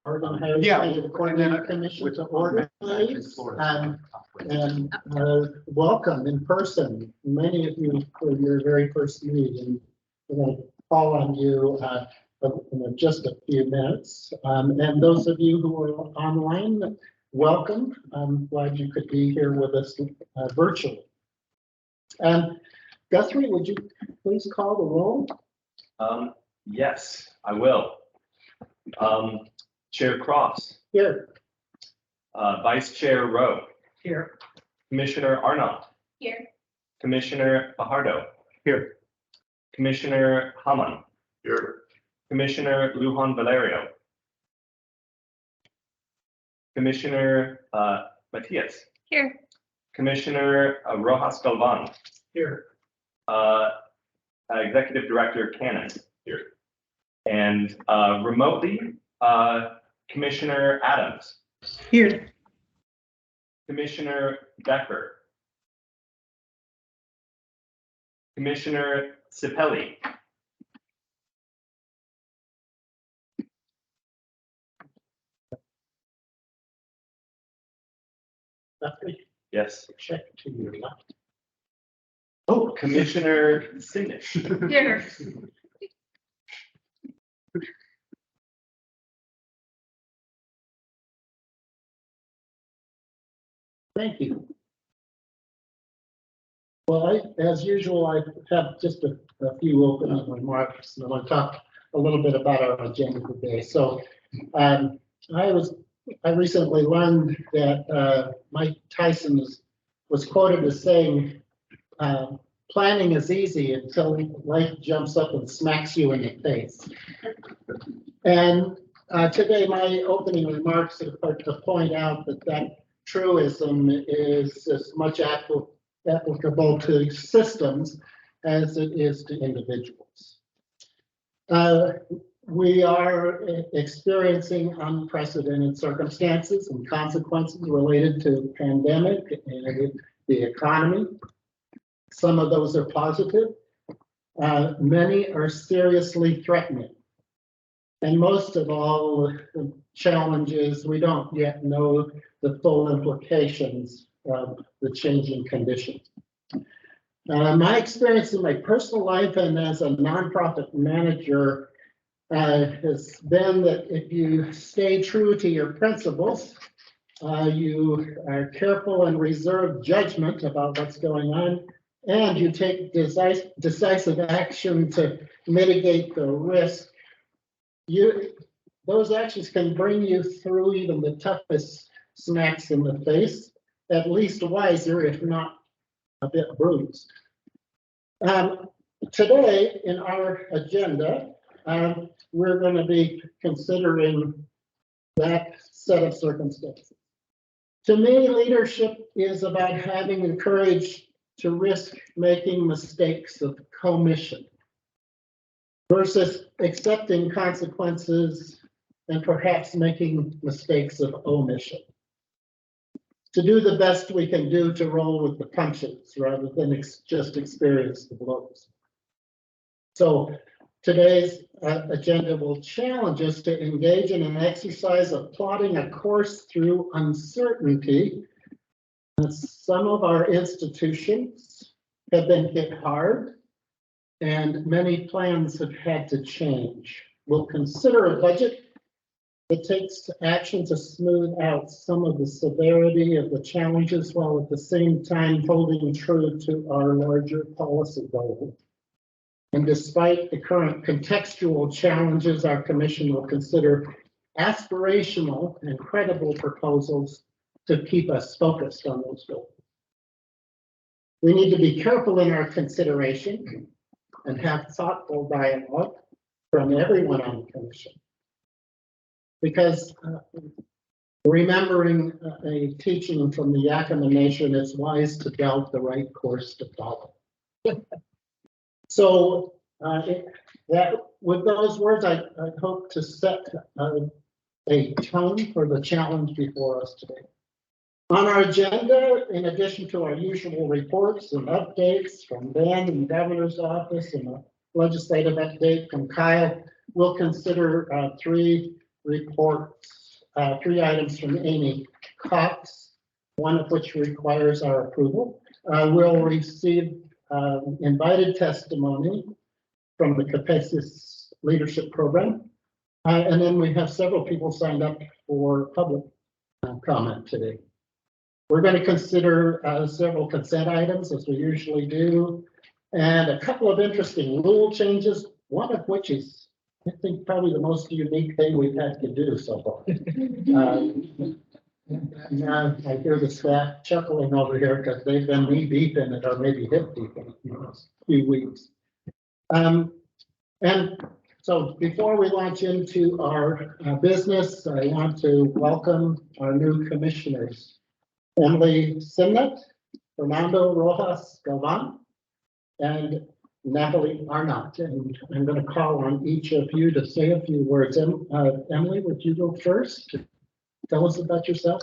Yeah, the commission to order, please, and welcome in person. Many of you for your very first meeting. We're going to call on you in just a few minutes. And those of you who are online, welcome. I'm glad you could be here with us virtually. Guthrie, would you please call the roll? Yes, I will. Chair Cross. Here. Vice Chair Rowe. Here. Commissioner Arnott. Here. Commissioner Fajardo. Here. Commissioner Hamann. Here. Commissioner Lujan Valerio. Commissioner Matias. Here. Commissioner Rojas Galvan. Here. Executive Director Cannon. Here. And remotely, Commissioner Adams. Here. Commissioner Becker. Commissioner Cipelli. Guthrie, Yes. check to your left. Oh, Commissioner Sindish. Here. Thank you. Well, as usual, I have just a few opening remarks, and I want to talk a little bit about our agenda today. So, I recently learned that Mike Tyson was quoted as saying, "Planning is easy until life jumps up and smacks you in the face." And today, my opening remarks are to point out that truism is as much applicable to systems as it is to individuals. We are experiencing unprecedented circumstances and consequences related to pandemic and the economy. Some of those are positive. Many are seriously threatening. And most of all, the challenge is we don't yet know the full implications of the changing conditions. My experience in my personal life and as a nonprofit manager has been that if you stay true to your principles, you are careful and reserve judgment about what's going on, and you take decisive action to mitigate the risk, those actions can bring you through even the toughest smacks in the face, at least wiser, if not a bit bruised. Today in our agenda, we're going to be considering that set of circumstances. To me, leadership is about having the courage to risk making mistakes of commission versus accepting consequences and perhaps making mistakes of omission. To do the best we can do to roll with the punches rather than just experience the blows. So today's agenda will challenge us to engage in an exercise of plotting a course through uncertainty. Some of our institutions have been hit hard, and many plans have had to change. We'll consider a budget that takes action to smooth out some of the severity of the challenges while at the same time holding true to our larger policy goals. And despite the current contextual challenges, our commission will consider aspirational and credible proposals to keep us focused on those goals. We need to be careful in our consideration and have thoughtful dialogue from everyone on the commission. Because remembering a teaching from the Yakama Nation, it's wise to doubt the right course to follow. So with those words, I hope to set a tone for the challenge before us today. On our agenda, in addition to our usual reports and updates from Ben and the Governor's Office and a legislative update from Kyle, we'll consider three reports, 3 items from Amy Cox, one of which requires our approval. We'll receive invited testimony from the Capacious Leadership Program. And then we have several people signed up for public comment today. We're going to consider several consent items, as we usually do, and a couple of interesting rule changes, one of which is, I think, probably the most unique thing we've had to do so far. Now I hear the staff chuckling over here because they've been knee deep in it, or maybe hip deep in it in the last few weeks. And so before we launch into our business, I want to welcome our new commissioners, Emily Simnett, Fernando Rojas Galvan, and Natalie Arnott. And I'm going to call on each of you to say a few words. Emily, would you go first? Tell us about yourself.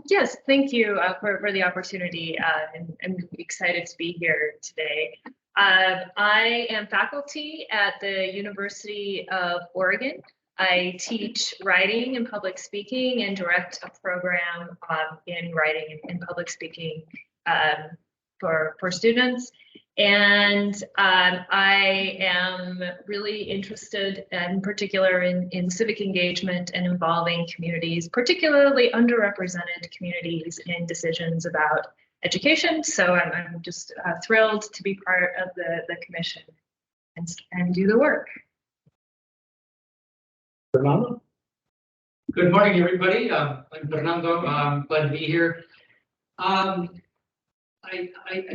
Yes, thank you for the opportunity. And I'm excited to be here today. I am faculty at the University of Oregon. I teach writing and public speaking and direct a program in writing and public speaking for students. And I am really interested in particular in civic engagement and involving communities, particularly underrepresented communities, in decisions about education. So I'm just thrilled to be part of the commission and do the work. Fernando? Good morning, everybody. I'm Fernando. Glad to be here. I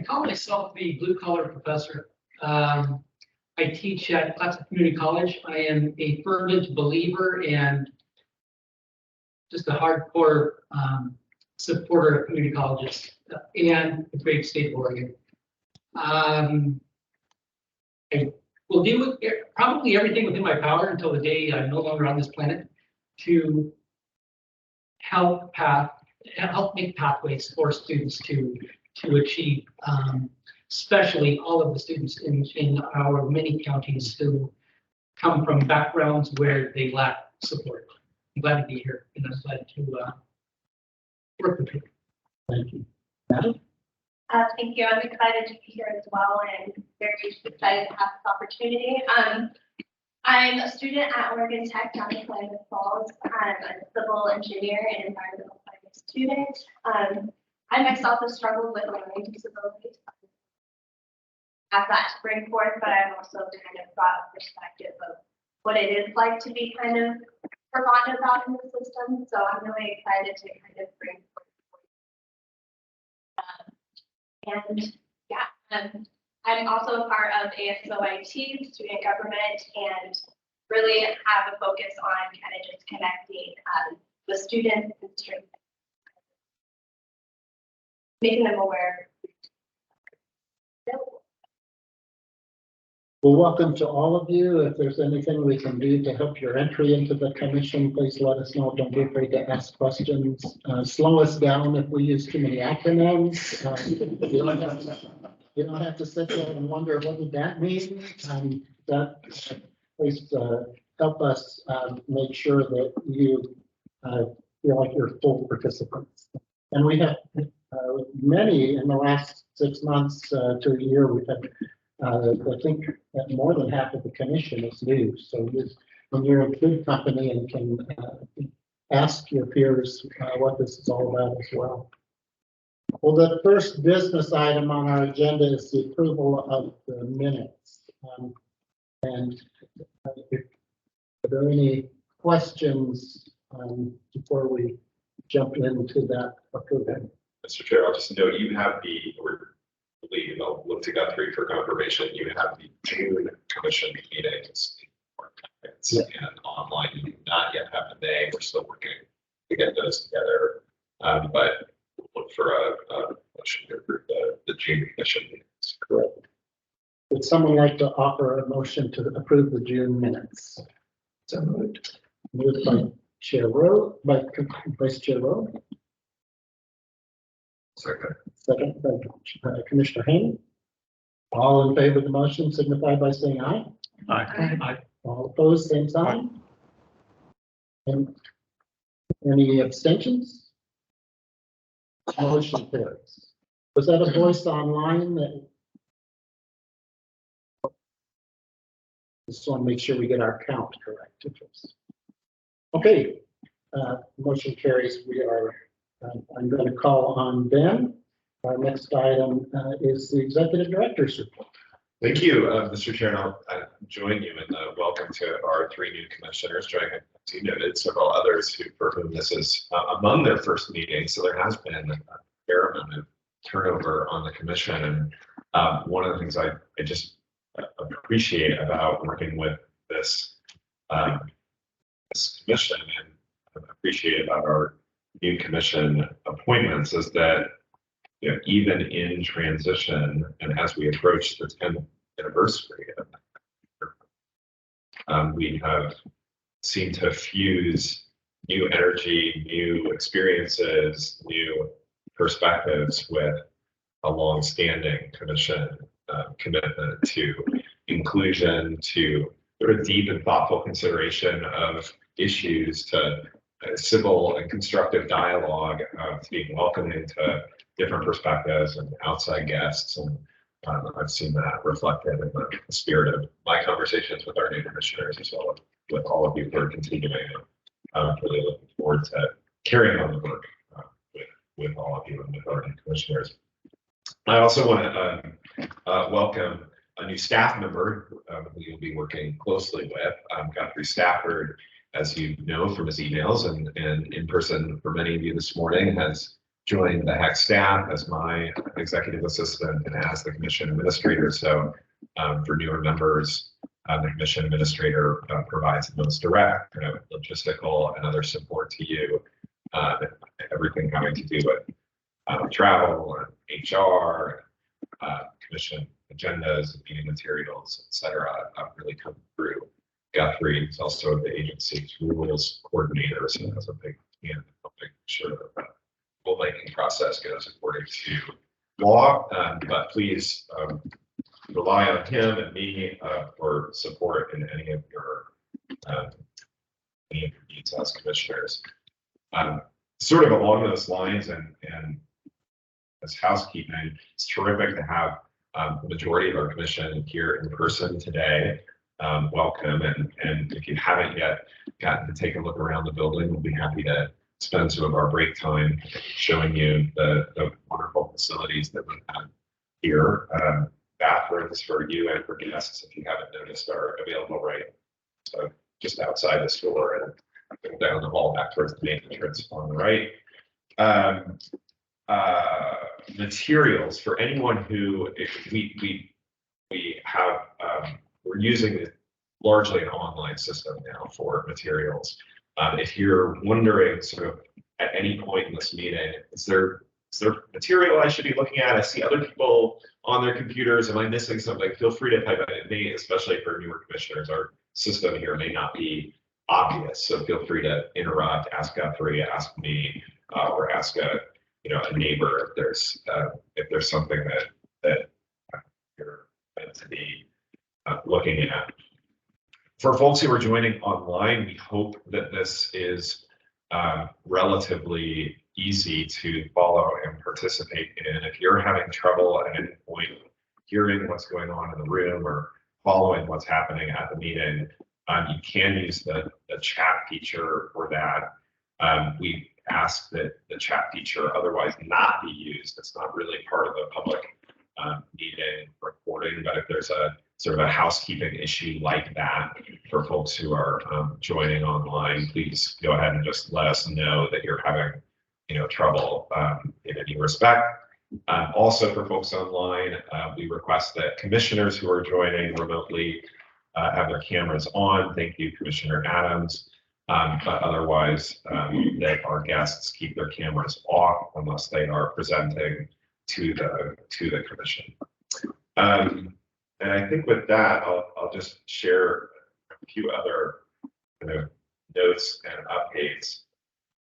call myself the blue-collar professor. I teach at Classic Community College. I am a fervent believer and just a hardcore supporter of community colleges and the great state of Oregon. I will do with probably everything within my power until the day I'm no longer on this planet to help make pathways for students to achieve, especially all of the students in our many counties who come from backgrounds where they lack support. I'm glad to be here and I'm glad to work with you. Thank you. Natalie? Thank you. I'm excited to be here as well and very excited to have this opportunity. I'm a student at Oregon Tech down in Klamath Falls. I'm a civil engineer and environmental science student. I myself have struggled with a learning disability. Have that to bring forth, but I've also kind of brought a perspective of what it is like to be kind of forgotten about in the system. So I'm really excited to kind of bring forth. And yeah, I'm also a part of ASOIT, student government, and really have a focus on kind of just connecting the students and students, making them aware. Well, welcome to all of you. If there's anything we can do to help your entry into the commission, please let us know. Don't be afraid to ask questions. Slow us down if we use too many acronyms. You don't have to sit there and wonder what did that mean. Please help us make sure that you feel like you're full participants. And we have many in the last 6 months to a year. We've had I think that more than half of the commission is new. So when you're in good company and can ask your peers what this is all about as well. Well, the first business item on our agenda is the approval of the minutes. And are there any questions before we jump into that approval? Mr. Chair, I'll just note you have I'll look to Guthrie for confirmation. You have the June commission meetings and online. You do not yet have the May. We're still working to get those together. But we'll look for a motion to approve the June commission meetings. Correct. Would someone like to offer a motion to approve the June minutes? So moved. Moved by Chair Rowe, by Vice Chair Rowe. Second by Commissioner Haynes. All in favor of the motion signify by saying aye. Aye. All opposed, same sign. And any abstentions? Motion carries. Was that a voice online that? Just want to make sure we get our count correct. Okay, motion carries. We are, I'm going to call on Ben. Our next item is the executive director's report. Thank you, Mr. Chair, and I'll join you in the welcome to our 3 new commissioners. As you noted, several others for whom this is among their first meeting, so there has been a fair amount of turnover on the commission. And one of the things I just appreciate about working with this this commission and appreciate about our new commission appointments is that, you know, even in transition and as we approach the 10th anniversary, we have seemed to fuse new energy, new experiences, new perspectives with a long-standing commission commitment to inclusion, to sort of deep and thoughtful consideration of issues, to civil and constructive dialogue, to being welcoming to different perspectives and outside guests. And I've seen that reflected in the spirit of my conversations with our new commissioners, as well as with all of you who are continuing. I'm really looking forward to carrying on the work with all of you and with our new commissioners. I also want to welcome a new staff member who you'll be working closely with, Guthrie Stafford, as you know from his emails and in person for many of you this morning, has joined the HECC staff as my executive assistant and as the commission administrator. So for newer members, the commission administrator provides the most direct, logistical and other support to you, everything having to do with travel and HR, commission agendas and meeting materials, et cetera, really come through. Guthrie is also the agency's rules coordinator, so has a big hand in helping sure that the rulemaking process goes according to law. But please rely on him and me for support in any of your needs as commissioners. Sort of along those lines and as housekeeping, it's terrific to have the majority of our commission here in person today. Welcome, and if you haven't yet gotten to take a look around the building, we'll be happy to spend some of our break time showing you the wonderful facilities that we have here. Bathrooms for you and for guests, if you haven't noticed, are available right so just outside this door and down the hall back towards the main entrance on the right. Materials for anyone who we have we're using largely an online system now for materials. If you're wondering sort of at any point in this meeting, is there material I should be looking at? I see other people on their computers. Am I missing something? Feel free to type it in me, especially for newer commissioners. Our system here may not be obvious, so feel free to interrupt, ask Guthrie, ask me, or ask a neighbor if there's something that you're meant to be looking at. For folks who are joining online, we hope that this is relatively easy to follow and participate in. If you're having trouble at any point hearing what's going on in the room or following what's happening at the meeting, you can use the chat feature for that. We ask that the chat feature otherwise not be used. It's not really part of the public meeting recording, but if there's a sort of a housekeeping issue like that for folks who are joining online, please go ahead and just let us know that you're having trouble in any respect. Also for folks online, we request that commissioners who are joining remotely have their cameras on. Thank you, Commissioner Adams. But otherwise, that our guests keep their cameras off unless they are presenting to the commission. And I think with that, I'll just share a few other kind of notes and updates.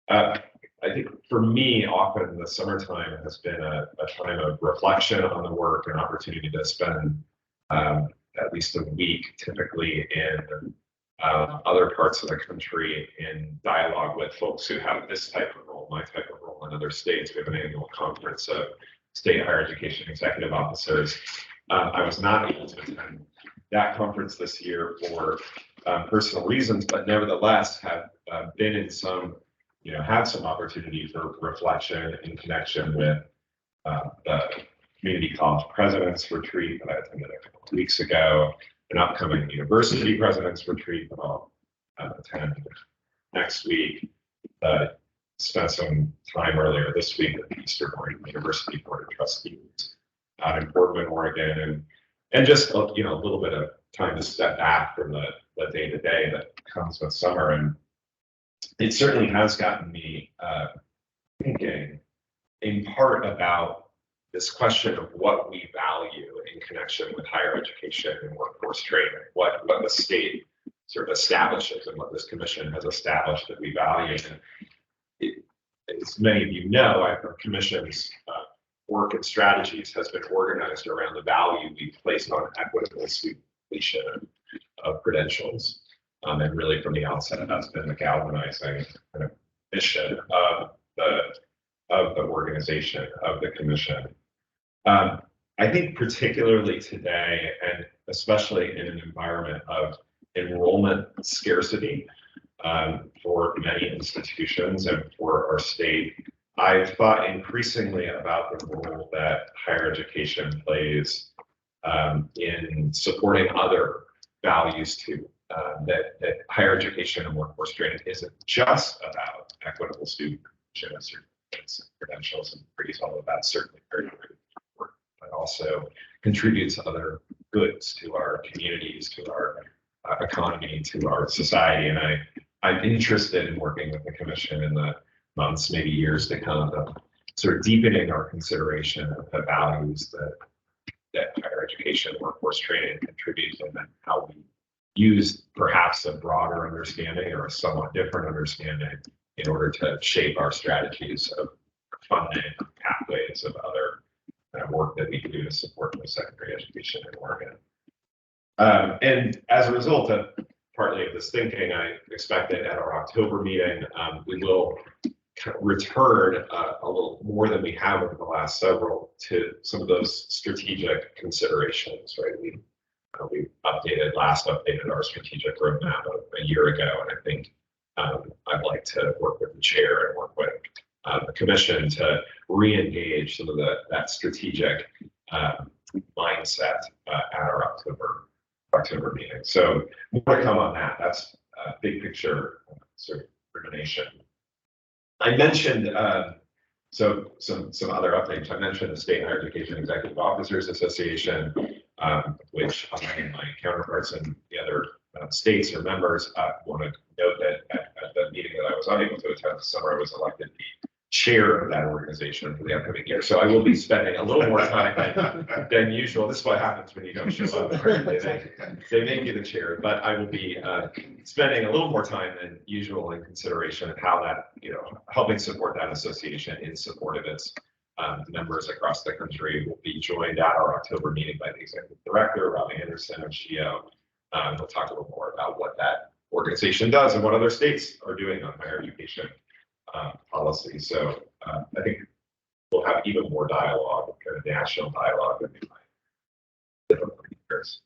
I think for me, often the summertime has been a time of reflection on the work, an opportunity to spend at least a week, typically in other parts of the country in dialogue with folks who have this type of role, my type of role in other states. We have an annual conference of state higher education executive officers. I was not able to attend that conference this year for personal reasons, but nevertheless have been in some, had some opportunity for reflection in connection with the Community College President's Retreat that I attended a couple of weeks ago, an upcoming University President's Retreat that I'll attend next week. Spent some time earlier this week at the Eastern Oregon University Board of Trustees out in Portland, Oregon, and just a little bit of time to step back from the day-to-day that comes with summer. And it certainly has gotten me thinking in part about this question of what we value in connection with higher education and workforce training, what the state sort of establishes and what this commission has established that we value. And as many of you know, our commission's work and strategies has been organized around the value we place on equitable student completion of credentials. And really from the outset, that's been the galvanizing kind of mission of the organization, of the commission. I think particularly today, and especially in an environment of enrollment scarcity for many institutions and for our state, I've thought increasingly about the role that higher education plays in supporting other values too. That higher education and workforce training isn't just about equitable student credentials and degrees, although that's certainly very important, but also contributes other goods to our communities, to our economy, to our society. And I'm interested in working with the commission in the months, maybe years to come, of sort of deepening our consideration of the values that higher education, workforce training contributes, and then how we use perhaps a broader understanding or a somewhat different understanding in order to shape our strategies of funding pathways of other work that we can do to support post-secondary education in Oregon. And as a result of partly of this thinking, I expect that at our October meeting, we will return a little more than we have over the last several to some of those strategic considerations, right? We last updated our strategic roadmap a year ago, and I think I'd like to work with the chair and work with the commission to re-engage some of that strategic mindset at our October meeting. So more to come on that. That's big picture sort of rumination. I mentioned some other updates. I mentioned the State Higher Education Executive Officers Association, which I and my counterparts in the other states or members want to note that at the meeting that I was unable to attend this summer, I was elected the chair of that organization for the upcoming year. So I will be spending a little more time than usual. This is what happens when you don't show up. They make you the chair, but I will be spending a little more time than usual in consideration of how that, helping support that association in support of its members across the country. Will be joined at our October meeting by the executive director, Robbie Anderson of SHIO. We'll talk a little more about what that organization does and what other states are doing on higher education policy. So I think we'll have even more dialogue, kind of national dialogue than we might have over years.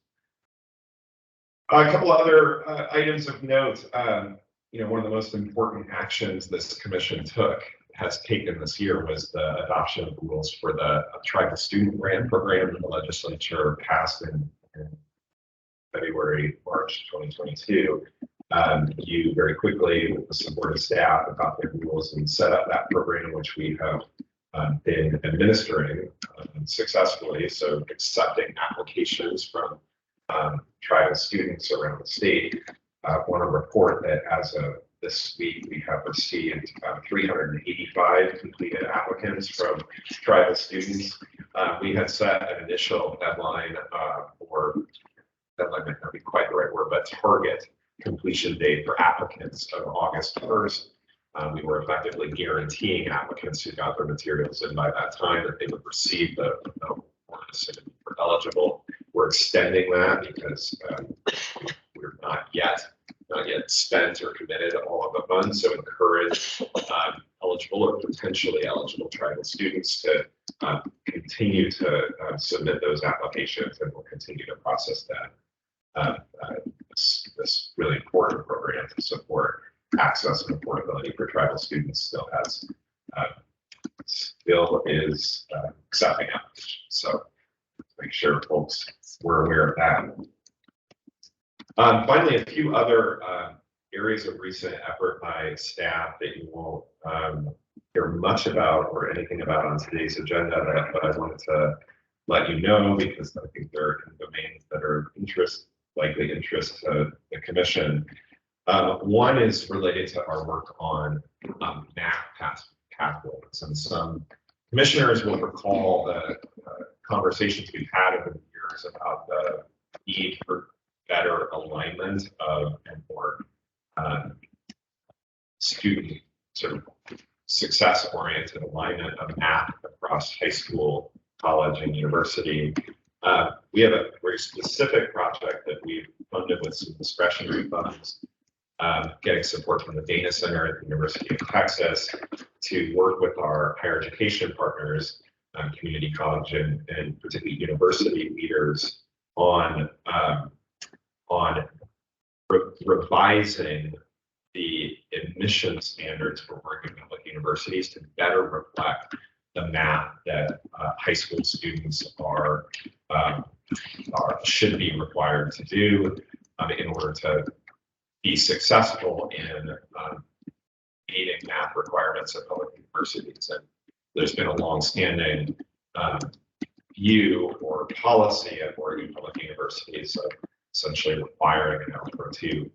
A couple other items of note. One of the most important actions this commission has taken this year was the adoption of rules for the tribal student grant program that the legislature passed in March 2022. You very quickly, with the support of staff, adopted rules and set up that program, which we have been administering successfully. So accepting applications from tribal students around the state. I want to report that as of this week, we have received 385 completed applicants from tribal students. We had set an initial deadline deadline might not be quite the right word, but target completion date for applicants of August 1st. We were effectively guaranteing applicants who got their materials in by that time that they would receive the bonus and were eligible. We're extending that because we're not yet not yet spent or committed all of the funds. So encourage eligible or potentially eligible tribal students to continue to submit those applications, and we'll continue to process that. This really important program to support access and affordability for tribal students still is accepting applications. So make sure folks were aware of that. Finally, a few other areas of recent effort by staff that you won't hear much about or anything about on today's agenda, but I wanted to let you know because I think they're in domains that are likely interest to the commission. One is related to our work on math pathways, and some commissioners will recall the conversations we've had over the years about the need for better alignment of and more student sort of success-oriented alignment of math across high school, college, and university. We have a very specific project that we've funded with some discretionary funds, getting support from the Dana Center at the University of Texas to work with our higher education partners, community college and particularly university leaders on revising the admission standards for working public universities to better reflect the math that high school students should be required to do in order to be successful in meeting math requirements at public universities. And there's been a long-standing view or policy at Oregon public universities of essentially requiring an Algebra 2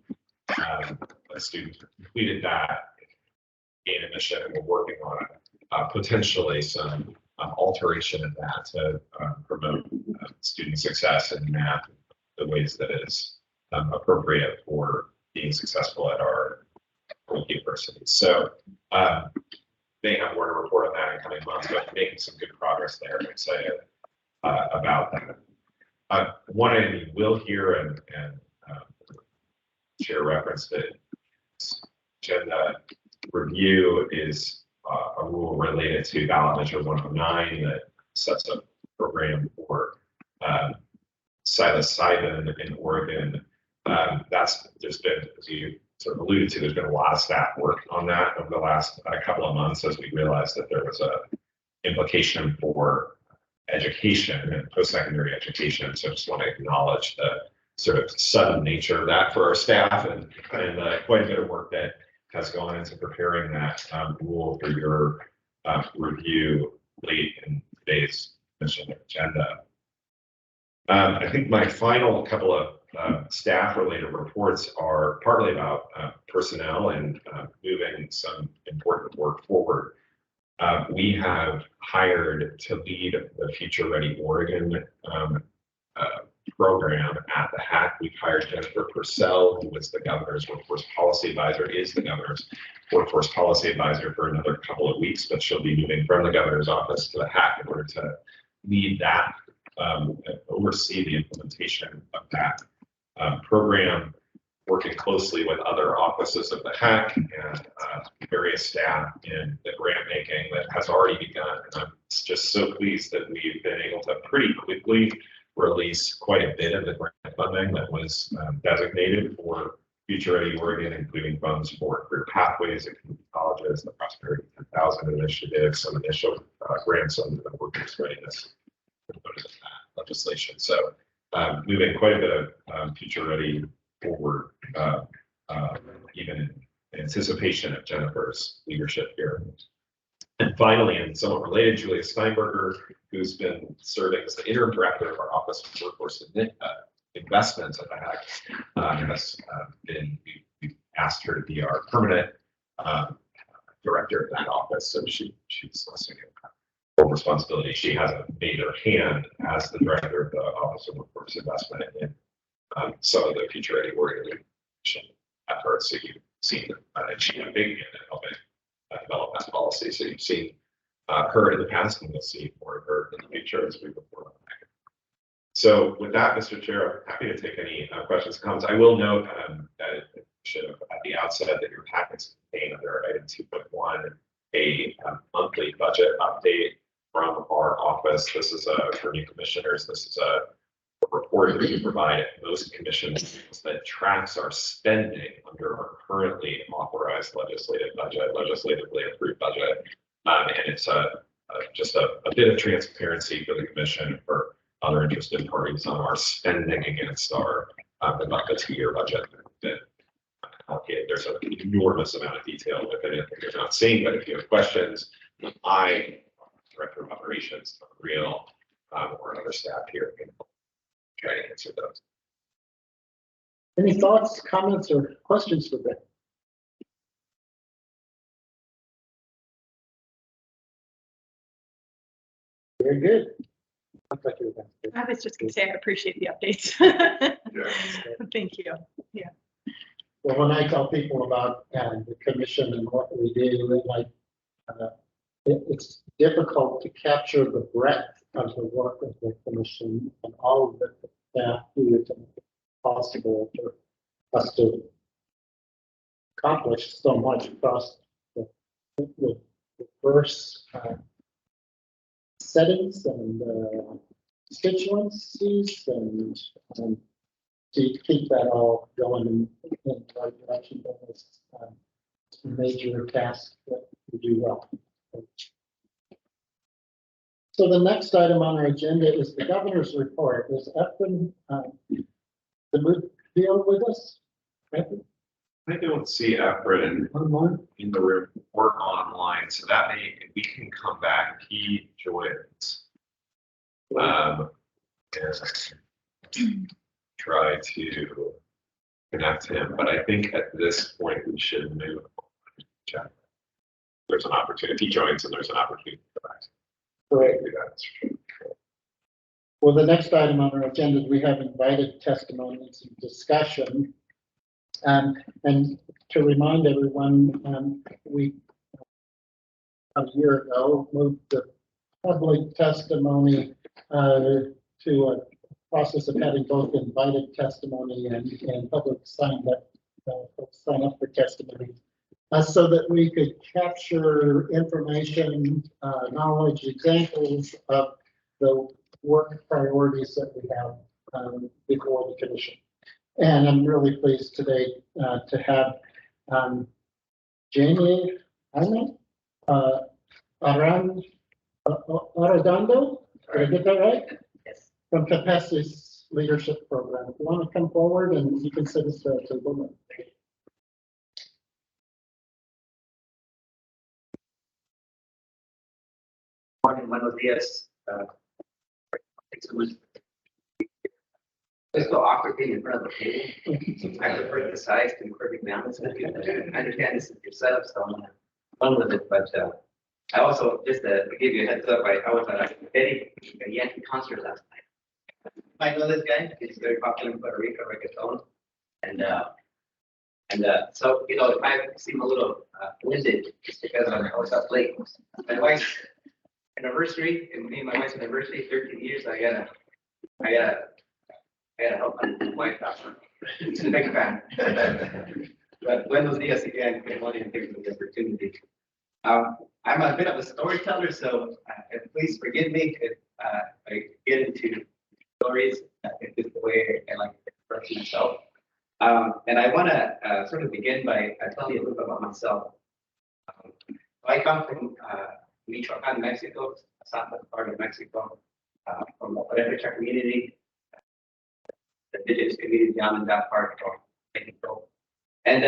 a student who completed that, gain admission, and we're working on potentially some alteration of that to promote student success in math the ways that is appropriate for being successful at our universities. So they have more to report on that in coming months, but making some good progress there. I'm excited about that. One item you will hear and share reference to agenda review is a rule related to ballot measure 109 that sets up a program for psilocybin in Oregon. There's been, as you sort of alluded to, there's been a lot of staff work on that over the last couple of months as we realized that there was a implication for education and post-secondary education. So I just want to acknowledge the sort of sudden nature of that for our staff and quite a bit of work that has gone into preparing that rule for your review late in today's mission agenda. I think my final couple of staff-related reports are partly about personnel and moving some important work forward. We have hired to lead the Future Ready Oregon program at the HECC. We've hired Jennifer Purcell, who was the governor's workforce policy advisor, is the governor's workforce policy advisor for another couple of weeks, but she'll be moving from the governor's office to the HECC in order to lead that, oversee the implementation of that program, working closely with other offices of the HECC and various staff in the grant making that has already begun. And I'm just so pleased that we've been able to pretty quickly release quite a bit of the grant funding that was designated for Future Ready Oregon, including funds for career pathways at community colleges, the Prosperity 10,000 initiative, some initial grants on the workforce readiness component of that legislation. So moving quite a bit of Future Ready forward, even in anticipation of Jennifer's leadership here. And finally, and somewhat related, Julia Steinberger, who's been serving as the interim director of our Office of Workforce Investments at the HECC, has been, we asked her to be our permanent director of that office. So she's assuming full responsibility. She has a major hand as the director of the Office of Workforce Investment in some of the Future Ready Oregon efforts. So you've seen, and she had a big hand in helping develop that policy. So you've seen her in the past, and you'll see more of her in the future as we report on that. So with that, Mr. Chair, I'm happy to take any questions and comments. I will note that at the outset that your packets contain under item 2.1, a monthly budget update from our office. This is for new commissioners. This is a report that we provide at most commissions that tracks our spending under our currently authorized legislatively approved budget. And it's just a bit of transparency for the commission, for other interested parties on our spending against our about the 2-year budget that allocated. There's an enormous amount of detail within it that you're not seeing, but if you have questions, I, Director of Operations, Real, or other staff here can try to answer those. Any thoughts, comments, or questions for Rick? Very good. Looks like you're going to- I was just gonna say, I appreciate the updates. Thank you. Well, when I tell people about the commission and what we do, like it's difficult to capture the breadth of the work of the commission and all of the staff do to make it possible for us to accomplish so much across the diverse settings and constituencies and to keep that all going in the right direction. That is a major task that we do well. So the next item on our agenda is the governor's report. Is Efren the deal with us? Efren? I don't see Efren Online? in the room or online, so that may, we can come back. He joins. And try to connect him, but I think at this point we should move on. Check. There's an opportunity. If he joins, and there's an opportunity to go back. Great. Do that. Well, the next item on our agenda, we have invited testimonies and discussion. And to remind everyone, we a year ago moved the public testimony to a process of having both invited testimony and public sign up for testimony. So that we could capture information, knowledge, examples of the work priorities that we have before the commission. And I'm really pleased today to have Jamie Arredondo. Did I get that right? Yes. From Capacity's leadership program. If you want to come forward and you can sit us to the woman. Morning, buenos días. It's so awkward being in front of the table. I prefer the size to perfect balance. I understand this is your setup, so I'm fun with it, but I also, just to give you a heads up, I was at a Yankee concert last night. I know this guy, he's very popular in Puerto Rico, reggaeton. And so, you know, if I seem a little winded, it's because I was up late. My wife's anniversary, and me and my wife's anniversary, 13 years, I gotta help my wife out. She's a big fan. But buenos dias again, good morning, and thanks for the opportunity. I'm a bit of a storyteller, so please forgive me if I get into stories. It's just the way I like to express myself. And I want to sort of begin by telling you a little bit about myself. I come from Michoacan, Mexico, a southern part of Mexico, from the Puerto community, the indigenous community down in that part of Mexico. And,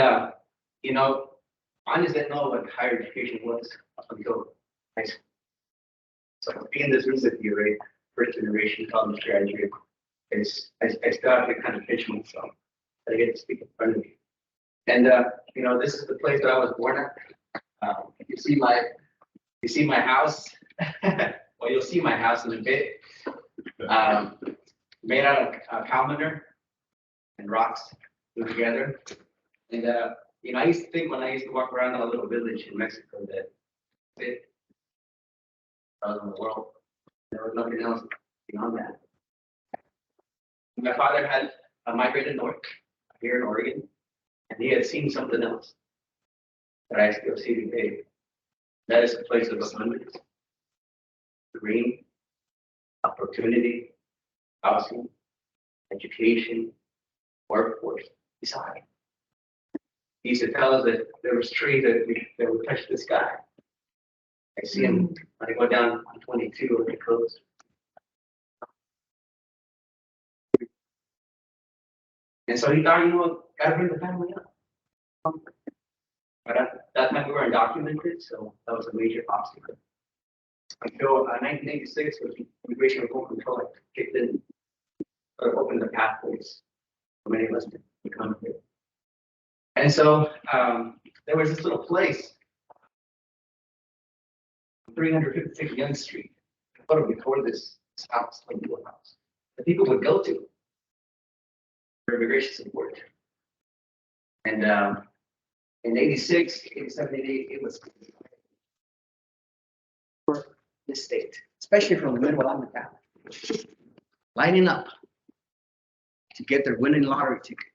you know, I didn't know what higher education was up until high school. So being this music theory, first generation college graduate, I still have to kind of pitch myself. I get to speak in front of you. And, you know, this is the place that I was born at. You see my house. Well, you'll see my house in a bit. Made out of cow manure and rocks put together. And, you know, I used to think when I used to walk around in a little village in Mexico that I was in the world. There was nothing else beyond that. My father had migrated north here in Oregon. And he had seen something else that I still see today. That is a place of abundance, green, opportunity, housing, education, workforce. He saw it. He used to tell us that there was trees that would touch the sky. I see him when I go down on 22 on the coast. And so he thought, gotta bring the family up. But at that time we were undocumented, so that was a major obstacle. Until 1986, when immigration reform control kicked in, or opened the pathways for many of us to become here. And so there was this little place, 356 Young Street, before this house, like little house, that people would go to for immigration support. And in 86, 87, 88, it was for the state, especially from the middle of the town, lining up to get their winning lottery ticket,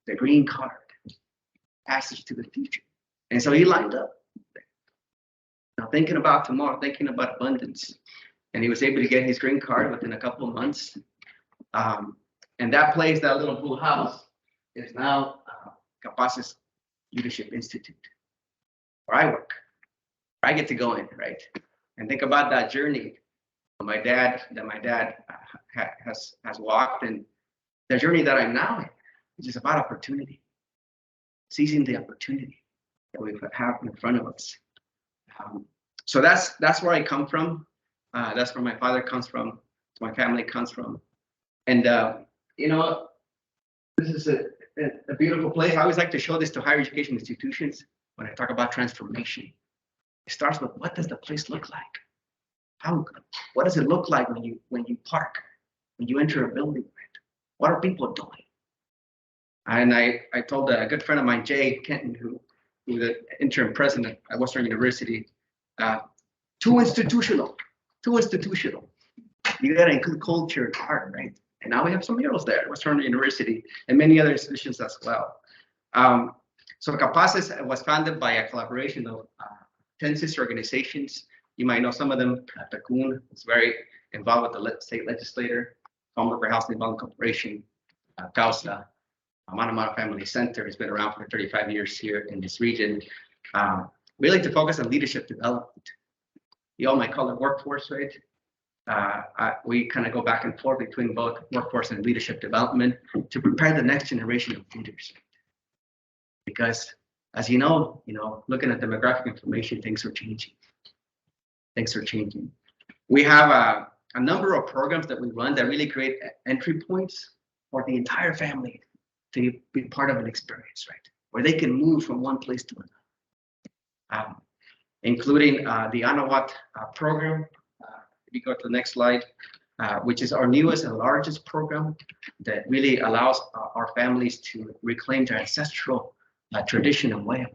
the green card, passage to the future. And so he lined up. Now thinking about tomorrow, thinking about abundance. And he was able to get his green card within a couple of months. And that place, that little blue house, is now Capaz's Leadership Institute, where I work, where I get to go in, right? And think about that journey that my dad has walked, and the journey that I'm now in, which is about opportunity, seizing the opportunity that we have in front of us. So that's where I come from. That's where my father comes from. My family comes from. And this is a beautiful place. I always like to show this to higher education institutions when I talk about transformation. It starts with, what does the place look like? What does it look like when you park, when you enter a building? What are people doing? And I told a good friend of mine, Jay Kenton, who's the interim president at Western University, too institutional. You got to include culture and art, right? And now we have some murals there at Western University and many other institutions as well. So Capaz was founded by a collaboration of 10 sister organizations. You might know some of them. Takun is very involved with the state legislator, Farmworker Housing Development Corporation, Causa, Manamara Family Center has been around for 35 years here in this region. We like to focus on leadership development. You all might call it workforce, right? We kind of go back and forth between both workforce and leadership development to prepare the next generation of leaders. Because as you know, looking at demographic information, things are changing. We have a number of programs that we run that really create entry points for the entire family to be part of an experience, right? Where they can move from one place to another, including the Anawat program. If you go to the next slide, which is our newest and largest program that really allows our families to reclaim their ancestral tradition and way of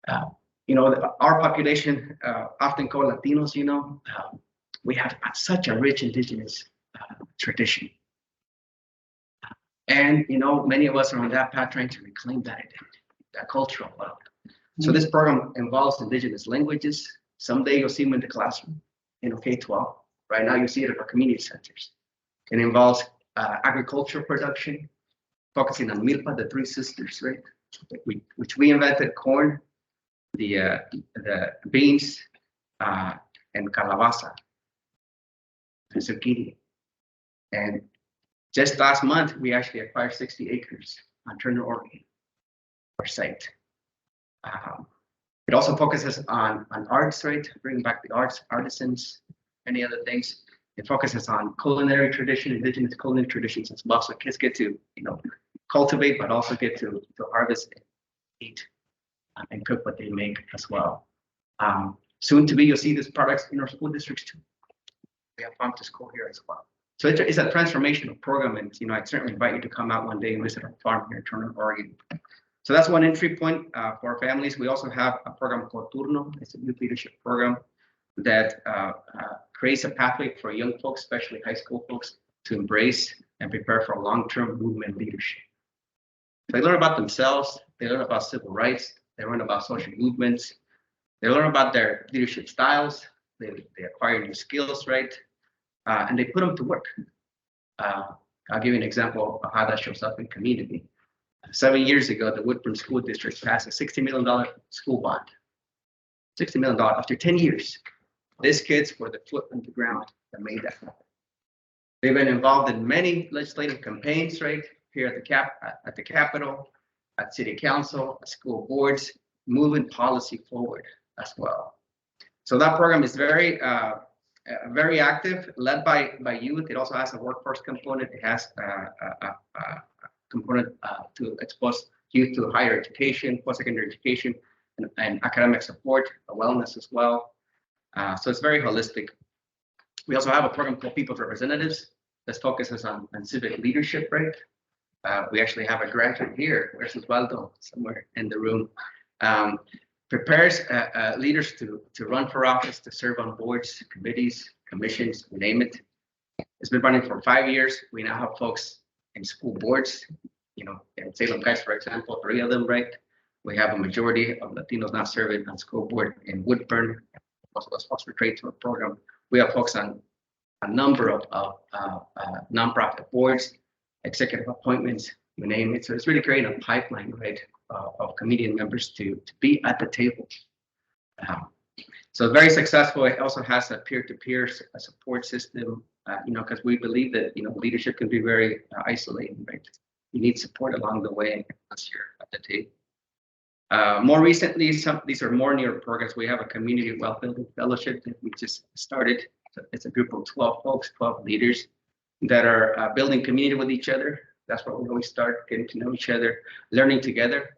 life. Our population, often called Latinos, we have such a rich indigenous tradition. And, many of us are on that path trying to reclaim that identity, that cultural wealth. So this program involves indigenous languages. Someday you'll see them in the classroom in K-12. Right now you see it at our community centers. It involves agricultural production, focusing on milpa, the three sisters, right? Which we invented corn, the beans, and calabaza, and zucchini. And just last month, we actually acquired 60 acres on Turner, Oregon, our site. It also focuses on arts, right? Bringing back the arts, artisans, many other things. It focuses on culinary tradition, indigenous culinary traditions as well. So kids get to, cultivate, but also get to harvest, eat, and cook what they make as well. Soon to be, you'll see these products in our school districts too. We have farm to school here as well. So it's a transformational program, and I'd certainly invite you to come out one day and visit our farm here in Turner, Oregon. So that's one entry point for our families. We also have a program called Turno. It's a youth leadership program that creates a pathway for young folks, especially high school folks, to embrace and prepare for long-term movement leadership. They learn about themselves, they learn about civil rights, they learn about social movements, they learn about their leadership styles, they acquire new skills, right? And they put them to work. I'll give you an example of how that shows up in community. 7 years ago, the Woodburn School District passed a $60 million school bond. $60 million after 10 years. These kids were the foot on the ground that made that happen. They've been involved in many legislative campaigns, right? Here at the Capitol, at City Council, at school boards, moving policy forward as well. So that program is very active, led by youth. It also has a workforce component. It has a component to expose youth to higher education, post-secondary education, and academic support, wellness as well. So it's very holistic. We also have a program called People's Representatives that focuses on civic leadership, right? We actually have a graduate here, where's Osvaldo, somewhere in the room. Prepares leaders to run for office, to serve on boards, committees, commissions, you name it. It's been running for 5 years. We now have folks in school boards, you know, in Salem Guys, for example, 3 of them, right? We have a majority of Latinos now serving on school board in Woodburn. Most of those folks were trained to a program. We have folks on a number of nonprofit boards, executive appointments, you name it. So it's really creating a pipeline, right, of comedian members to be at the table. So very successful. It also has a peer-to-peer support system, you know, because we believe that, you know, leadership can be very isolating, right? You need support along the way once you're at the table. More recently, these are more newer programs. We have a community wealth building fellowship that we just started. It's a group of 12 folks, 12 leaders that are building community with each other. That's where we always start, getting to know each other, learning together,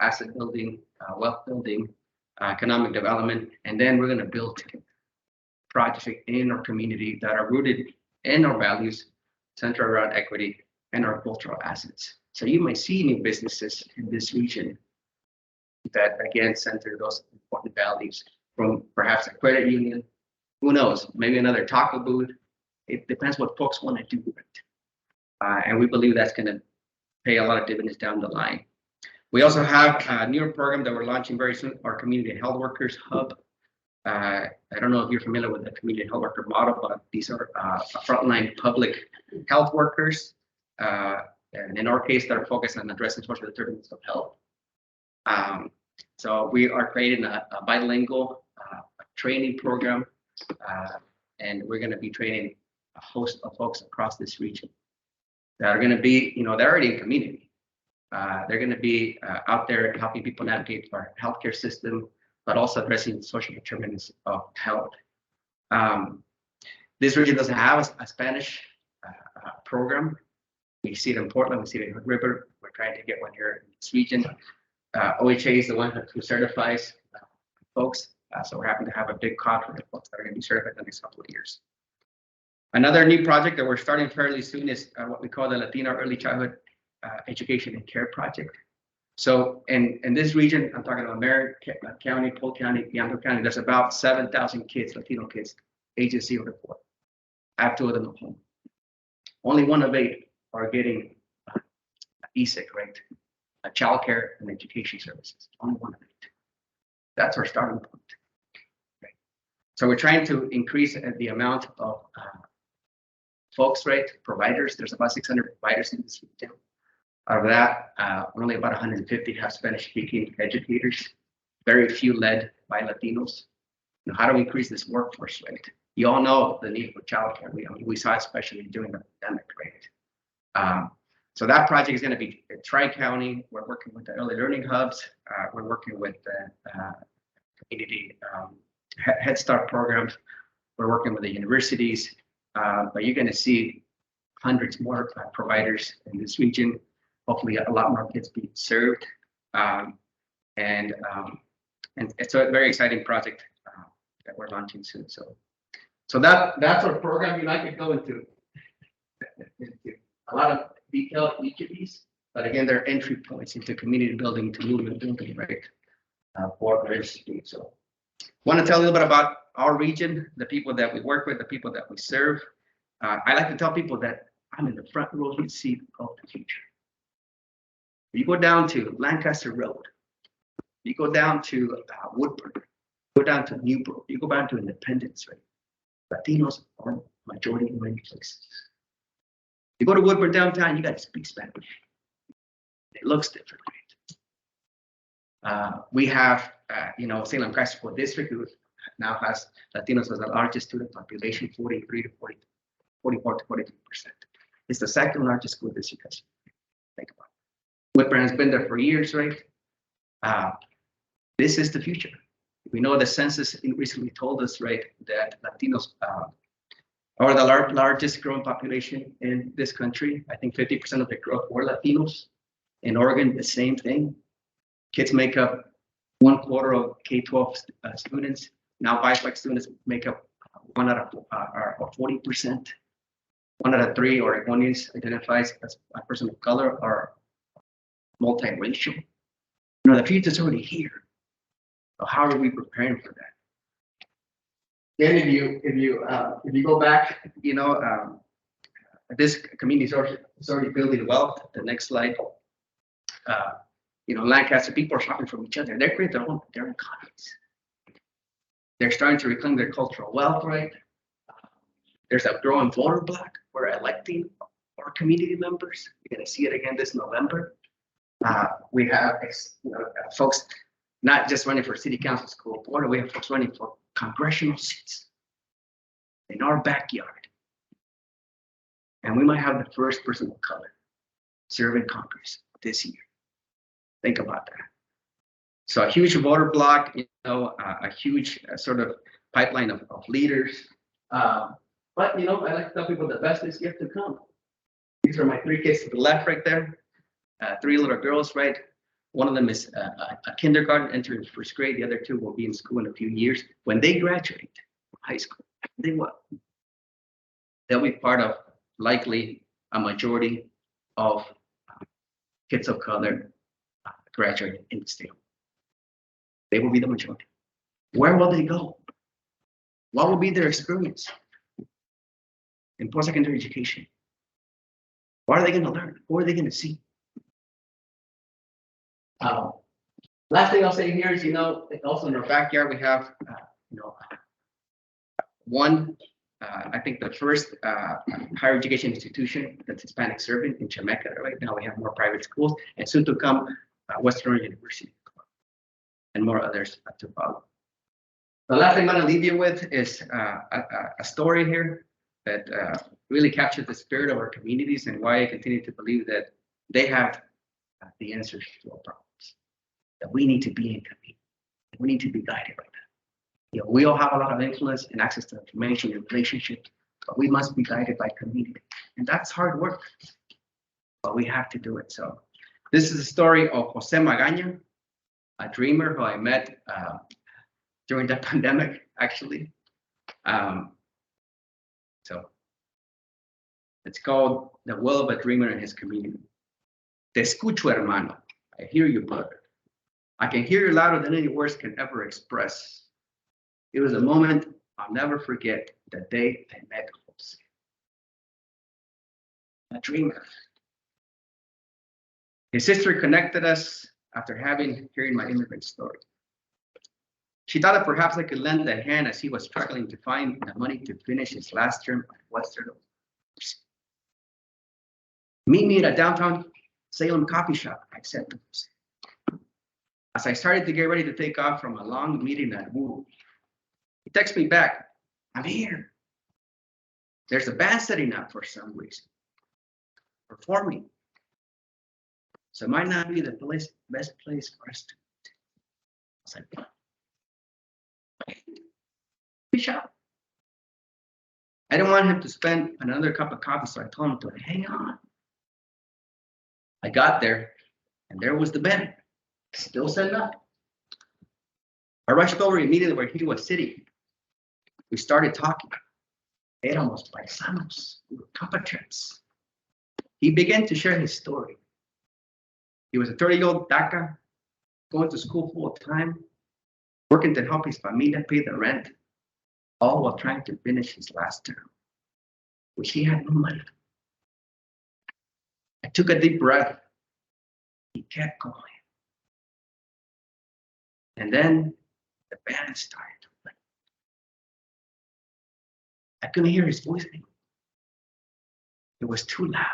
asset building, wealth building, economic development, and then we're going to build projects in our community that are rooted in our values, centered around equity and our cultural assets. So you might see new businesses in this region that again center those important values, from perhaps a credit union, who knows, maybe another taco booth. It depends what folks want to do with it. And we believe that's going to pay a lot of dividends down the line. We also have a newer program that we're launching very soon, our Community Health Workers Hub. I don't know if you're familiar with the Community Health Worker model, but these are frontline public health workers. And in our case, that are focused on addressing social determinants of health. So we are creating a bilingual training program, and we're going to be training a host of folks across this region that are going to be, you know, they're already in community. They're going to be out there helping people navigate our healthcare system, but also addressing social determinants of health. This region doesn't have a Spanish program. We see it in Portland, we see it in Hood River. We're trying to get one here in this region. OHA is the one who certifies folks. So we're happy to have a big cadre of folks that are going to be certified in the next couple of years. Another new project that we're starting fairly soon is what we call the Latino Early Childhood Education and Care Project. So in this region, I'm talking about Marion County, Polk County, Yandel County, there's about 7,000 kids, Latino kids, ages 0 to 4. I have 2 of them at home. Only 1 of 8 are getting HECC, right? Child care and education services, only 1 of 8. That's our starting point. Okay. So we're trying to increase the amount of folks, right? Providers. There's about 600 providers in this region. Out of that, only about 150 have Spanish-speaking educators. Very few led by Latinos. Now, how do we increase this workforce rate? You all know the need for childcare. We saw it especially during the pandemic, right? So that project is going to be Tri-County. We're working with the early learning hubs. We're working with the community Head Start programs. We're working with the universities. But you're going to see hundreds more providers in this region. Hopefully, a lot more kids being served. And it's a very exciting project that we're launching soon. So that's our program. You know, I could go into a lot of detail in each of these, but again, they're entry points into community building, to movement building, right? For our institute. So I want to tell a little bit about our region, the people that we work with, the people that we serve. I like to tell people that I'm in the front row seat of the future. You go down to Lancaster Road, you go down to Woodburn, go down to Newbrook, you go down to Independence, right? Latinos are majority in many places. You go to Woodburn downtown, you got to speak Spanish. It looks different. We have, Salem Christ School District, who now has Latinos as the largest student population, 44 to 43%. It's the second largest school district. Think about it. Woodburn has been there for years, right? This is the future. We know the census recently told us, right, that Latinos are the largest growing population in this country. I think 50% of the growth were Latinos. In Oregon, the same thing. Kids make up 1/4 of K-12 students. Now BIPOC students make up 1 out of 40%. 1 out of 3 Oregonians identifies as a person of color or multiracial. The future is already here. So how are we preparing for that? Then if you go back, this community is already building wealth. The next slide. Lancaster, people are shopping from each other. They're creating their own economies. They're starting to reclaim their cultural wealth, right? There's a growing voter block. We're electing our community members. You're going to see it again this November. We have folks not just running for city council, school board. We have folks running for congressional seats in our backyard. And we might have the first person of color serving Congress this year. Think about that. So a huge voter block, a huge sort of pipeline of leaders. But I like to tell people the best is yet to come. These are my 3 kids to the left right there. 3 little girls, right? One of them is a kindergarten entering 1st grade. The other 2 will be in school in a few years. When they graduate from high school, they'll be part of likely a majority of kids of color graduate in the state. They will be the majority. Where will they go? What will be their experience in post-secondary education? What are they going to learn? What are they going to see? Last thing I'll say here is, also in our backyard, we have, I think the first higher education institution that's Hispanic serving in Jamaica. Right now we have more private schools, and soon to come, Western University, and more others to follow. The last thing I'm going to leave you with is a story here that really captures the spirit of our communities and why I continue to believe that they have the answers to our problems. That we need to be in community. We need to be guided by that. We all have a lot of influence and access to information and relationships, but we must be guided by community. And that's hard work, but we have to do it. So this is the story of Jose Magaña, a dreamer who I met during the pandemic, actually. So it's called The Will of a Dreamer in His Community. Te escucho, hermano. I hear you, brother. I can hear you louder than any words can ever express. It was a moment I'll never forget, the day I met Jose. A dreamer. His sister connected us after hearing my immigrant story. She thought that perhaps I could lend a hand as he was struggling to find the money to finish his last term at Western University. Meet me at a downtown Salem coffee shop, I said to Jose. As I started to get ready to take off from a long meeting at Woo, he texted me back, I'm here. There's a band setting up for some reason, performing. So it might not be the best place for us to meet. I was like, what? Coffee shop. I didn't want him to spend another cup of coffee, so I told him to hang on. I got there, and there was the band, still setting up. I rushed over immediately where he was sitting. We started talking. Éramos paisanos, we were compatriots. He began to share his story. He was a 30-year-old DACA, going to school full time, working to help his familia pay the rent, all while trying to finish his last term, which he had no money. I took a deep breath. He kept going. And then the band started to play. I couldn't hear his voice anymore. It was too loud.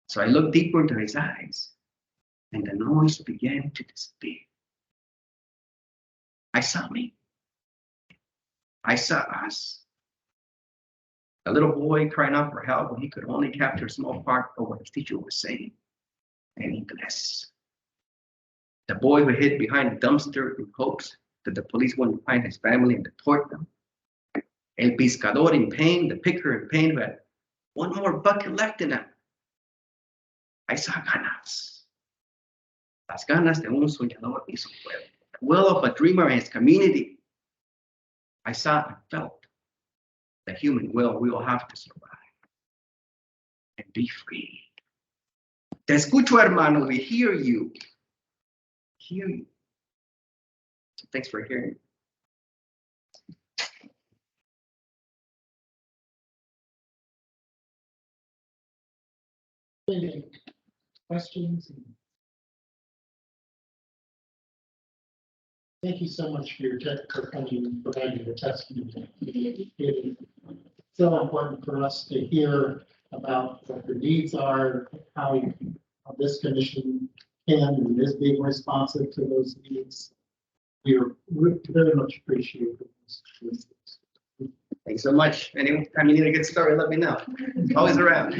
So I looked deeper into his eyes, and the noise began to disappear. I saw me. I saw us. A little boy crying out for help when he could only capture a small part of what his teacher was saying. And he blessed. The boy who hid behind the dumpster in hopes that the police wouldn't find his family and deport them. El pescador in pain, the picker in pain who had one more bucket left in him. I saw ganas. Las ganas de un soñador y su pueblo. The will of a dreamer and his community. I saw and felt the human will we will have to survive and be free. Te escucho, hermano, we hear you. Hear you. So thanks for hearing. Any questions? Thank you so much for your for coming and providing your testimony. It is so important for us to hear about what the needs are, how this commission can and is being responsive to those needs. We are very much appreciate this. Thanks so much. Anytime you need a good story, let me know. Always around.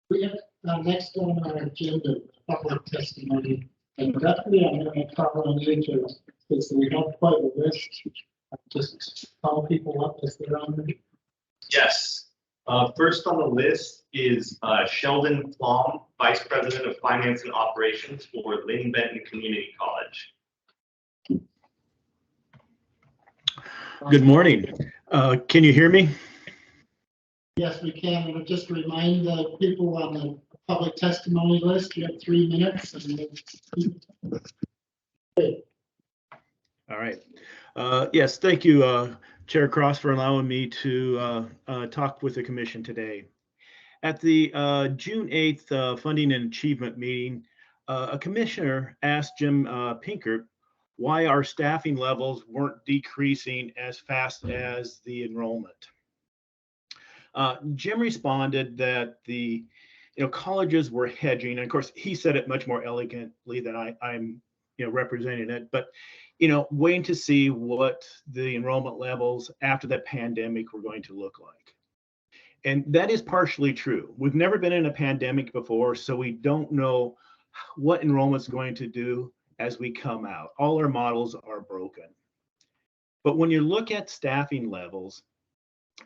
We have next on our agenda, public testimony. And definitely I'm going to call on you to, because we have quite a list. Just call people up as they're on there. Yes. First on the list is Sheldon Plum, Vice President of Finance and Operations for Lynn Benton Community College. Good morning. Can you hear me? Yes, we can. And just remind the people on the public testimony list, you have 3 minutes. All right. Yes, thank you, Chair Cross, for allowing me to talk with the commission today. At the June 8th Funding and Achievement meeting, a commissioner asked Jim Pinkert why our staffing levels weren't decreasing as fast as the enrollment. Jim responded that the colleges were hedging, and of course he said it much more elegantly than I'm representing it, but waiting to see what the enrollment levels after the pandemic were going to look like. And that is partially true. We've never been in a pandemic before, so we don't know what enrollment's going to do as we come out. All our models are broken. But when you look at staffing levels,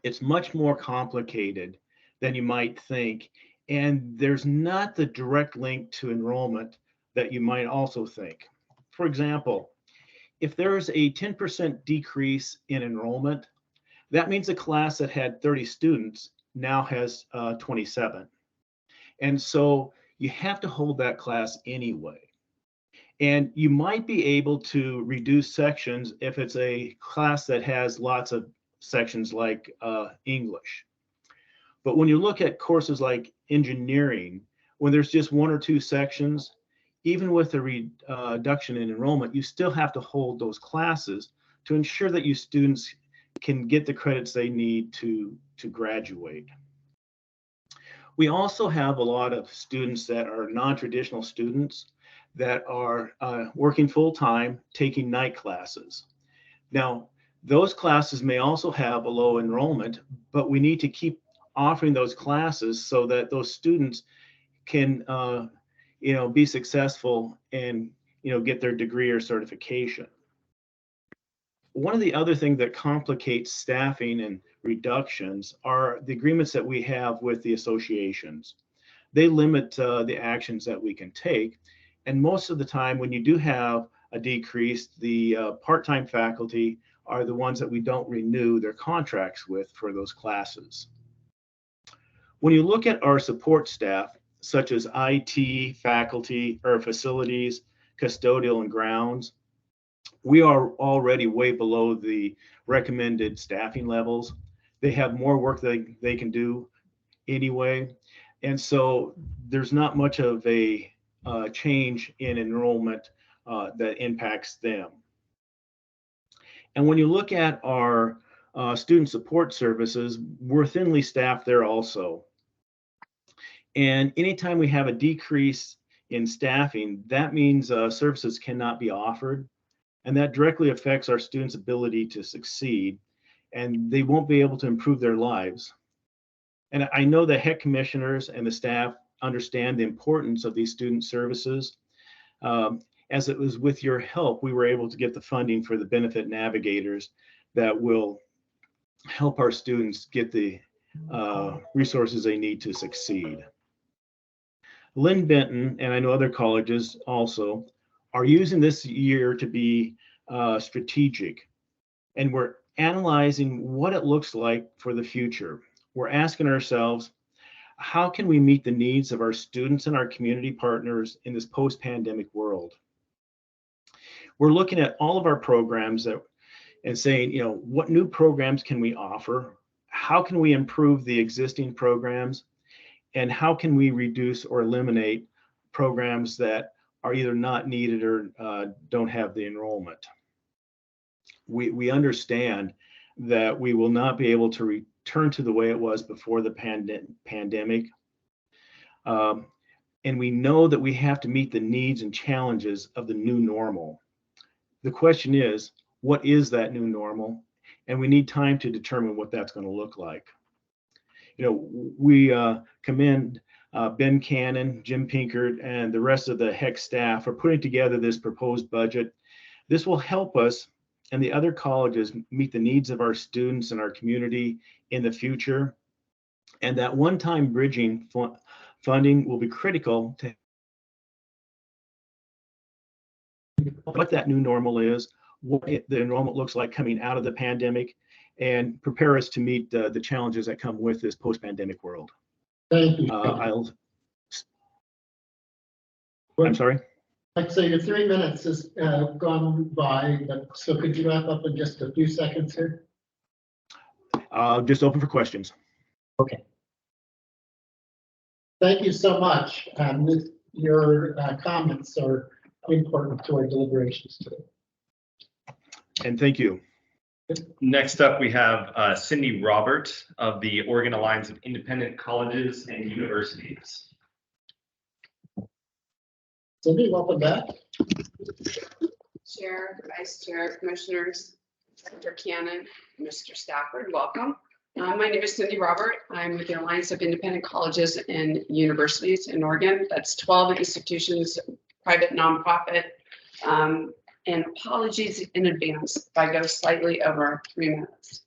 it's much more complicated than you might think. And there's not the direct link to enrollment that you might also think. For example, if there's a 10% decrease in enrollment, that means a class that had 30 students now has 27. And so you have to hold that class anyway. And you might be able to reduce sections if it's a class that has lots of sections like English. But when you look at courses like engineering, when there's just 1 or 2 sections, even with a reduction in enrollment, you still have to hold those classes to ensure that you students can get the credits they need to graduate. We also have a lot of students that are non-traditional students that are working full-time, taking night classes. Now, those classes may also have a low enrollment, but we need to keep offering those classes so that those students can be successful and get their degree or certification. One of the other things that complicates staffing and reductions are the agreements that we have with the associations. They limit the actions that we can take, and most of the time when you do have a decrease, the part-time faculty are the ones that we don't renew their contracts with for those classes. When you look at our support staff, such as IT, faculty, or facilities, custodial, and grounds, we are already way below the recommended staffing levels. They have more work they can do anyway. And so there's not much of a change in enrollment that impacts them. And when you look at our student support services, we're thinly staffed there also. And anytime we have a decrease in staffing, that means services cannot be offered. And that directly affects our students' ability to succeed. And they won't be able to improve their lives. And I know the HECC commissioners and the staff understand the importance of these student services. As it was with your help, we were able to get the funding for the benefit navigators that will help our students get the resources they need to succeed. Lynn Benton, and I know other colleges also, are using this year to be strategic. And we're analyzing what it looks like for the future. We're asking ourselves, how can we meet the needs of our students and our community partners in this post-pandemic world? We're looking at all of our programs and saying, you know, what new programs can we offer? How can we improve the existing programs? And how can we reduce or eliminate programs that are either not needed or don't have the enrollment? We understand that we will not be able to return to the way it was before the pandemic. And we know that we have to meet the needs and challenges of the new normal. The question is, what is that new normal? And we need time to determine what that's going to look like. You know, we commend Ben Cannon, Jim Pinkert, and the rest of the HECC staff for putting together this proposed budget. This will help us and the other colleges meet the needs of our students and our community in the future. And that one-time bridging funding will be critical to what that new normal is, what the enrollment looks like coming out of the pandemic, and prepare us to meet the challenges that come with this post-pandemic world. Thank you. I'm sorry? I'd say your 3 minutes has gone by, but so could you wrap up in just a few seconds here? Just open for questions. Okay. Thank you so much. Your comments are important to our deliberations today. And thank you. Next up, we have Cindy Robert of the Oregon Alliance of Independent Colleges and Universities. Cindy, welcome back. Chair, Vice Chair, Commissioners, Dr. Cannon, Mr. Stafford, welcome. My name is Cindy Robert. I'm with the Alliance of Independent Colleges and Universities in Oregon. That's 12 institutions, private nonprofit. And apologies in advance if I go slightly over 3 minutes.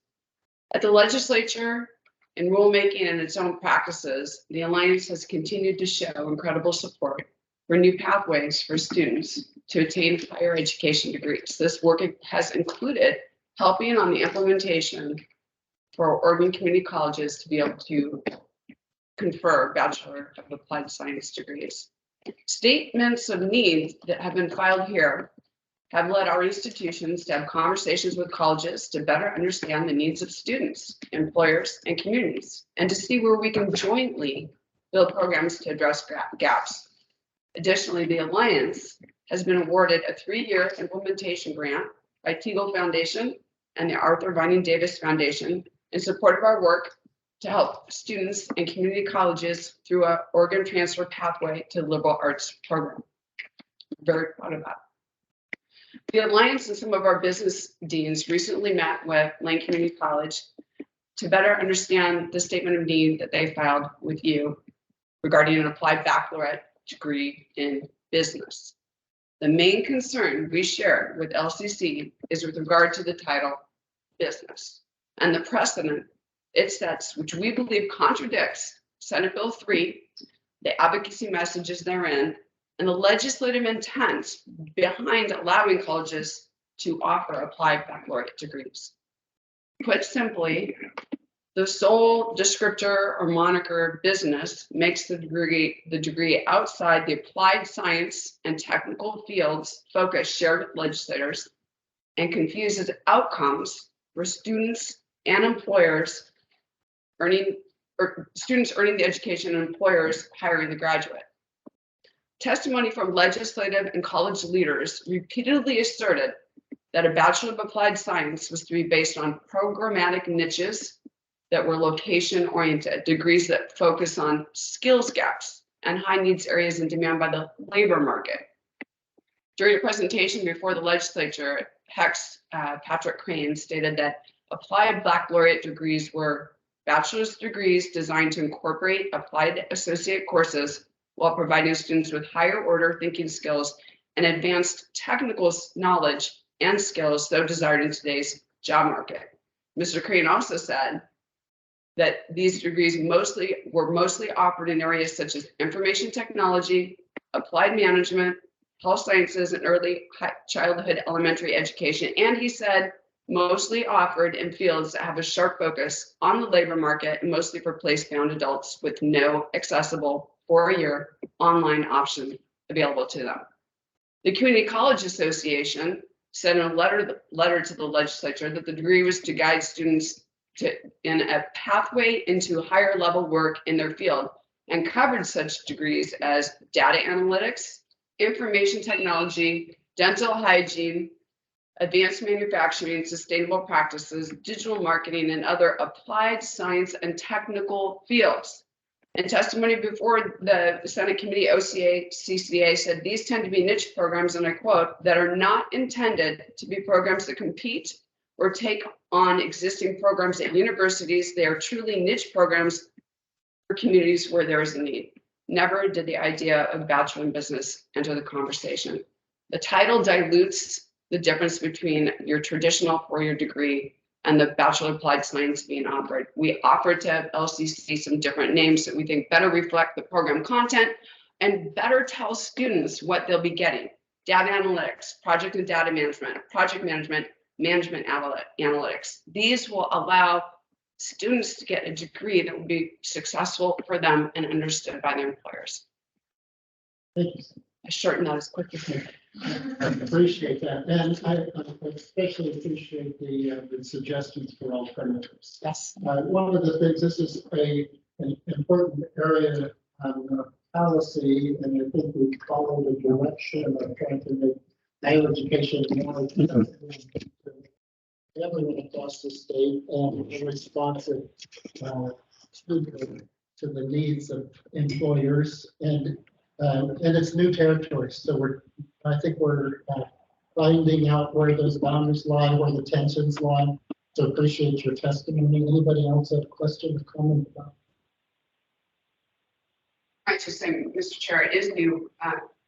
At the legislature, in rulemaking and its own practices, the Alliance has continued to show incredible support for new pathways for students to attain higher education degrees. This work has included helping on the implementation for Oregon community colleges to be able to confer Bachelor of Applied Science degrees. Statements of need that have been filed here have led our institutions to have conversations with colleges to better understand the needs of students, employers, and communities, and to see where we can jointly build programs to address gaps. Additionally, the Alliance has been awarded a 3-year implementation grant by Teagle Foundation and the Arthur Vining Davis Foundation in support of our work to help students and community colleges through an Oregon transfer pathway to liberal arts program. I'm very proud of that. The Alliance and some of our business deans recently met with Lane Community College to better understand the statement of need that they filed with you regarding an applied baccalaureate degree in business. The main concern we shared with LCC is with regard to the title business and the precedent it sets, which we believe contradicts Senate Bill 3, the advocacy messages therein, and the legislative intent behind allowing colleges to offer applied baccalaureate degrees. Put simply, the sole descriptor or moniker business makes the degree outside the applied science and technical fields focus shared with legislators and confuses outcomes for students and employers students earning the education and employers hiring the graduate. Testimony from legislative and college leaders repeatedly asserted that a Bachelor of Applied Science was to be based on programmatic niches that were location oriented, degrees that focus on skills gaps and high needs areas in demand by the labor market. During a presentation before the legislature, HECC Patrick Crane stated that applied baccalaureate degrees were bachelor's degrees designed to incorporate applied associate courses while providing students with higher order thinking skills and advanced technical knowledge and skills so desired in today's job market. Mr. Crane also said that these degrees were mostly offered in areas such as information technology, applied management, health sciences, and early childhood elementary education. And he said mostly offered in fields that have a sharp focus on the labor market and mostly for place-bound adults with no accessible 4-year online option available to them. The Community College Association said in a letter to the legislature that the degree was to guide students in a pathway into higher level work in their field and covered such degrees as data analytics, information technology, dental hygiene, advanced manufacturing, sustainable practices, digital marketing, and other applied science and technical fields. In testimony before the Senate Committee OCA-CCA said these tend to be niche programs, and I quote, that are not intended to be programs that compete or take on existing programs at universities. They are truly niche programs for communities where there is a need. Never did the idea of Bachelor in Business enter the conversation. The title dilutes the difference between your traditional 4-year degree and the Bachelor of Applied Science being offered. We offered to LCC some different names that we think better reflect the program content and better tell students what they'll be getting. Data analytics, project and data management, project management, management analytics. These will allow students to get a degree that will be successful for them and understood by their employers. Thank you. I shortened that as quick as I could. I appreciate that, and I especially appreciate the suggestions for alternatives. Yes. One of the things, this is an important area on policy, and I think we follow the direction of trying to make higher education more everyone across the state and responsive to the needs of employers and it's new territory. So I think we're finding out where those boundaries lie, where the tensions lie. So appreciate your testimony. Anybody else have a question or comment about? I just say, Mr. Chair, it is new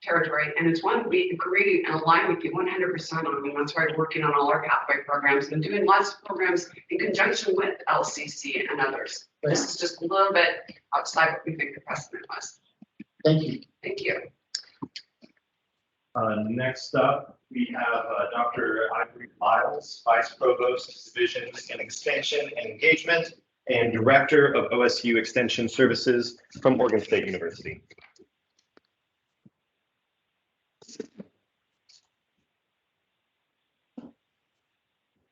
territory, and it's one we agree and align with you 100% on. And that's why we're working on all our pathway programs and doing lots of programs in conjunction with LCC and others. Right. This is just a little bit outside what we think the precedent was. Thank you. Thank you. Next up, we have Dr. Ivory Miles, Vice Provost, Division in Extension and Engagement, and Director of OSU Extension Services from Oregon State University.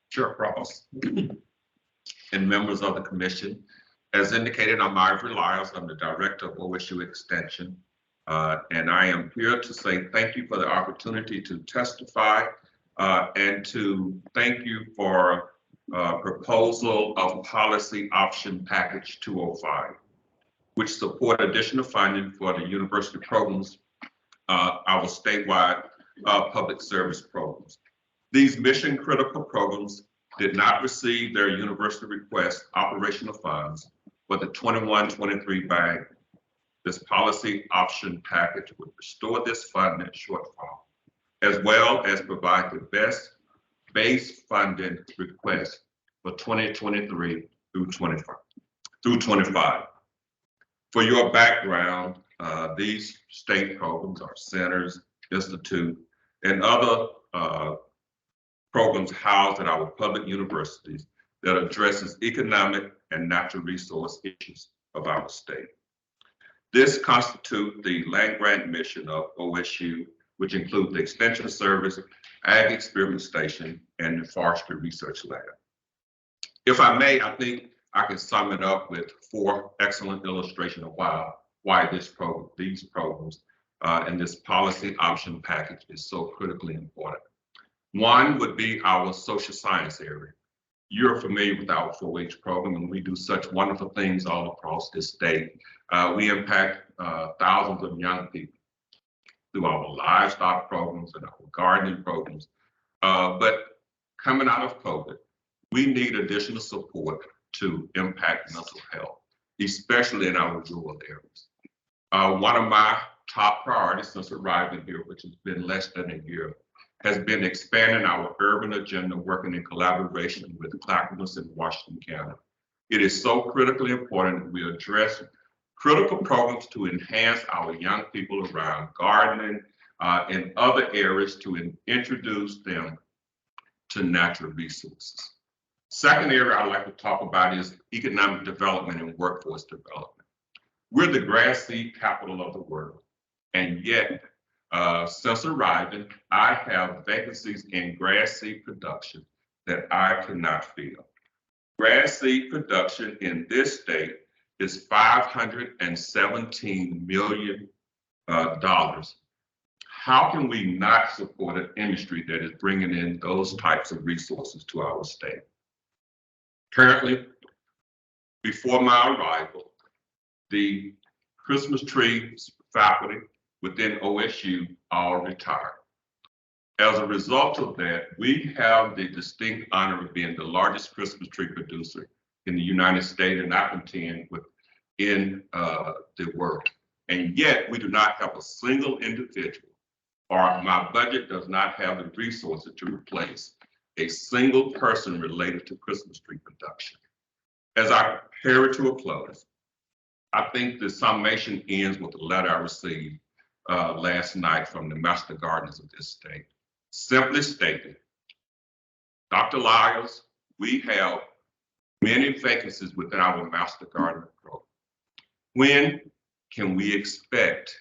Sure, Provost. And members of the commission. As indicated, I'm Ivory Lyles. I'm the Director of OSU Extension. And I am here to say thank you for the opportunity to testify and to thank you for proposal of policy option package 205, which support additional funding for the university programs, our statewide public service programs. These mission critical programs did not receive their university request operational funds for the 21-23 bag. This policy option package would restore this funding shortfall, as well as provide the best base funding request for 2023 through 25. For your background, these state programs are centers, institute, and other programs housed at our public universities that addresses economic and natural resource issues of our state. This constitutes the land grant mission of OSU, which includes the Extension Service, Ag Experiment Station, and the Forestry Research Lab. If I may, I think I can sum it up with 4 excellent illustrations of why these programs and this policy option package is so critically important. One would be our social science area. You're familiar with our 4-H program, and we do such wonderful things all across this state. We impact thousands of young people through our livestock programs and our gardening programs. But coming out of COVID, we need additional support to impact mental health, especially in our rural areas. One of my top priorities since arriving here, which has been less than a year, has been expanding our urban agenda, working in collaboration with Clackamas and Washington County. It is so critically important that we address critical programs to enhance our young people around gardening and other areas to introduce them to natural resources. Second area I'd like to talk about is economic development and workforce development. We're the grass seed capital of the world, and yet since arriving, I have vacancies in grass seed production that I cannot fill. Grass seed production in this state is $517 million. How can we not support an industry that is bringing in those types of resources to our state? Currently, before my arrival, the Christmas tree faculty within OSU all retired. As a result of that, we have the distinct honor of being the largest Christmas tree producer in the United States, and I contend within the world. And yet we do not have a single individual, or my budget does not have the resources to replace a single person related to Christmas tree production. As I prepare it to a close, I think the summation ends with a letter I received last night from the master gardeners of this state. Simply stated, Dr. Lyles, we have many vacancies within our master gardener program. When can we expect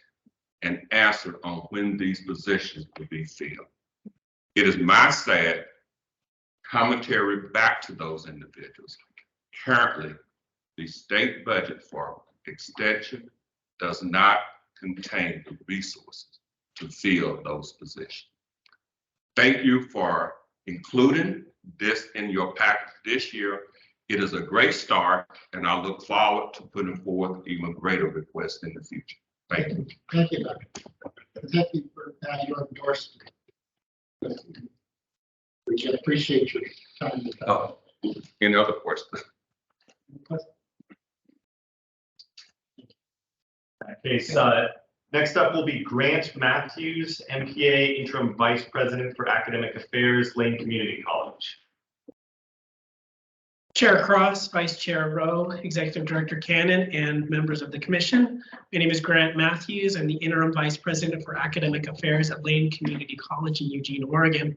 an answer on when these positions will be filled? It is my sad commentary back to those individuals. Currently, the state budget for extension does not contain the resources to fill those positions. Thank you for including this in your package this year. It is a great start, and I look forward to putting forth even greater requests in the future. Thank you. Thank you, Dr. Thank you for your endorsement. We appreciate your time. Oh, any other questions? Okay, next up will be Grant Matthews, MPA, Interim Vice President for Academic Affairs, Lane Community College. Chair Cross, Vice Chair Rowe, Executive Director Cannon, and members of the Commission. My name is Grant Matthews. I'm the Interim Vice President for Academic Affairs at Lane Community College in Eugene, Oregon.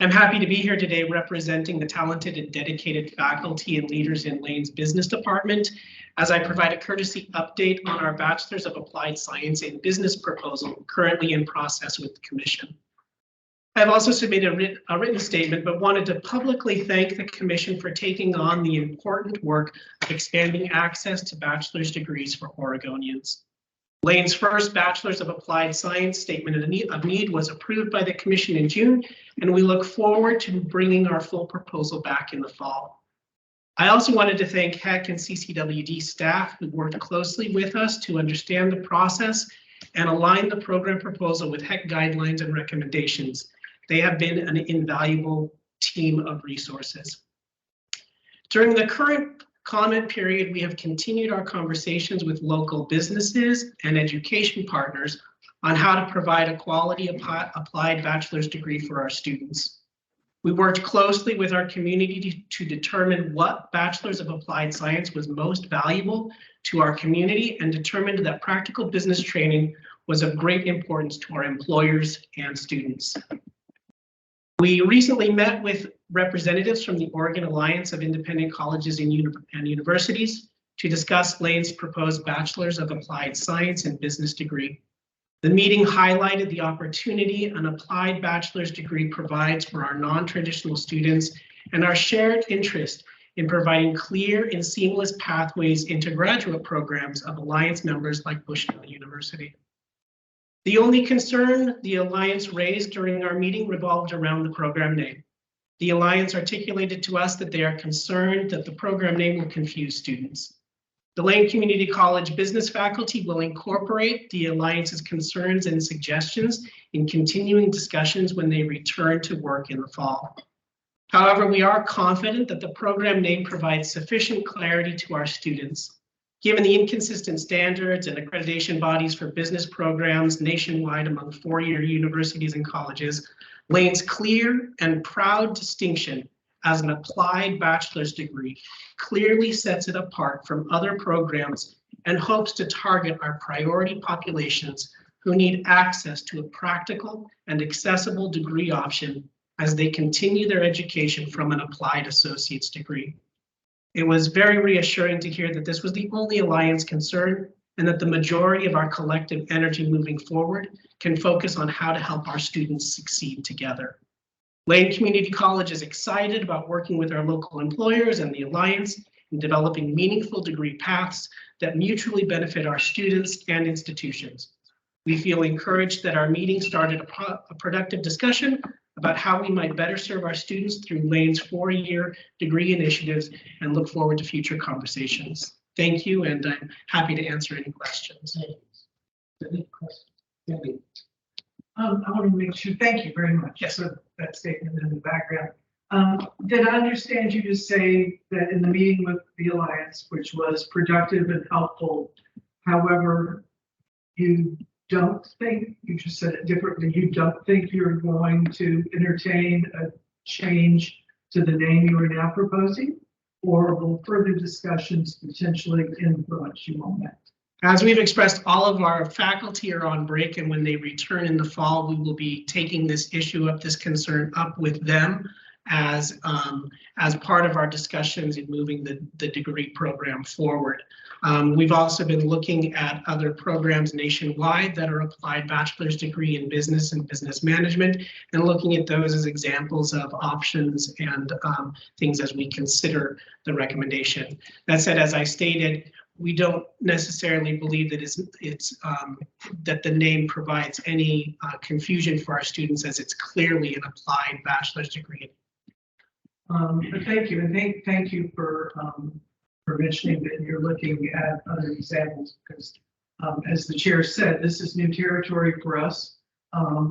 I'm happy to be here today representing the talented and dedicated faculty and leaders in Lane's business department as I provide a courtesy update on our Bachelor's of Applied Science in Business proposal currently in process with the Commission. I've also submitted a written statement, but wanted to publicly thank the Commission for taking on the important work of expanding access to bachelor's degrees for Oregonians. Lane's first Bachelor's of Applied Science Statement of Need was approved by the Commission in June, and we look forward to bringing our full proposal back in the fall. I also wanted to thank HECC and CCWD staff who worked closely with us to understand the process and align the program proposal with HECC guidelines and recommendations. They have been an invaluable team of resources. During the current comment period, we have continued our conversations with local businesses and education partners on how to provide a quality applied bachelor's degree for our students. We worked closely with our community to determine what Bachelor's of Applied Science was most valuable to our community and determined that practical business training was of great importance to our employers and students. We recently met with representatives from the Oregon Alliance of Independent Colleges and Universities to discuss Lane's proposed Bachelor's of Applied Science and Business degree. The meeting highlighted the opportunity an applied bachelor's degree provides for our non-traditional students and our shared interest in providing clear and seamless pathways into graduate programs of Alliance members like Bushville University. The only concern the Alliance raised during our meeting revolved around the program name. The Alliance articulated to us that they are concerned that the program name will confuse students. The Lane Community College business faculty will incorporate the Alliance's concerns and suggestions in continuing discussions when they return to work in the fall. However, we are confident that the program name provides sufficient clarity to our students. Given the inconsistent standards and accreditation bodies for business programs nationwide among four-year universities and colleges, Lane's clear and proud distinction as an applied bachelor's degree clearly sets it apart from other programs and hopes to target our priority populations who need access to a practical and accessible degree option as they continue their education from an applied associate's degree. It was very reassuring to hear that this was the only Alliance concern and that the majority of our collective energy moving forward can focus on how to help our students succeed together. Lane Community College is excited about working with our local employers and the Alliance in developing meaningful degree paths that mutually benefit our students and institutions. We feel encouraged that our meeting started a productive discussion about how we might better serve our students through Lane's four-year degree initiatives and look forward to future conversations. Thank you, and I'm happy to answer any questions. Any questions? I want to make sure, thank you very much for that statement in the background. Did I understand you to say that in the meeting with the Alliance, which was productive and helpful, however, you don't think, you just said it differently, you don't think you're going to entertain a change to the name you are now proposing? Or will further discussions potentially influence you on that? As we've expressed, all of our faculty are on break, and when they return in the fall, we will be taking this issue up, this concern up with them as part of our discussions in moving the degree program forward. We've also been looking at other programs nationwide that are applied bachelor's degree in business and business management, and looking at those as examples of options and things as we consider the recommendation. That said, as I stated, we don't necessarily believe that that the name provides any confusion for our students, as it's clearly an applied bachelor's degree. But thank you, and thank you for mentioning that you're looking at other examples, because as the chair said, this is new territory for us.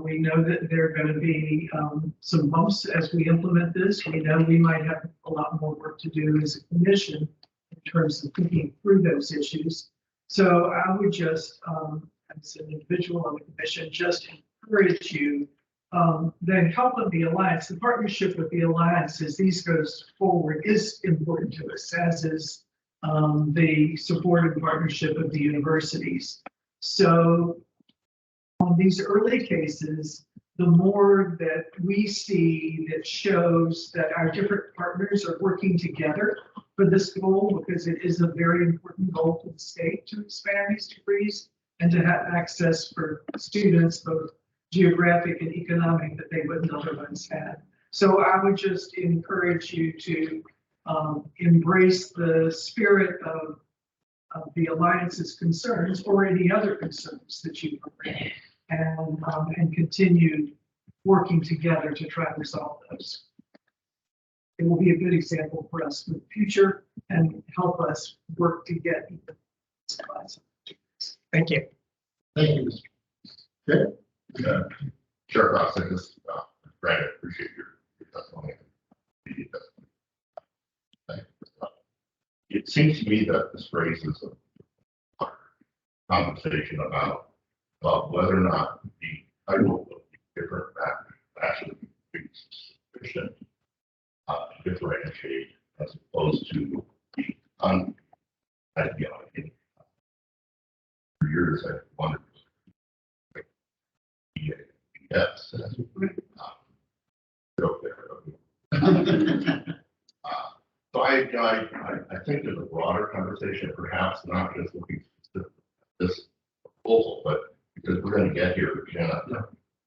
We know that there are going to be some bumps as we implement this. We know we might have a lot more work to do as a commission in terms of thinking through those issues. So I would just, as an individual on the commission, just encourage you, the help of the Alliance, the partnership with the Alliance as these goes forward is important to us, as is the support and partnership of the universities. So on these early cases, the more that we see that shows that our different partners are working together for this goal, because it is a very important goal for the state to expand these degrees and to have access for students, both geographic and economic, that they wouldn't otherwise have. So I would just encourage you to embrace the spirit of the Alliance's concerns or any other concerns that you bring, and continue working together to try to resolve those. It will be a good example for us in the future and help us work to get supplies. Thank you. Thank you, Mr. Okay. Sure, Ross, I just, Brad, I appreciate your testimony. It seems to me that this raises a conversation about whether or not the title of the different bachelor degrees is sufficient to differentiate as opposed to the ideology. For years, I wondered. Yes. Joke there. So I think there's a broader conversation, perhaps not just looking at this proposal, but because we're going to get here again.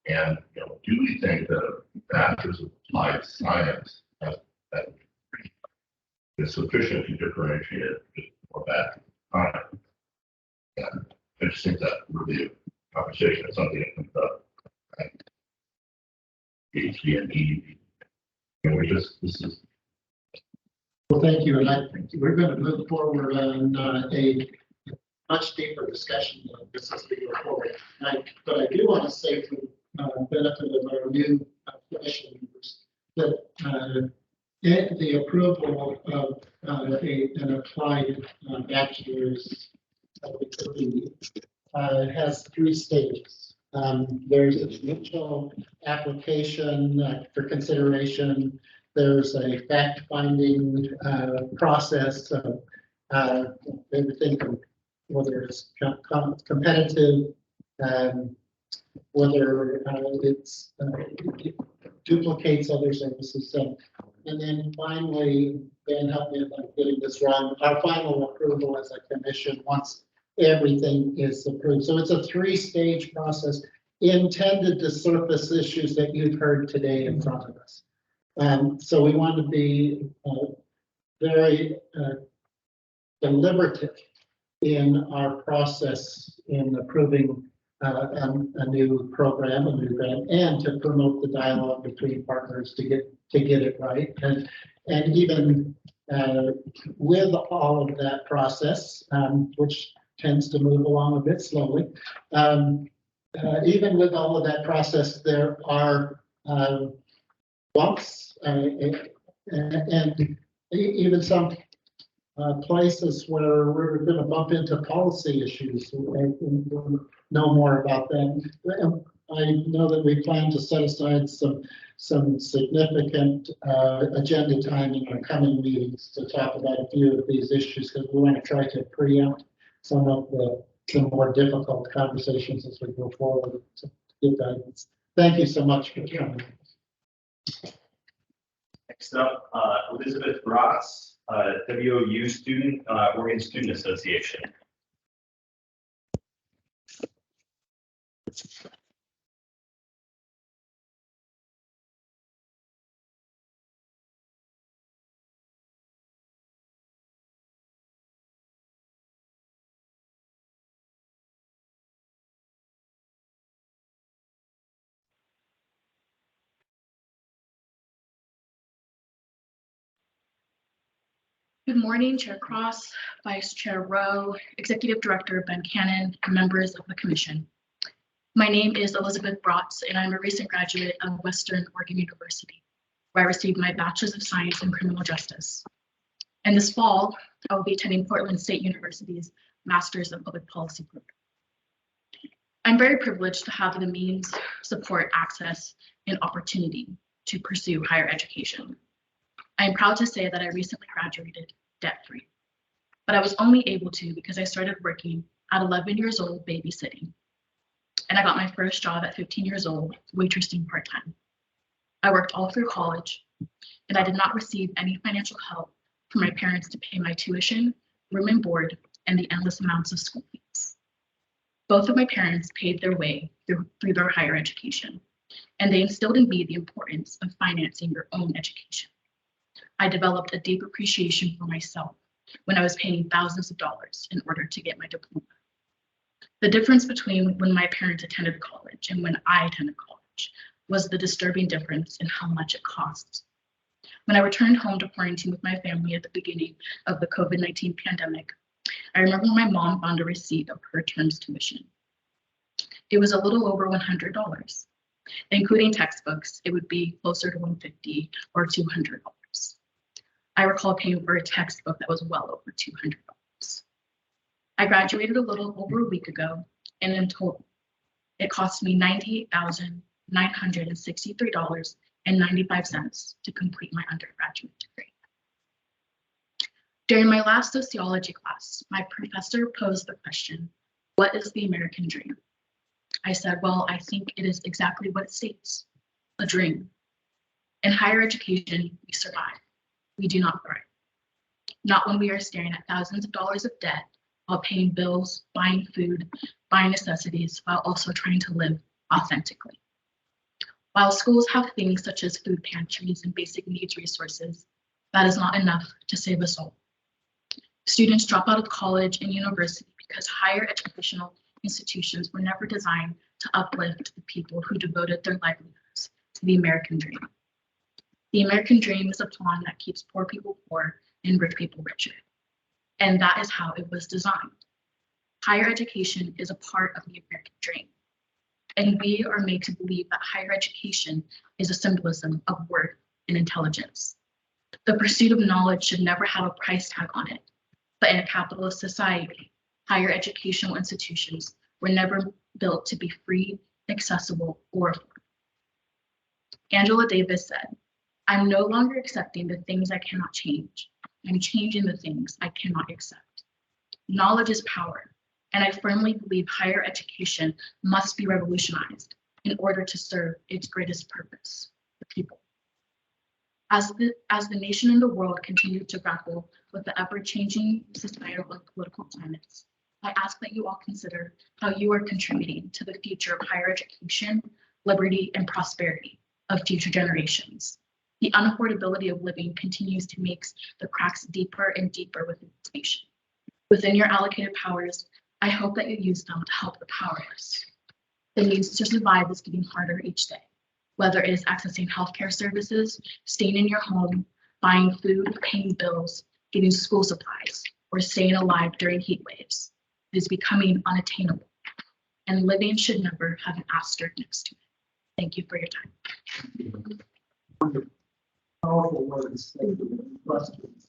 And do we think that a bachelor's of applied science has that is sufficient to differentiate it for that time. And I just think that really a conversation is something that comes up. HECC, and this is. Well, thank you, and I think we're going to move forward on a much deeper discussion of this as we go forward. But I do want to say for benefit of our new commission members that the approval of an applied bachelor's degree has 3 stages. There's an initial application for consideration. There's a fact-finding process of everything from whether it's competitive, whether it duplicates other services. And then finally, Ben, help me if I'm getting this wrong, our final approval as a commission once everything is approved. So it's a 3-stage process intended to surface issues that you've heard today in front of us. So we want to be very deliberative in our process in approving a new program, a new grant, and to promote the dialogue between partners to get it right. And even with all of that process, which tends to move along a bit slowly, even with all of that process, there are bumps and even some places where we're going to bump into policy issues. We'll know more about that. I know that we plan to set aside some significant agenda time in our coming meetings to talk about a few of these issues, because we want to try to preempt some of the more difficult conversations as we go forward to give guidance. Thank you so much for coming. Next up, Elizabeth Ross, WOU student, Oregon Student Association. Good morning, Chair Cross, Vice Chair Rowe, Executive Director Ben Cannon, and members of the Commission. My name is Elizabeth Brotz, and I'm a recent graduate of Western Oregon University, where I received my Bachelor's of Science in Criminal Justice. And this fall, I will be attending Portland State University's Master's of Public Policy group. I'm very privileged to have the means, support, access, and opportunity to pursue higher education. I am proud to say that I recently graduated debt-free, but I was only able to because I started working at 11 years old babysitting. And I got my first job at 15 years old, waitressing part-time. I worked all through college, and I did not receive any financial help from my parents to pay my tuition, room and board, and the endless amounts of school fees. Both of my parents paid their way through their higher education, and they instilled in me the importance of financing your own education. I developed a deep appreciation for myself when I was paying thousands of dollars in order to get my diploma. The difference between when my parents attended college and when I attended college was the disturbing difference in how much it costs. When I returned home to quarantine with my family at the beginning of the COVID-19 pandemic, I remember my mom found a receipt of her term's tuition. It was a little over $100. Including textbooks, it would be closer to $150 or $200. I recall paying for a textbook that was well over $200. I graduated a little over a week ago, and in total, it cost me $98,963.95 to complete my undergraduate degree. During my last sociology class, my professor posed the question, what is the American dream? I said, well, I think it is exactly what it states, a dream. In higher education, we survive. We do not thrive. Not when we are staring at thousands of dollars of debt while paying bills, buying food, buying necessities, while also trying to live authentically. While schools have things such as food pantries and basic needs resources, That is not enough to save us all. Students drop out of college and university because higher educational institutions were never designed to uplift the people who devoted their livelihoods to the American dream. The American dream is a pawn that keeps poor people poor and rich people richer. And that is how it was designed. Higher education is a part of the American dream. And we are made to believe that higher education is a symbolism of worth and intelligence. The pursuit of knowledge should never have a price tag on it. But in a capitalist society, higher educational institutions were never built to be free, accessible, or affordable. Angela Davis said, "I'm no longer accepting the things I cannot change. I'm changing the things I cannot accept." Knowledge is power, and I firmly believe higher education must be revolutionized in order to serve its greatest purpose, the people. As the nation and the world continue to grapple with the ever-changing societal and political climates, I ask that you all consider how you are contributing to the future of higher education, liberty, and prosperity of future generations. The unaffordability of living continues to make the cracks deeper and deeper within this nation. Within your allocated powers, I hope that you use them to help the powerless. The means to survive is getting harder each day, whether it is accessing healthcare services, staying in your home, buying food, paying bills, getting school supplies, or staying alive during heat waves. It is becoming unattainable, and living should never have an asterisk next to it. Thank you for your time. Powerful words. Thank you. Questions?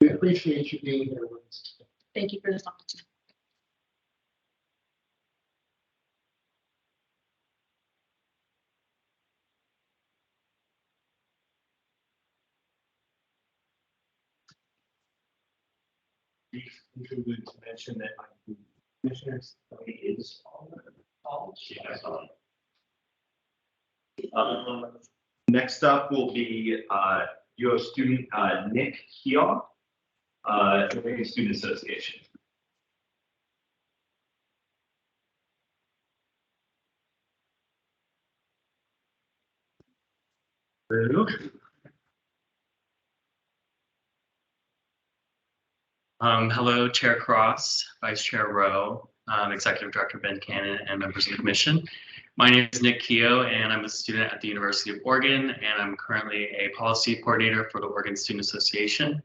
We appreciate you being here with us. Thank you for this opportunity. To mention that commissioners is college. Next up will be your student Nick Keogh, Oregon Student Association. Hello, Chair Cross, Vice Chair Rowe, Executive Director Ben Cannon, and members of the commission. My name is Nick Keogh, and I'm a student at the University of Oregon, and I'm currently a policy coordinator for the Oregon Student Association.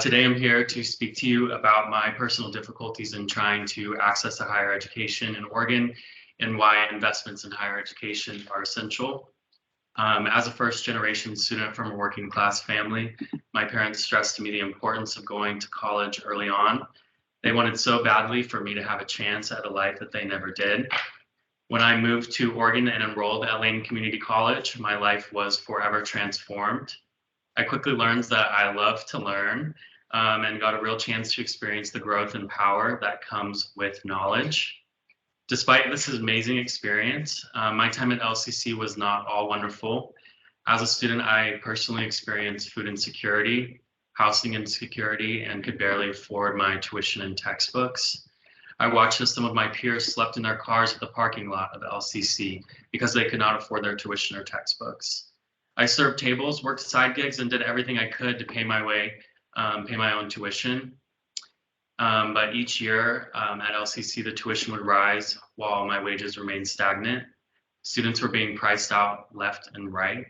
Today, I'm here to speak to you about my personal difficulties in trying to access a higher education in Oregon and why investments in higher education are essential. As a first-generation student from a working-class family, my parents stressed to me the importance of going to college early on. They wanted so badly for me to have a chance at a life that they never did. When I moved to Oregon and enrolled at Lane Community College, my life was forever transformed. I quickly learned that I love to learn and got a real chance to experience the growth and power that comes with knowledge. Despite this amazing experience, my time at LCC was not all wonderful. As a student, I personally experienced food insecurity, housing insecurity, and could barely afford my tuition and textbooks. I watched as some of my peers slept in their cars at the parking lot of LCC because they could not afford their tuition or textbooks. I served tables, worked side gigs, and did everything I could to pay my own tuition. But each year at LCC, the tuition would rise while my wages remained stagnant. Students were being priced out left and right.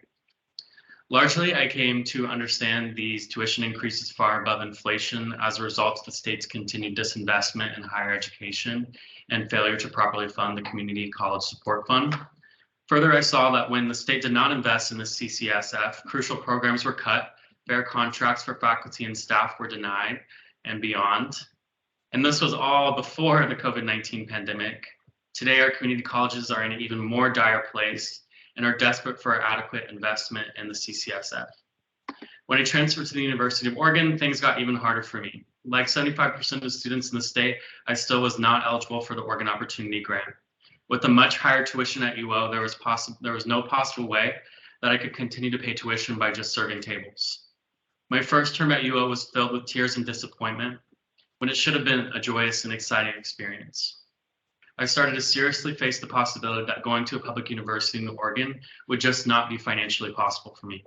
Largely, I came to understand these tuition increases far above inflation as a result of the state's continued disinvestment in higher education and failure to properly fund the Community College Support Fund. Further, I saw that when the state did not invest in the CCSF, crucial programs were cut, fair contracts for faculty and staff were denied, and beyond. And this was all before the COVID-19 pandemic. Today, our community colleges are in an even more dire place and are desperate for adequate investment in the CCSF. When I transferred to the University of Oregon, things got even harder for me. Like 75% of students in the state, I still was not eligible for the Oregon Opportunity Grant. With the much higher tuition at UO, there was no possible way that I could continue to pay tuition by just serving tables. My first term at UO was filled with tears and disappointment, when it should have been a joyous and exciting experience. I started to seriously face the possibility that going to a public university in Oregon would just not be financially possible for me.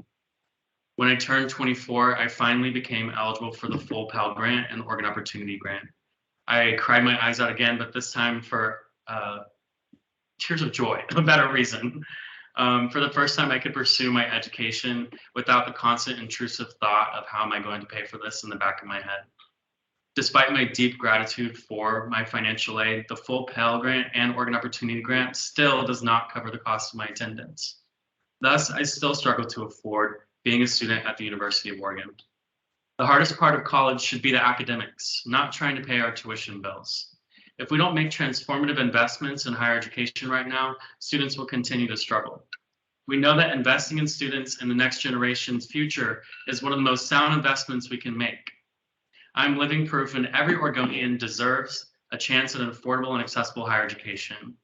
When I turned 24, I finally became eligible for the full Pell Grant and Oregon Opportunity Grant. I cried my eyes out again, but this time for tears of joy, a better reason. For the first time, I could pursue my education without the constant intrusive thought of how am I going to pay for this in the back of my head. Despite my deep gratitude for my financial aid, the full Pell Grant and Oregon Opportunity Grant still does not cover the cost of my attendance. Thus, I still struggle to afford being a student at the University of Oregon. The hardest part of college should be the academics, not trying to pay our tuition bills. If we don't make transformative investments in higher education right now, students will continue to struggle. We know that investing in students and the next generation's future is one of the most sound investments we can make. I'm living proof and every Oregonian deserves a chance at an affordable and accessible higher education.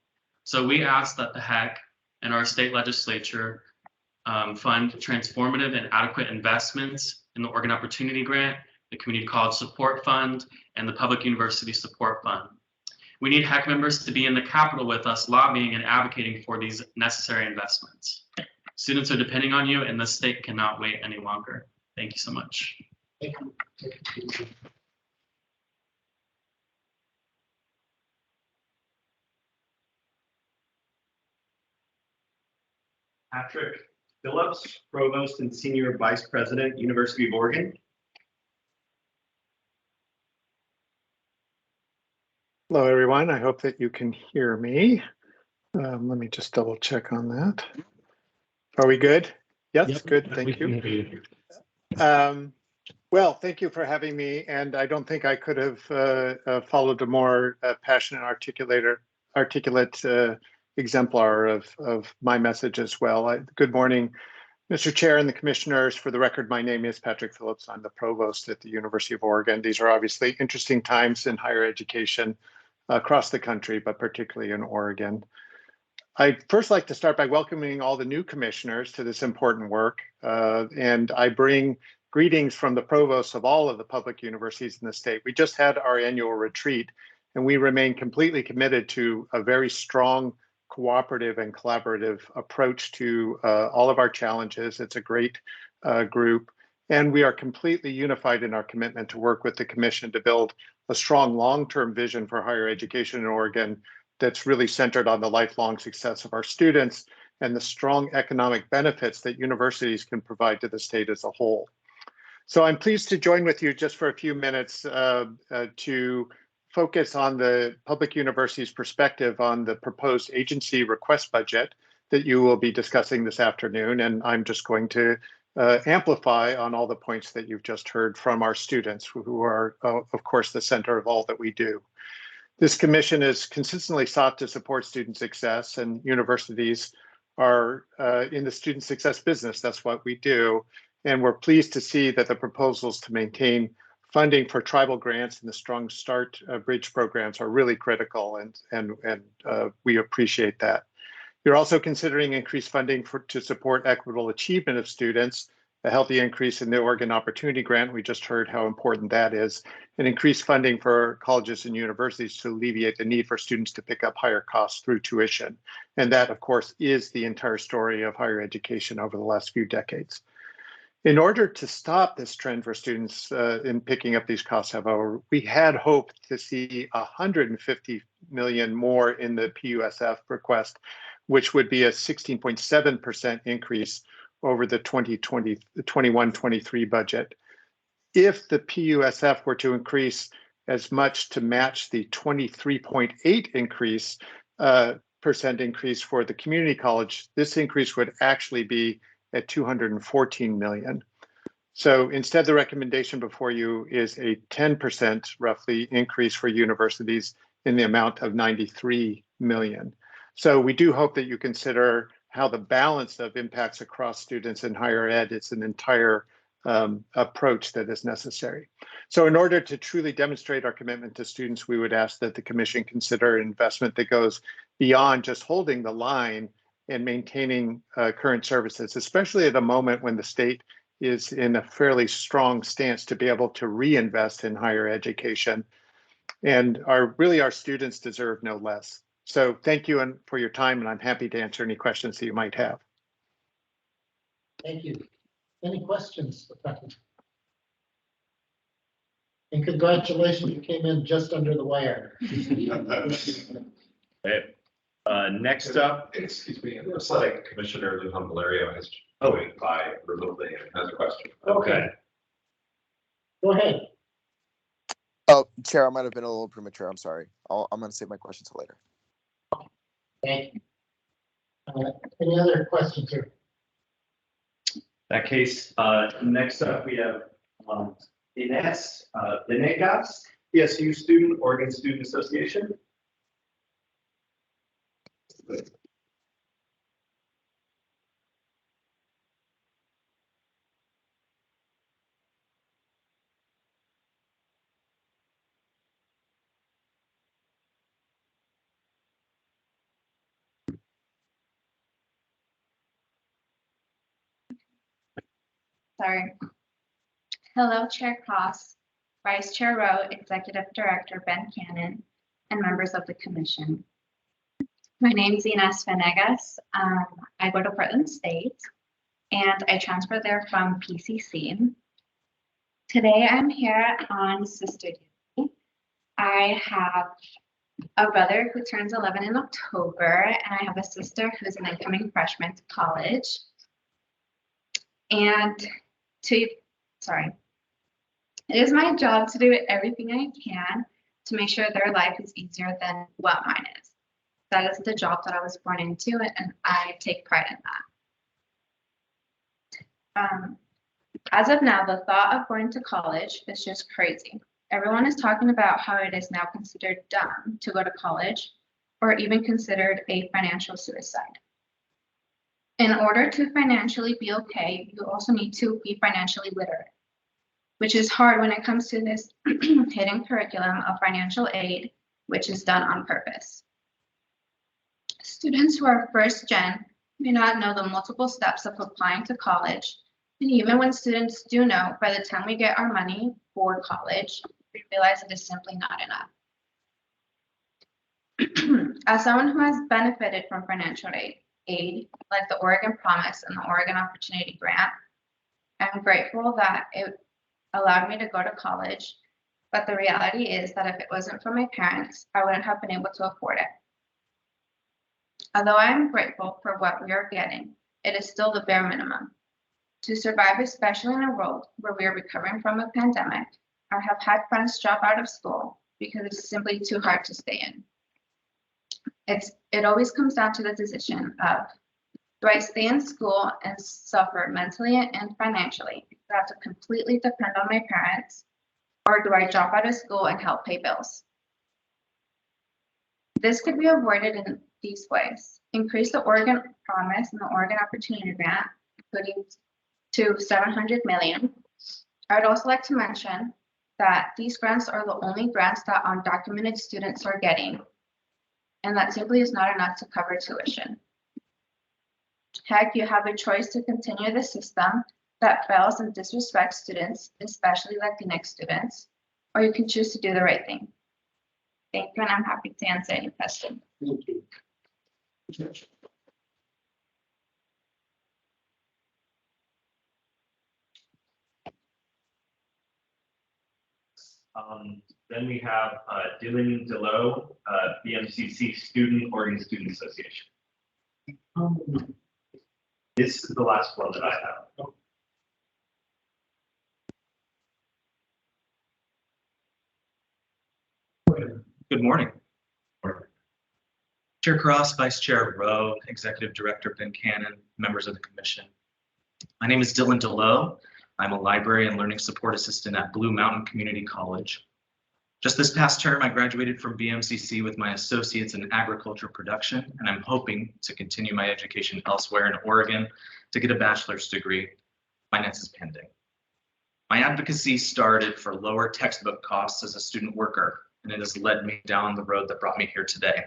So we ask that the HECC and our state legislature fund transformative and adequate investments in the Oregon Opportunity Grant, the Community College Support Fund, and the Public University Support Fund. We need HECC members to be in the Capitol with us lobbying and advocating for these necessary investments. Students are depending on you and the state cannot wait any longer. Thank you so much. Thank you. Patrick Phillips, Provost and Senior Vice President, University of Oregon. Hello, everyone. I hope that you can hear me. Let me just double check on that. Are we good? Yes, yep. Good. Thank you. Well, thank you for having me. And I don't think I could have followed a more passionate, articulate exemplar of my message as well. Good morning, Mr. Chair and the commissioners. For the record, my name is Patrick Phillips. I'm the provost at the University of Oregon. These are obviously interesting times in higher education across the country, but particularly in Oregon. I'd first like to start by welcoming all the new commissioners to this important work. And I bring greetings from the provosts of all of the public universities in the state. We just had our annual retreat, and we remain completely committed to a very strong, cooperative and collaborative approach to all of our challenges. It's a great group, and we are completely unified in our commitment to work with the Commission to build a strong long-term vision for higher education in Oregon that's really centered on the lifelong success of our students and the strong economic benefits that universities can provide to the state as a whole. So I'm pleased to join with you just for a few minutes to focus on the public university's perspective on the proposed agency request budget that you will be discussing this afternoon. And I'm just going to amplify on all the points that you've just heard from our students, who are, of course, the center of all that we do. This commission has consistently sought to support student success, and universities are in the student success business. That's what we do. And we're pleased to see that the proposals to maintain funding for tribal grants and the Strong Start Bridge programs are really critical, and we appreciate that. You're also considering increased funding to support equitable achievement of students, a healthy increase in the Oregon Opportunity Grant. We just heard how important that is, and increased funding for colleges and universities to alleviate the need for students to pick up higher costs through tuition. And that, of course, is the entire story of higher education over the last few decades. In order to stop this trend for students in picking up these costs, however, we had hoped to see $150 million more in the PUSF request, which would be a 16.7% increase over the 2021-23 budget. If the PUSF were to increase as much to match the 23.8% increase for the community college, this increase would actually be at $214 million. So instead, the recommendation before you is a 10% roughly increase for universities in the amount of $93 million. So we do hope that you consider how the balance of impacts across students in higher ed is an entire approach that is necessary. So in order to truly demonstrate our commitment to students, we would ask that the Commission consider an investment that goes beyond just holding the line and maintaining current services, especially at a moment when the state is in a fairly strong stance to be able to reinvest in higher education. And our students deserve no less. So thank you and for your time, and I'm happy to answer any questions that you might have. Thank you. Any questions for Patrick? And congratulations, you came in just under the wire. Next up, excuse me, it looks like Commissioner Lujan Valerio has joined by remotely and has a question. Okay. Go ahead. Oh, Chair, I might have been a little premature. I'm sorry. I'm going to save my questions till later. Thank you. Any other questions here? That case, next up, we have Ines Venegas, PSU student, Oregon Student Association. Sorry. Hello, Chair Cross, Vice Chair Rowe, Executive Director Ben Cannon, and members of the commission. My name is Ines Venegas. I go to Portland State, and I transferred there from PCC. Today, I'm here on sister duty. I have a brother who turns 11 in October, and I have a sister who's an incoming freshman to college. And it is my job to do everything I can to make sure their life is easier than what mine is. That is the job that I was born into, and I take pride in that. As of now, the thought of going to college is just crazy. Everyone is talking about how it is now considered dumb to go to college, or even considered a financial suicide. In order to financially be okay, you also need to be financially literate, which is hard when it comes to this hidden curriculum of financial aid, which is done on purpose. Students who are first gen may not know the multiple steps of applying to college, and even when students do know, by the time we get our money for college, we realize it is simply not enough. As someone who has benefited from financial aid, like the Oregon Promise and the Oregon Opportunity Grant, I'm grateful that it allowed me to go to college, but the reality is that if it wasn't for my parents, I wouldn't have been able to afford it. Although I am grateful for what we are getting, it is still the bare minimum. To survive, especially in a world where we are recovering from a pandemic, I have had friends drop out of school because it's simply too hard to stay in. It always comes down to the decision of, do I stay in school and suffer mentally and financially because I have to completely depend on my parents, or do I drop out of school and help pay bills? This could be avoided in these ways. Increase the Oregon Promise and the Oregon Opportunity Grant, including to $700 million. I would also like to mention that these grants are the only grants that undocumented students are getting, and that simply is not enough to cover tuition. Heck, you have a choice to continue the system that fails and disrespects students, especially Latinx students, or you can choose to do the right thing. Thank you, and I'm happy to answer any questions. Thank you. Then we have Dylan DeLoe, BMCC student, Oregon Student Association. This is the last one that I have. Good morning. Chair Cross, Vice Chair Rowe, Executive Director Ben Cannon, members of the commission. My name is Dylan DeLoe. I'm a library and learning support assistant at Blue Mountain Community College. Just this past term, I graduated from BMCC with my associates in agriculture production, and I'm hoping to continue my education elsewhere in Oregon to get a bachelor's degree. Finance is pending. My advocacy started for lower textbook costs as a student worker, and it has led me down the road that brought me here today.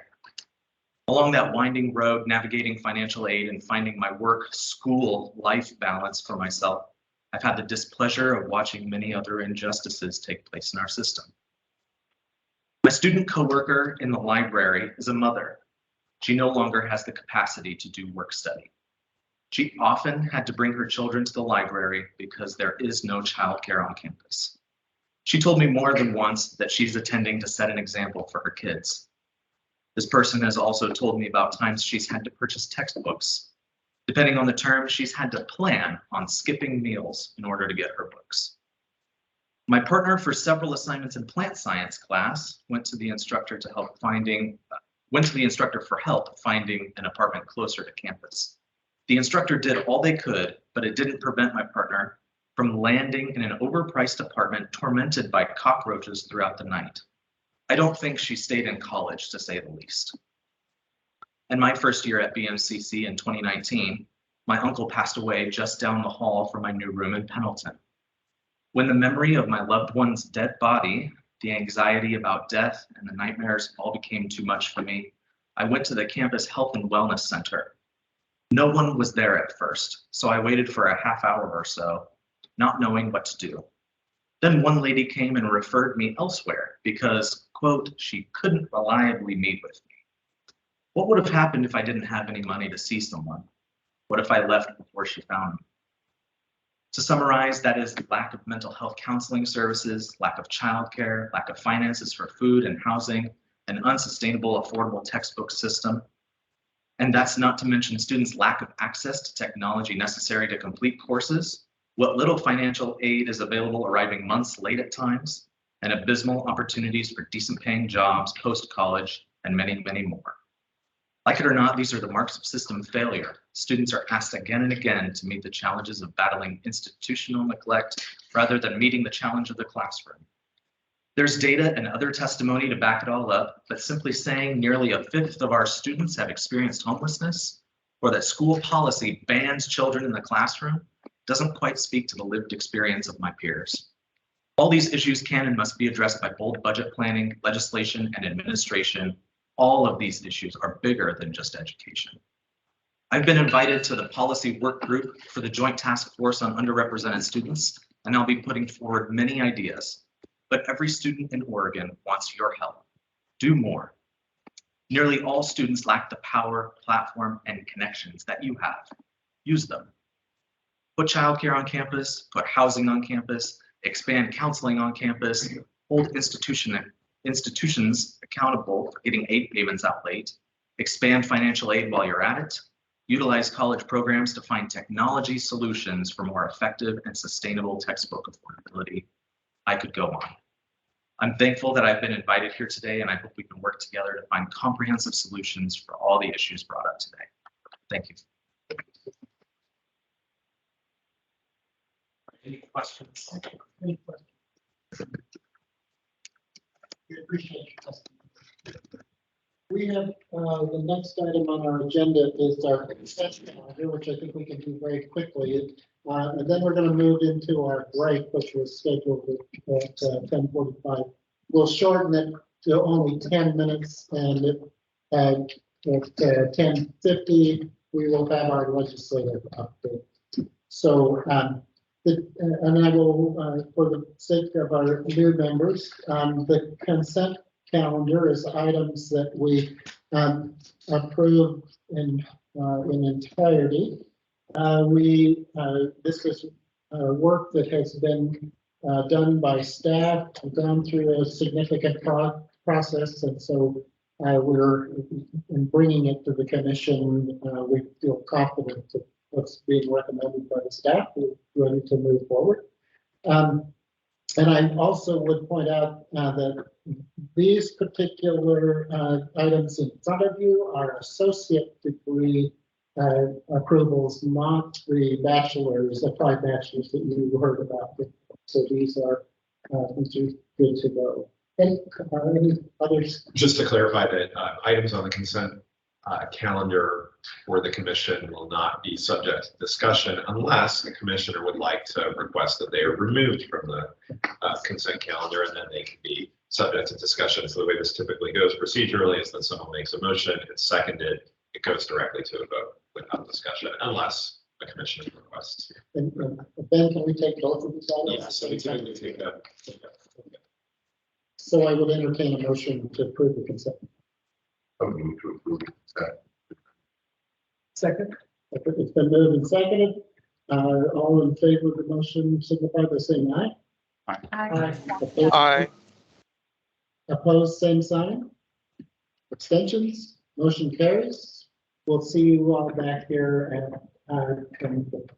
Along that winding road, navigating financial aid and finding my work-school life balance for myself, I've had the displeasure of watching many other injustices take place in our system. My student coworker in the library is a mother She no longer has the capacity to do work study. She often had to bring her children to the library because there is no childcare on campus. She told me more than once that she's attending to set an example for her kids. This person has also told me about times she's had to purchase textbooks. Depending on the term, she's had to plan on skipping meals in order to get her books. My partner for several assignments in plant science class went to the instructor for help finding an apartment closer to campus. The instructor did all they could, but it didn't prevent my partner from landing in an overpriced apartment tormented by cockroaches throughout the night. I don't think she stayed in college, to say the least. In my first year at BMCC in 2019, my uncle passed away just down the hall from my new room in Pendleton. When the memory of my loved one's dead body, the anxiety about death, and the nightmares all became too much for me, I went to the campus health and wellness center. No one was there at first, so I waited for a half hour or so, not knowing what to do. Then one lady came and referred me elsewhere because, quote, she couldn't reliably meet with me. What would have happened if I didn't have any money to see someone? What if I left before she found me? To summarize, that is the lack of mental health counseling services, lack of childcare, lack of finances for food and housing, an unsustainable affordable textbook system. And that's not to mention students' lack of access to technology necessary to complete courses, what little financial aid is available arriving months late at times, and abysmal opportunities for decent paying jobs post-college, and many, many more. Like it or not, these are the marks of system failure. Students are asked again and again to meet the challenges of battling institutional neglect rather than meeting the challenge of the classroom. There's data and other testimony to back it all up, but simply saying nearly a fifth of our students have experienced homelessness or that school policy bans children in the classroom doesn't quite speak to the lived experience of my peers. All these issues can and must be addressed by bold budget planning, legislation, and administration. All of these issues are bigger than just education. I've been invited to the policy work group for the Joint Task Force on Underrepresented Students, and I'll be putting forward many ideas. But every student in Oregon wants your help. Do more. Nearly all students lack the power, platform, and connections that you have. Use them. Put childcare on campus, put housing on campus, expand counseling on campus, hold institutions accountable for getting aid payments out late, expand financial aid while you're at it, utilize college programs to find technology solutions for more effective and sustainable textbook affordability. I could go on. I'm thankful that I've been invited here today, and I hope we can work together to find comprehensive solutions for all the issues brought up today. Thank you. Any questions? Any questions? We appreciate your testimony. We have, the next item on our agenda is our consent calendar, which I think we can do very quickly. And then we're going to move into our break, which was scheduled at 10:45. We'll shorten it to only 10 minutes, and at 10:50, we will have our legislative update. So, and I will, for the sake of our new members, the consent calendar is items that we approve in entirety. This is work that has been done by staff, gone through a significant process, and so we're in bringing it to the commission. We feel confident that what's being recommended by the staff. We're ready to move forward. And I also would point out that these particular items in front of you are associate degree approvals, not the bachelor's, the 5 bachelors that you heard about. So these are good to go. Any others? Just to clarify that items on the consent calendar for the commission will not be subject to discussion unless the commissioner would like to request that they are removed from the consent calendar, and then they can be subject to discussion. So the way this typically goes procedurally is that someone makes a motion, it's seconded, it goes directly to a vote without discussion unless the commissioner requests. And Ben, can we take both of these items? Yes, so we typically take that. So I would entertain a motion to approve the consent. I would move to approve that. Second. It's been moved and seconded. All in favor of the motion signify by saying aye. Aye. Opposed? Aye. Opposed, same sign. Abstentions, motion carries. We'll see you all back here at our 24th.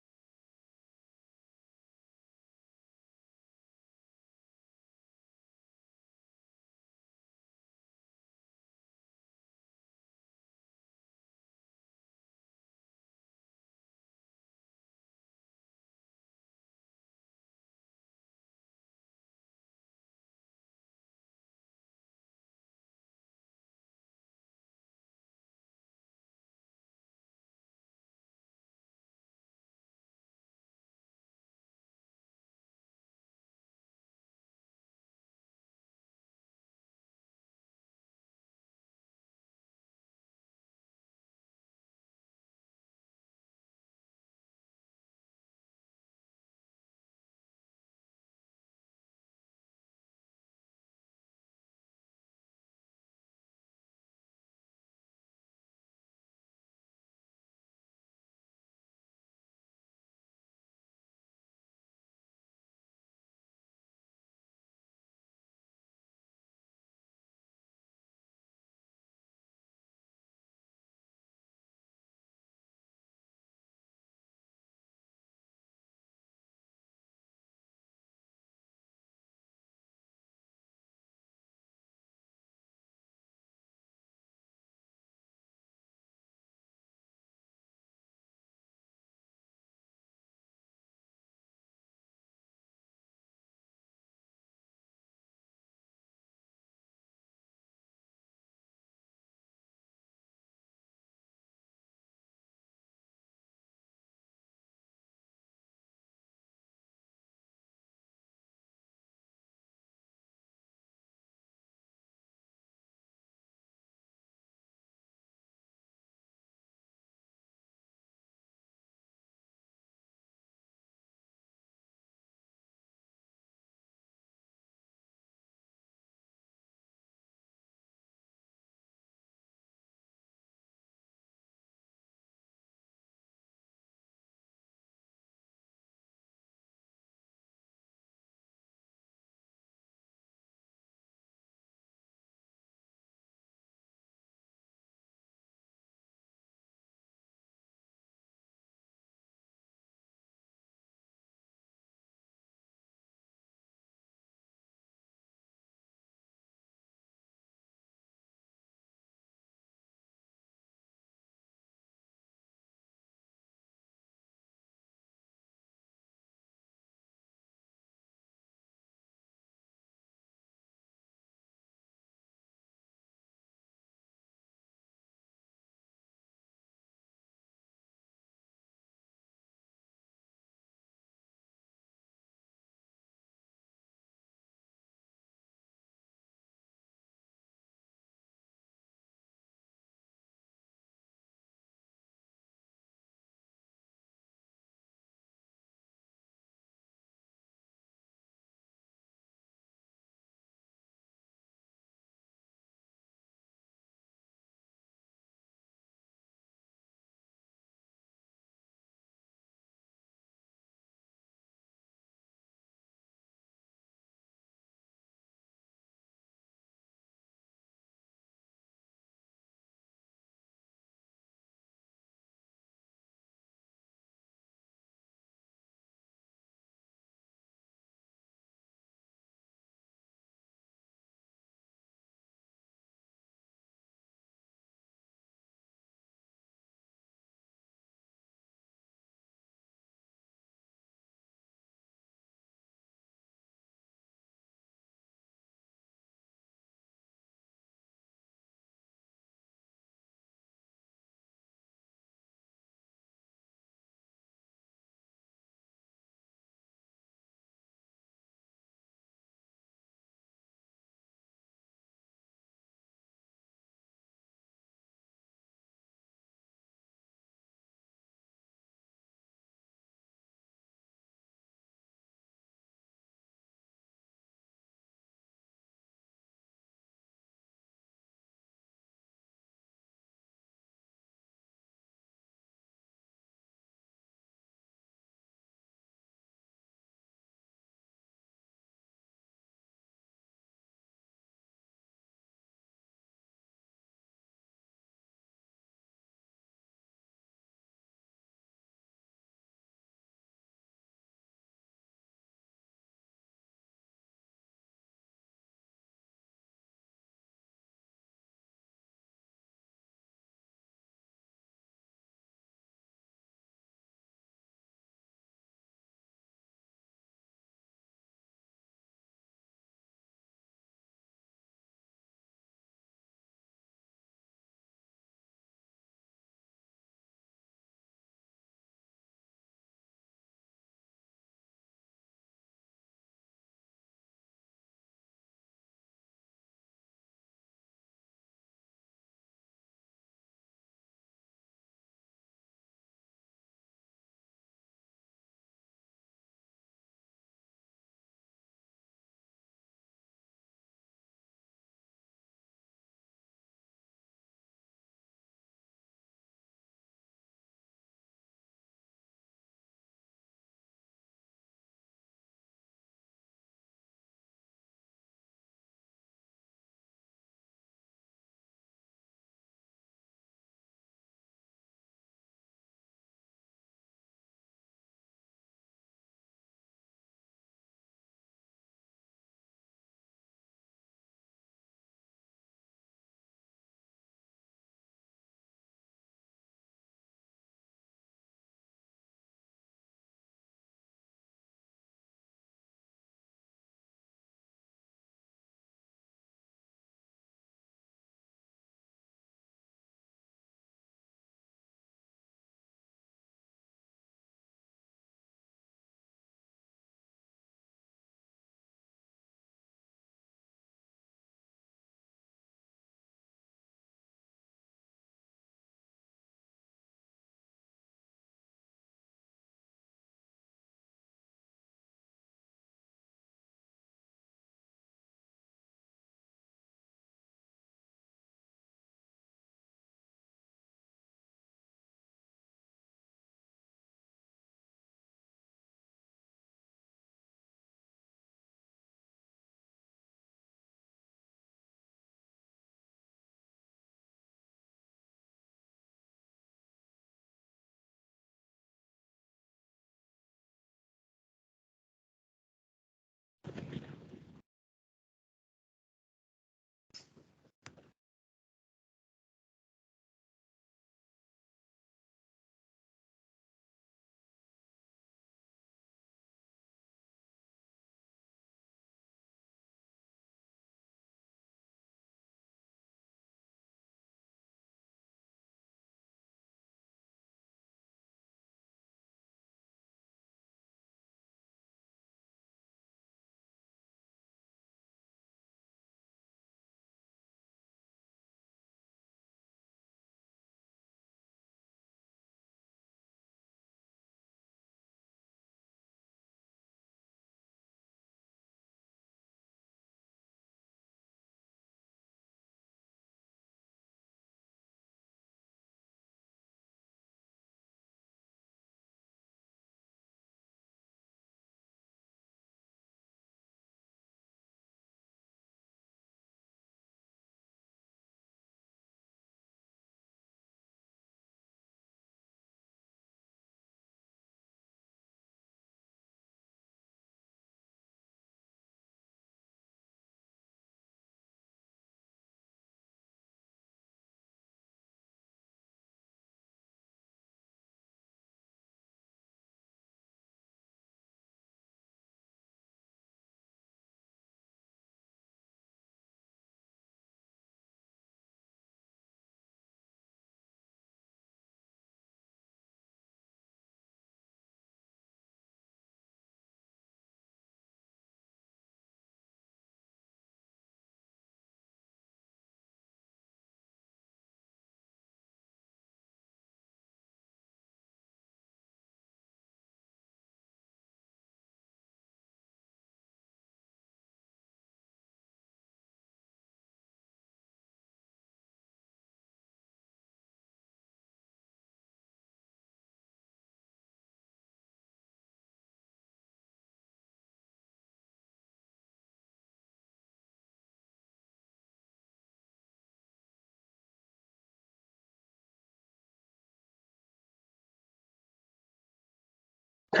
I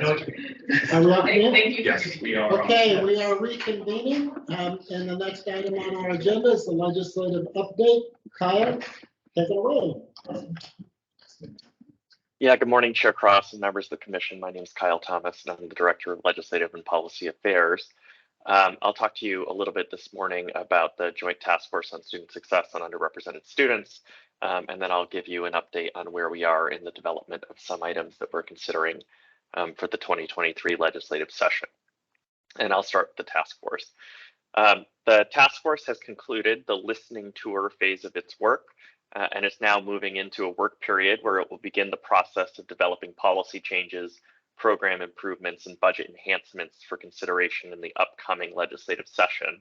know what you mean. Are we up here? Thank you. Yes, we are. Okay, we are reconvening, and the next item on our agenda is the legislative update. Kyle, take it away. Yeah, good morning, Chair Cross and members of the commission. My name is Kyle Thomas, and I'm the Director of Legislative and Policy Affairs. I'll talk to you a little bit this morning about the Joint Task Force on Student Success on Underrepresented Students, and then I'll give you an update on where we are in the development of some items that we're considering for the 2023 legislative session. And I'll start with the task force. The task force has concluded the listening tour phase of its work, and is now moving into a work period where it will begin the process of developing policy changes, program improvements, and budget enhancements for consideration in the upcoming legislative session.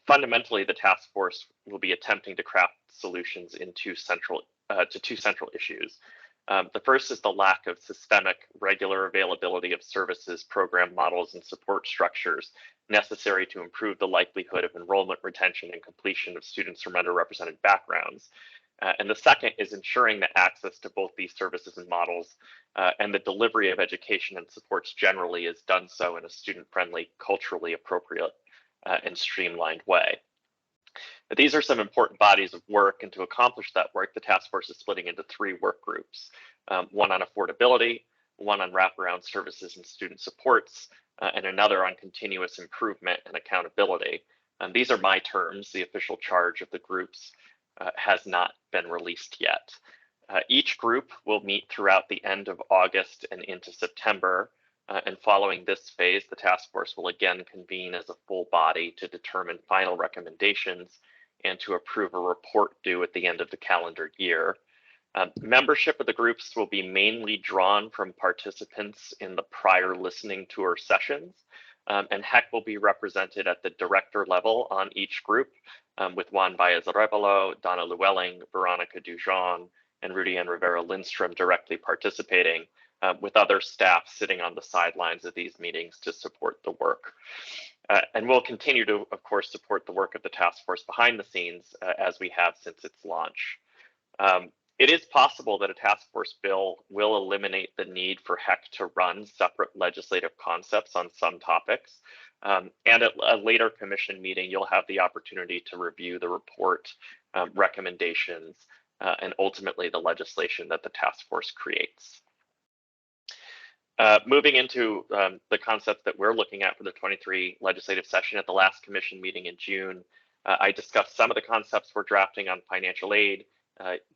Fundamentally, the task force will be attempting to craft solutions in two central issues. The first is the lack of systemic, regular availability of services, program models, and support structures necessary to improve the likelihood of enrollment, retention, and completion of students from underrepresented backgrounds. And the second is ensuring that access to both these services and models and the delivery of education and supports generally is done so in a student-friendly, culturally appropriate, and streamlined way. But these are some important bodies of work, and to accomplish that work, the task force is splitting into three work groups, one on affordability, one on wraparound services and student supports, and another on continuous improvement and accountability. These are my terms. The official charge of the groups has not been released yet. Each group will meet throughout the end of August and into September. And following this phase, the task force will again convene as a full body to determine final recommendations and to approve a report due at the end of the calendar year. Membership of the groups will be mainly drawn from participants in the prior listening tour sessions, and HECC will be represented at the director level on each group, with Juan Baez-Arevalo, Donna Llewellyn, Veronica Dujon, and Rudy Ann Rivera Lindstrom directly participating, with other staff sitting on the sidelines of these meetings to support the work. And we'll continue to, of course, support the work of the task force behind the scenes as we have since its launch. It is possible that a task force bill will eliminate the need for HECC to run separate legislative concepts on some topics. And at a later commission meeting, you'll have the opportunity to review the report, recommendations, and ultimately the legislation that the task force creates. Moving into the concepts that we're looking at for the 23 legislative session, at the last commission meeting in June, I discussed some of the concepts we're drafting on financial aid,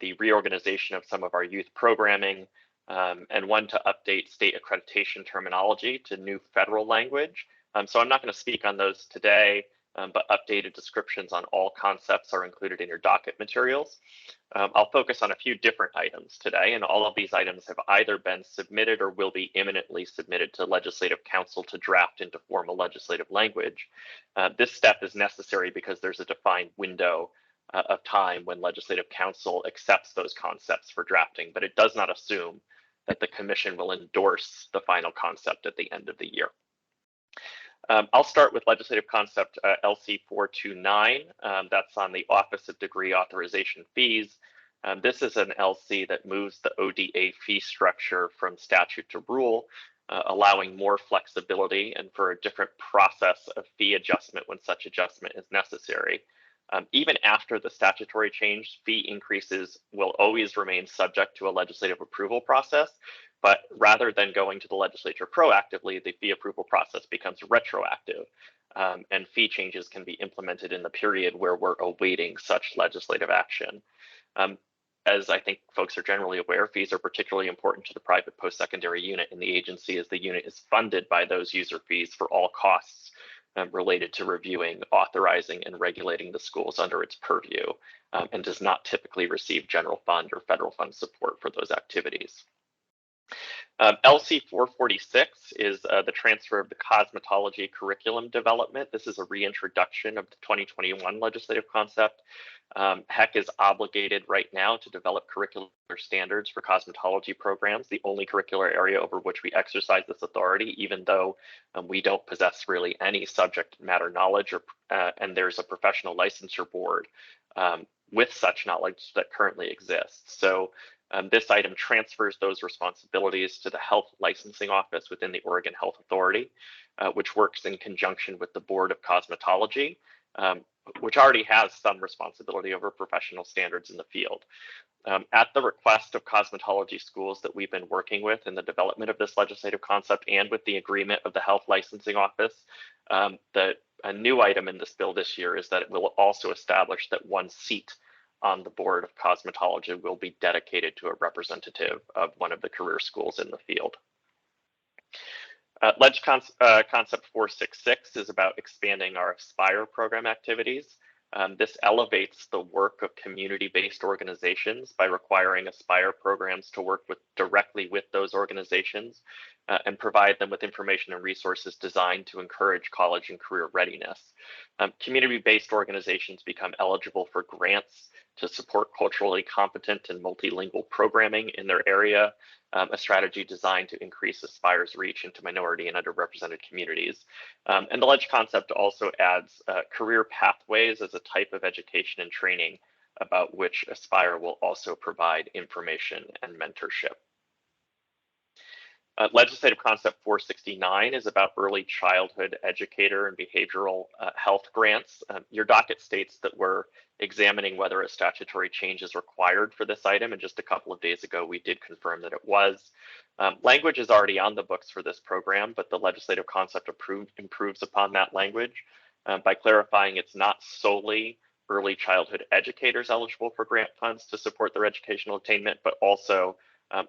the reorganization of some of our youth programming, and one to update state accreditation terminology to new federal language. So I'm not going to speak on those today, but updated descriptions on all concepts are included in your docket materials. I'll focus on a few different items today, and all of these items have either been submitted or will be imminently submitted to Legislative Council to draft into formal legislative language. This step is necessary because there's a defined window of time when Legislative Council accepts those concepts for drafting, but it does not assume that the Commission will endorse the final concept at the end of the year. I'll start with legislative concept LC 429. That's on the Office of Degree Authorization Fees. This is an LC that moves the ODA fee structure from statute to rule, allowing more flexibility and for a different process of fee adjustment when such adjustment is necessary. Even after the statutory change, fee increases will always remain subject to a legislative approval process, but rather than going to the legislature proactively, the fee approval process becomes retroactive, and fee changes can be implemented in the period where we're awaiting such legislative action. As I think folks are generally aware, fees are particularly important to the private post-secondary unit in the agency, as the unit is funded by those user fees for all costs related to reviewing, authorizing, and regulating the schools under its purview, and does not typically receive general fund or federal fund support for those activities. LC 446 is the transfer of the cosmetology curriculum development. This is a reintroduction of the 2021 legislative concept. HECC is obligated right now to develop curricular standards for cosmetology programs, the only curricular area over which we exercise this authority, even though we don't possess really any subject matter knowledge, or, and there's a professional licensure board with such knowledge that currently exists. So This item transfers those responsibilities to the Health Licensing Office within the Oregon Health Authority, which works in conjunction with the Board of Cosmetology, which already has some responsibility over professional standards in the field. At the request of cosmetology schools that we've been working with in the development of this legislative concept and with the agreement of the Health Licensing Office, a new item in this bill this year is that it will also establish that one seat on the Board of Cosmetology will be dedicated to a representative of one of the career schools in the field. Concept 466 is about expanding our Aspire program activities. This elevates the work of community-based organizations by requiring Aspire programs to work directly with those organizations and provide them with information and resources designed to encourage college and career readiness. Community-based organizations become eligible for grants to support culturally competent and multilingual programming in their area, a strategy designed to increase Aspire's reach into minority and underrepresented communities. And the ledge concept also adds career pathways as a type of education and training about which Aspire will also provide information and mentorship. Legislative Concept 469 is about early childhood educator and behavioral health grants. Your docket states that we're examining whether a statutory change is required for this item, and just a couple of days ago we did confirm that it was. Language is already on the books for this program, but the legislative concept improves upon that language by clarifying it's not solely early childhood educators eligible for grant funds to support their educational attainment, but also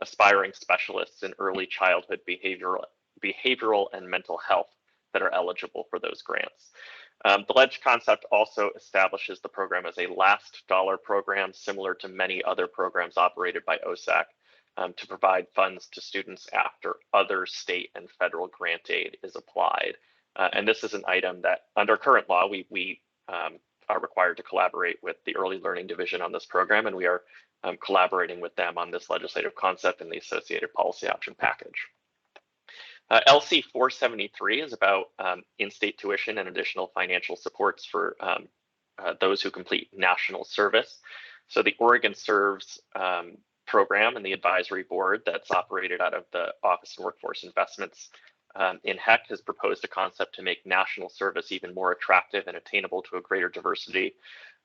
aspiring specialists in early childhood behavioral and mental health that are eligible for those grants. The ledge concept also establishes the program as a last dollar program, similar to many other programs operated by OSAC, to provide funds to students after other state and federal grant aid is applied. And this is an item that under current law, we are required to collaborate with the Early Learning Division on this program, and we are collaborating with them on this legislative concept and the associated policy option package. LC 473 is about in-state tuition and additional financial supports for those who complete national service. So the Oregon Serves program and the advisory board that's operated out of the Office of Workforce Investments in HECC has proposed a concept to make national service even more attractive and attainable to a greater diversity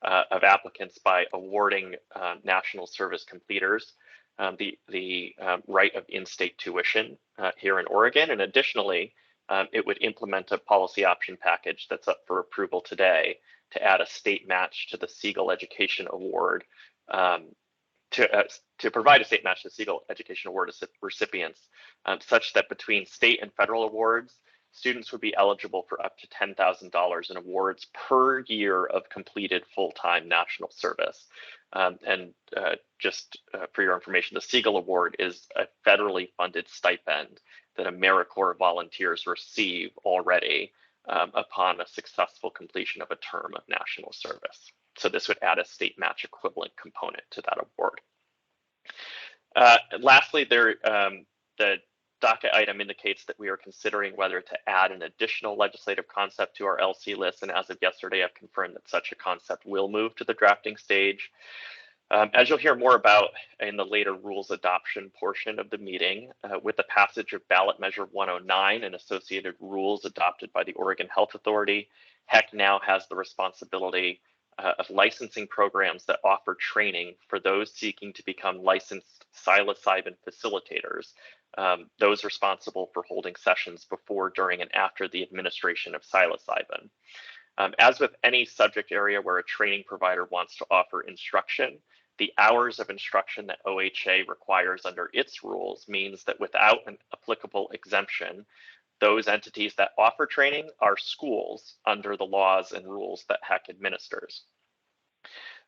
of applicants by awarding national service completers the right of in-state tuition here in Oregon. And additionally, it would implement a policy option package that's up for approval today to add a state match to the Siegel Education Award, to provide a state match to Siegel Education Award recipients, such that between state and federal awards, students would be eligible for up to $10,000 in awards per year of completed full-time national service. Just for your information, the Siegel Award is a federally funded stipend that AmeriCorps volunteers receive already upon a successful completion of a term of national service. So this would add a state match equivalent component to that award. Lastly, the docket item indicates that we are considering whether to add an additional legislative concept to our LC list, and as of yesterday, I've confirmed that such a concept will move to the drafting stage. As you'll hear more about in the later rules adoption portion of the meeting, with the passage of ballot measure 109 and associated rules adopted by the Oregon Health Authority, HECC now has the responsibility of licensing programs that offer training for those seeking to become licensed psilocybin facilitators, those responsible for holding sessions before, during, and after the administration of psilocybin. As with any subject area where a training provider wants to offer instruction, the hours of instruction that OHA requires under its rules means that without an applicable exemption, those entities that offer training are schools under the laws and rules that HECC administers.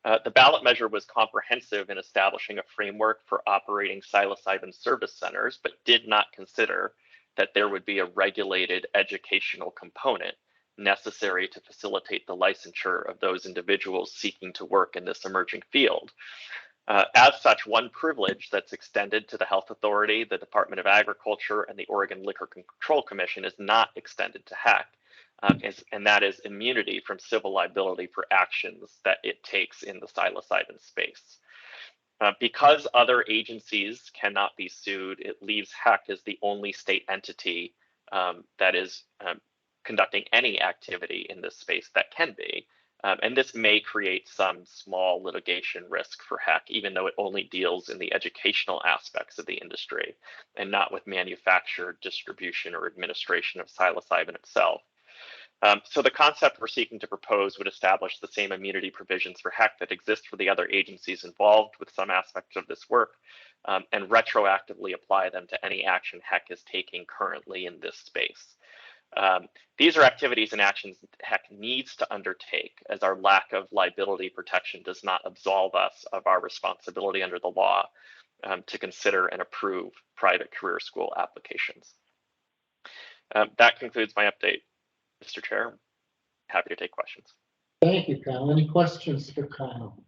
The ballot measure was comprehensive in establishing a framework for operating psilocybin service centers, but did not consider that there would be a regulated educational component necessary to facilitate the licensure of those individuals seeking to work in this emerging field. As such, one privilege that's extended to the Health Authority, the Department of Agriculture, and the Oregon Liquor Control Commission is not extended to HECC, and that is immunity from civil liability for actions that it takes in the psilocybin space. Because other agencies cannot be sued, it leaves HECC as the only state entity that is conducting any activity in this space that can be. And this may create some small litigation risk for HECC, even though it only deals in the educational aspects of the industry and not with manufacture, distribution, or administration of psilocybin itself. So the concept we're seeking to propose would establish the same immunity provisions for HECC that exist for the other agencies involved with some aspects of this work, and retroactively apply them to any action HECC is taking currently in this space. These are activities and actions HECC needs to undertake, as our lack of liability protection does not absolve us of our responsibility under the law to consider and approve private career school applications. That concludes my update, Mr. Chair. Happy to take questions. Thank you, Kyle. Any questions for Kyle?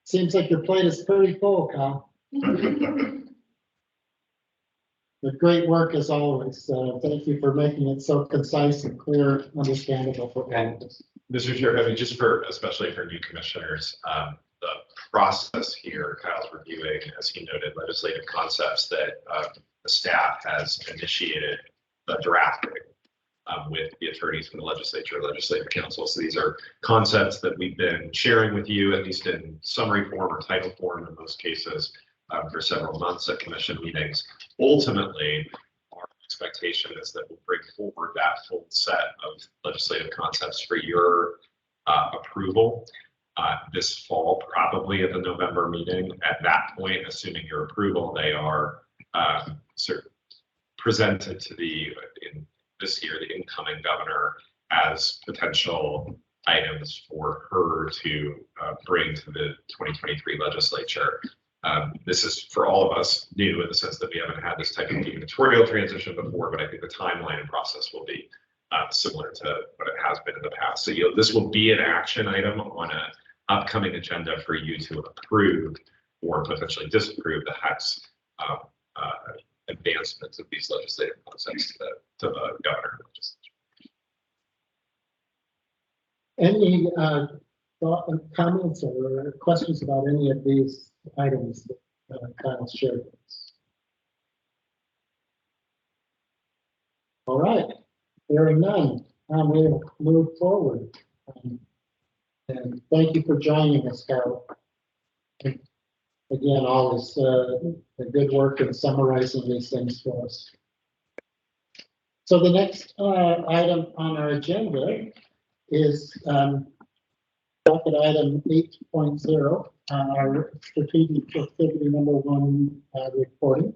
Seems like your plate is pretty full, Kyle. But great work as always. Thank you for making it so concise and clear, understandable for all of us. Mr. Chair, I mean, just for, especially for new commissioners, the process here, Kyle's reviewing, as he noted, legislative concepts that the staff has initiated the drafting with the attorneys from the legislature, legislative council. So these are concepts that we've been sharing with you, at least in summary form or title form in most cases, for several months at commission meetings. Ultimately, our expectation is that we'll bring forward that full set of legislative concepts for your approval this fall, probably at the November meeting. At that point, assuming your approval, they are sort of presented to this year, the incoming governor, as potential items for her to bring to the 2023 legislature. This is, for all of us, new in the sense that we haven't had this type of gubernatorial transition before, but I think the timeline and process will be similar to what it has been in the past. So this will be an action item on an upcoming agenda for you to approve or potentially disapprove the HECC's advancements of these legislative concepts to the governor. Any comments or questions about any of these items that Kyle shared with us? All right, hearing none, we'll move forward. And thank you for joining us, Kyle. Again, always a good work in summarizing these things for us. So the next item on our agenda is docket item 8.0, our strategic activity number 1 reporting.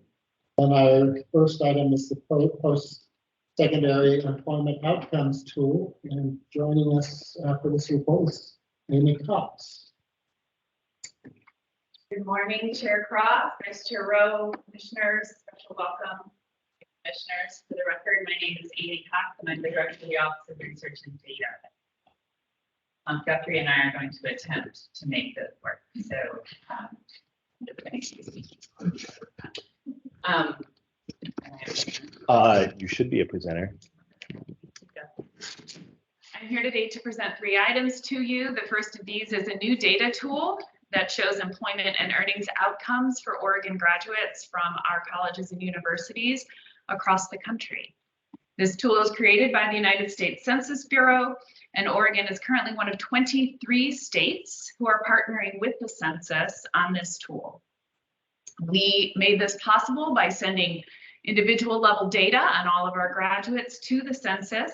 And our first item is the post-secondary employment outcomes tool. And joining us for this report is Amy Cox. Good morning, Chair Cross, Vice Chair Rowe, Commissioners, special welcome, Commissioners. For the record, my name is Amy Cox, and I'm the Director of the Office of Research and Data. Guthrie and I are going to attempt to make this work. So, You should be a presenter. I'm here today to present 3 items to you. The first of these is a new data tool that shows employment and earnings outcomes for Oregon graduates from our colleges and universities across the country. This tool is created by the United States Census Bureau, and Oregon is currently one of 23 states who are partnering with the census on this tool. We made this possible by sending individual level data on all of our graduates to the census.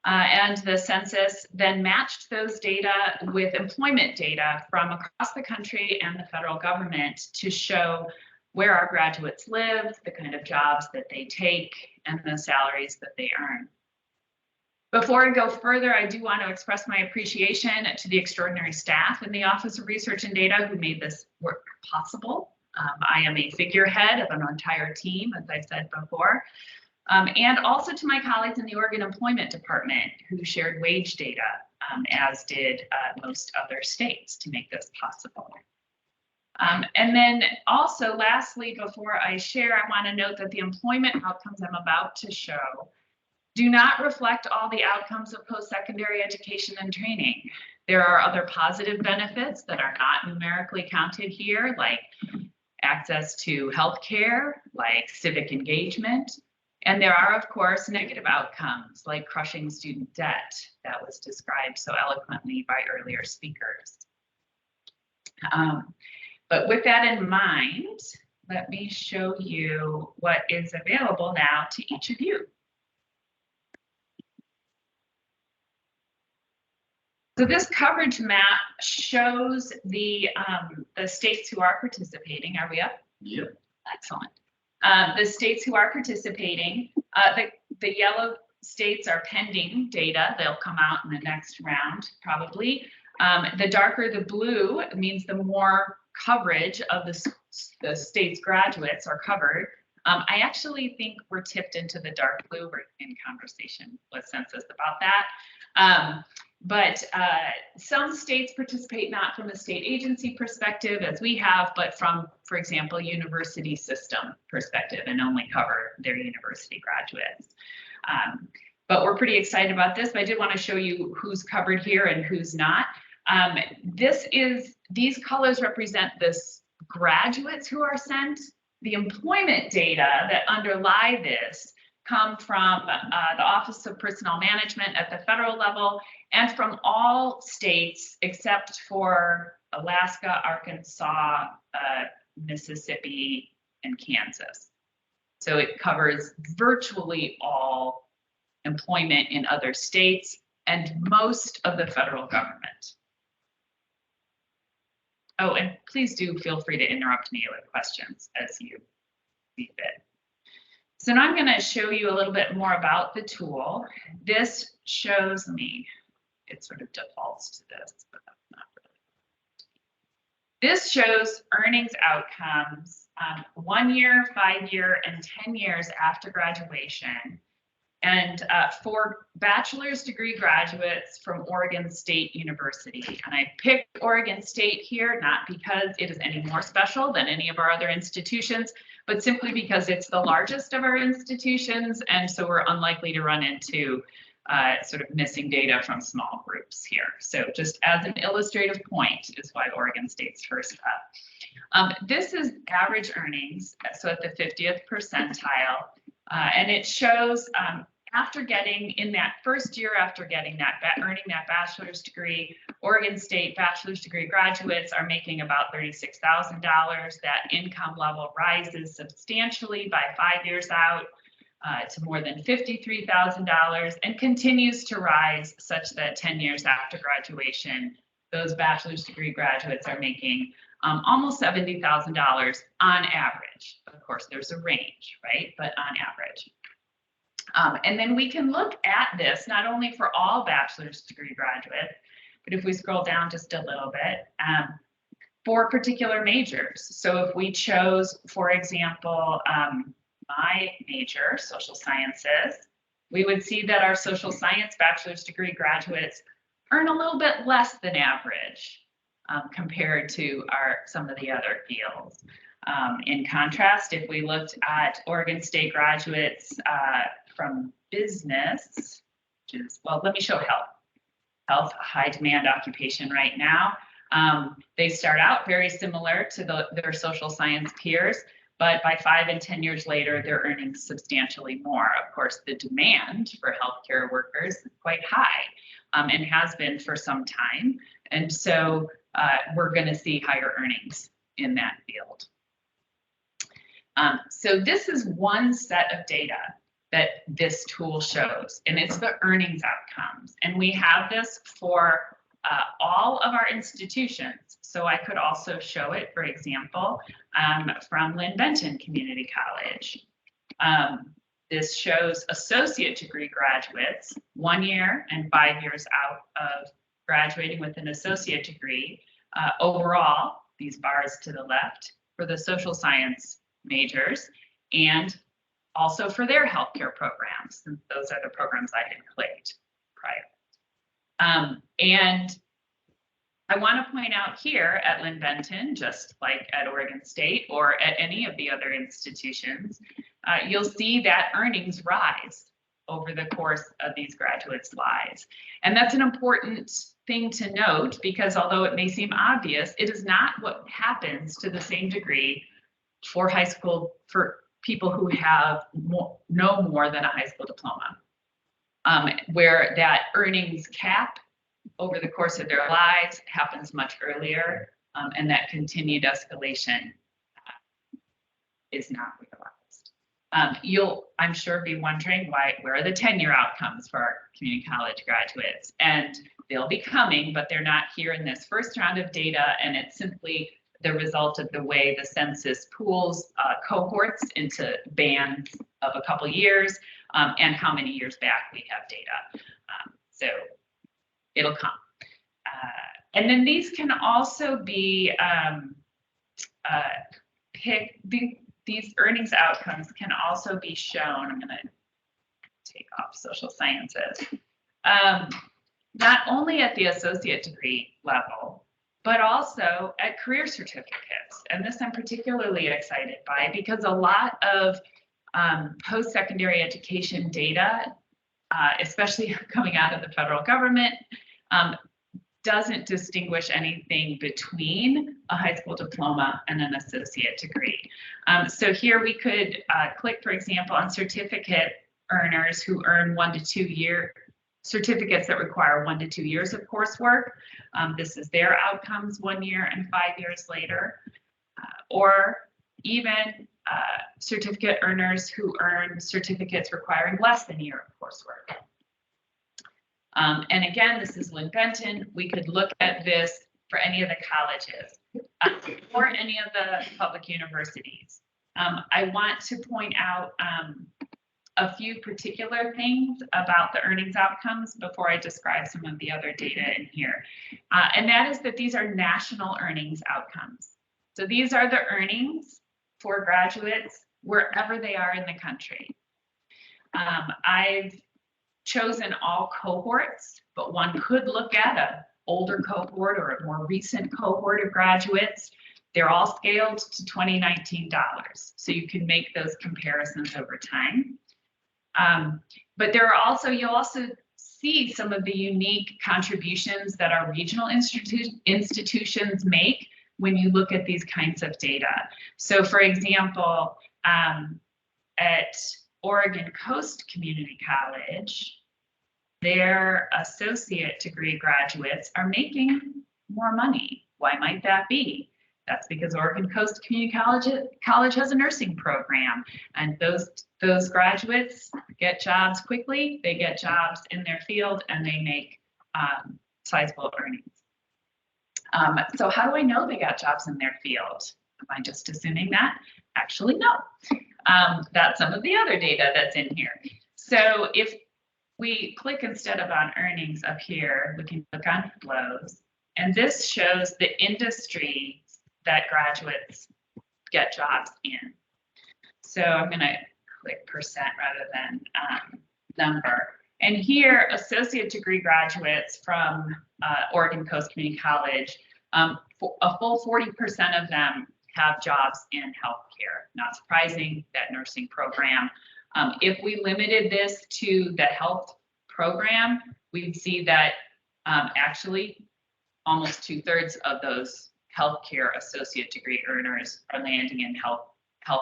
And the census then matched those data with employment data from across the country and the federal government to show where our graduates live, the kind of jobs that they take, and the salaries that they earn. Before I go further, I do want to express my appreciation to the extraordinary staff in the Office of Research and Data who made this work possible. I am a figurehead of an entire team, as I said before. And also to my colleagues in the Oregon Employment Department who shared wage data, as did most other states, to make this possible. And then also, lastly, before I share, I want to note that the employment outcomes I'm about to show do not reflect all the outcomes of post-secondary education and training. There are other positive benefits that are not numerically counted here, like access to healthcare, like civic engagement. And there are, of course, negative outcomes like crushing student debt that was described so eloquently by earlier speakers. But with that in mind, let me show you what is available now to each of you. So this coverage map shows the states who are participating. Are we up? Yep. Excellent. The states who are participating, the yellow states are pending data. They'll come out in the next round, probably. The darker the blue means the more coverage of the state's graduates are covered. I actually think we're tipped into the dark blue. We're in conversation with census about that. But some states participate not from a state agency perspective as we have, but from, for example, university system perspective and only cover their university graduates. But we're pretty excited about this. But I did want to show you who's covered here and who's not. These colors represent this graduates who are sent. The employment data that underlie this come from the Office of Personnel Management at the federal level and from all states except for Alaska, Arkansas, Mississippi, and Kansas. So it covers virtually all employment in other states and most of the federal government. Oh, and please do feel free to interrupt me with questions as you see fit. So now I'm going to show you a little bit more about the tool. This shows me, it sort of defaults to this, but that's not really. This shows earnings outcomes 1 year, 5 year, and 10 years after graduation. And for bachelor's degree graduates from Oregon State University. And I picked Oregon State here, not because it is any more special than any of our other institutions, but simply because it's the largest of our institutions. And so we're unlikely to run into sort of missing data from small groups here. So just as an illustrative point is why Oregon State's first up. This is average earnings, so at the 50th percentile. And it shows after getting, in that first year after getting that, earning that bachelor's degree, Oregon State bachelor's degree graduates are making about $36,000. That income level rises substantially by 5 years out to more than $53,000 and continues to rise such that 10 years after graduation, those bachelor's degree graduates are making almost $70,000 on average. Of course, there's a range, right? But on average. And then we can look at this not only for all bachelor's degree graduates, but if we scroll down just a little bit, for particular majors. So if we chose, for example, my major, social sciences, we would see that our social science bachelor's degree graduates earn a little bit less than average compared to some of the other fields. In contrast, if we looked at Oregon State graduates from business, which is, well, let me show health. Health, a high demand occupation right now. They start out very similar to their social science peers, but by 5 and 10 years later, they're earning substantially more. Of course, the demand for healthcare workers is quite high and has been for some time. And so we're going to see higher earnings in that field. So this is one set of data that this tool shows, and it's the earnings outcomes. And we have this for all of our institutions. So I could also show it, for example, from Lynn Benton Community College. This shows associate degree graduates 1 year and 5 years out of graduating with an associate degree. Overall, these bars to the left, for the social science majors, and also for their healthcare programs. And those are the programs I had clicked prior. And I want to point out here at Lynn Benton, just like at Oregon State or at any of the other institutions, you'll see that earnings rise over the course of these graduates' lives. And that's an important thing to note because although it may seem obvious, it is not what happens to the same degree for high school, for people who have no more than a high school diploma, where that earnings cap over the course of their lives happens much earlier, and that continued escalation is not realized. You'll, I'm sure, be wondering where are the tenure outcomes for our community college graduates? And they'll be coming, but they're not here in this first round of data, and it's simply the result of the way the census pools cohorts into bands of a couple years, and how many years back we have data. So it'll come. And then these can also be these earnings outcomes can also be shown. I'm going to take off social sciences. Not only at the associate degree level, but also at career certificates. And this I'm particularly excited by because a lot of post-secondary education data, especially coming out of the federal government, doesn't distinguish anything between a high school diploma and an associate degree. So here we could click, for example, on certificate earners who earn 1 to 2 year certificates that require 1 to 2 years of coursework. This is their outcomes 1 year and 5 years later, or even certificate earners who earn certificates requiring less than a year of coursework. And again, this is Lynn Benton. We could look at this for any of the colleges or any of the public universities. I want to point out a few particular things about the earnings outcomes before I describe some of the other data in here. And that is that these are national earnings outcomes. So these are the earnings for graduates wherever they are in the country. I've chosen all cohorts, but one could look at an older cohort or a more recent cohort of graduates. They're all scaled to 2019 dollars. So you can make those comparisons over time. But there are also, you'll also see some of the unique contributions that our regional institutions make when you look at these kinds of data. So for example, at Oregon Coast Community College, their associate degree graduates are making more money. Why might that be? That's because Oregon Coast Community College has a nursing program, and those graduates get jobs quickly, they get jobs in their field, and they make sizable earnings. So how do I know they got jobs in their field? Am I just assuming that? Actually, no. That's some of the other data that's in here. So if we click instead of on earnings up here, we can click on flows, and this shows the industry that graduates get jobs in. So I'm going to click percent rather than number. And here, associate degree graduates from Oregon Coast Community College, a full 40% of them have jobs in healthcare. Not surprising, that nursing program. If we limited this to the health program, we'd see that actually almost 2/3 of those healthcare associate degree earners are landing in health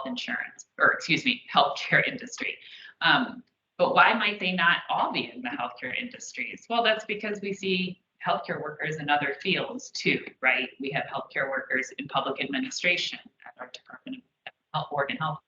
insurance, or excuse me, healthcare industry. But why might they not all be in the healthcare industries? Well, that's because we see healthcare workers in other fields too, right? We have healthcare workers in public administration at our Department of Health, Oregon Health.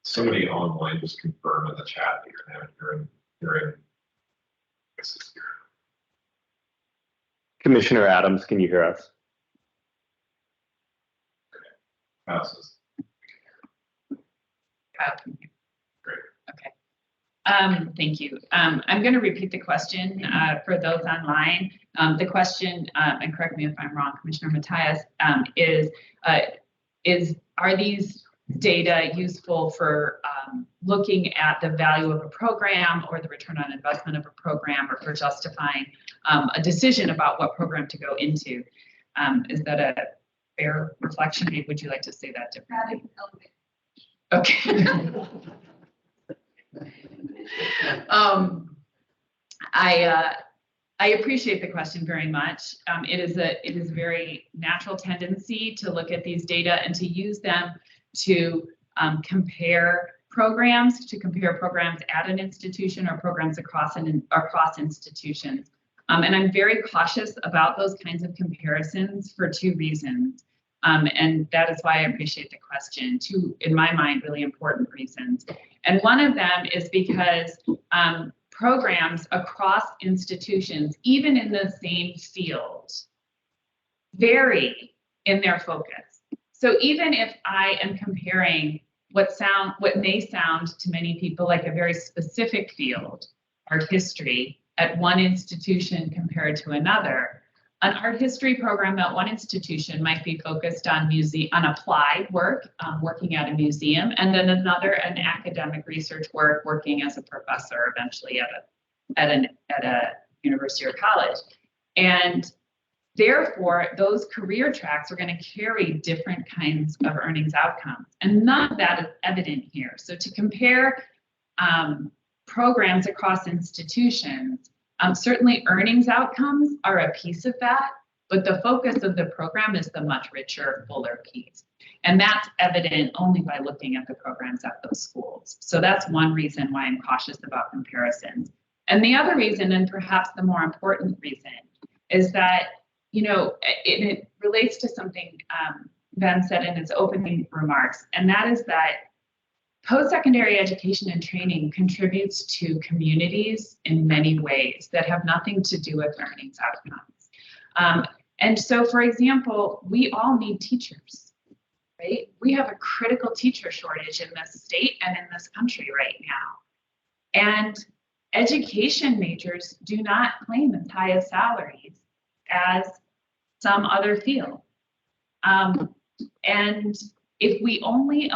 Somebody online just confirm in the chat that you're in. Commissioner Adams, can you hear us? Passes. Thank you. I'm going to repeat the question for those online. The question, and correct me if I'm wrong, Commissioner Matthias, are these data useful for looking at the value of a program or the return on investment of a program, or for justifying a decision about what program to go into? Is that a fair reflection? Would you like to say that differently? Okay. I appreciate the question very much. It is a very natural tendency to look at these data and to use them to compare programs at an institution or programs across institutions. And I'm very cautious about those kinds of comparisons for two reasons. And that is why I appreciate the question. Two, in my mind, really important reasons. And one of them is because programs across institutions, even in the same field, vary in their focus. So even if I am comparing what may sound to many people like a very specific field, art history, at one institution compared to another, an art history program at one institution might be focused on applied work, working at a museum, and then another, an academic research work, working as a professor eventually at a university or college. And therefore, those career tracks are going to carry different kinds of earnings outcomes. And none of that is evident here. So to compare programs across institutions, certainly earnings outcomes are a piece of that, but the focus of the program is the much richer, fuller piece. And that's evident only by looking at the programs at those schools. So that's one reason why I'm cautious about comparisons. And the other reason, and perhaps the more important reason, is that, you know, it relates to something Ben said in his opening remarks, and that is that post-secondary education and training contributes to communities in many ways that have nothing to do with earnings outcomes. And so, for example, we all need teachers, right? We have a critical teacher shortage in this state and in this country right now. And education majors do not claim as high as salaries as some other field. And if we only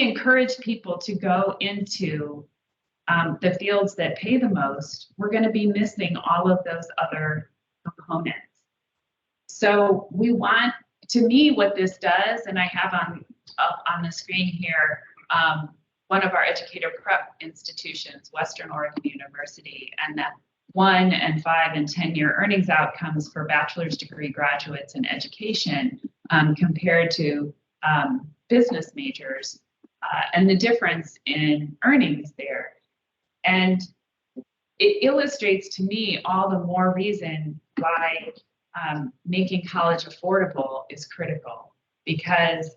encourage people to go into the fields that pay the most, we're going to be missing all of those other components. So we want, to me, what this does, and I have on the screen here, one of our educator prep institutions, Western Oregon University, and that 1 and 5 and 10-year earnings outcomes for bachelor's degree graduates in education compared to business majors, and the difference in earnings there. And it illustrates to me all the more reason why making college affordable is critical, because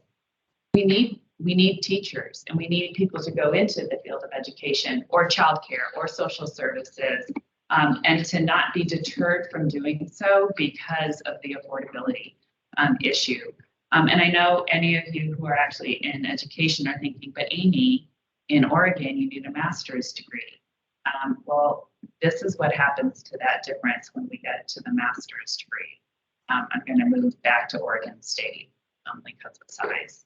we need teachers, and we need people to go into the field of education or childcare or social services, and to not be deterred from doing so because of the affordability issue. And I know any of you who are actually in education are thinking, but Amy, in Oregon, you need a master's degree. Well, this is what happens to that difference when we get to the master's degree. I'm going to move back to Oregon State because of size.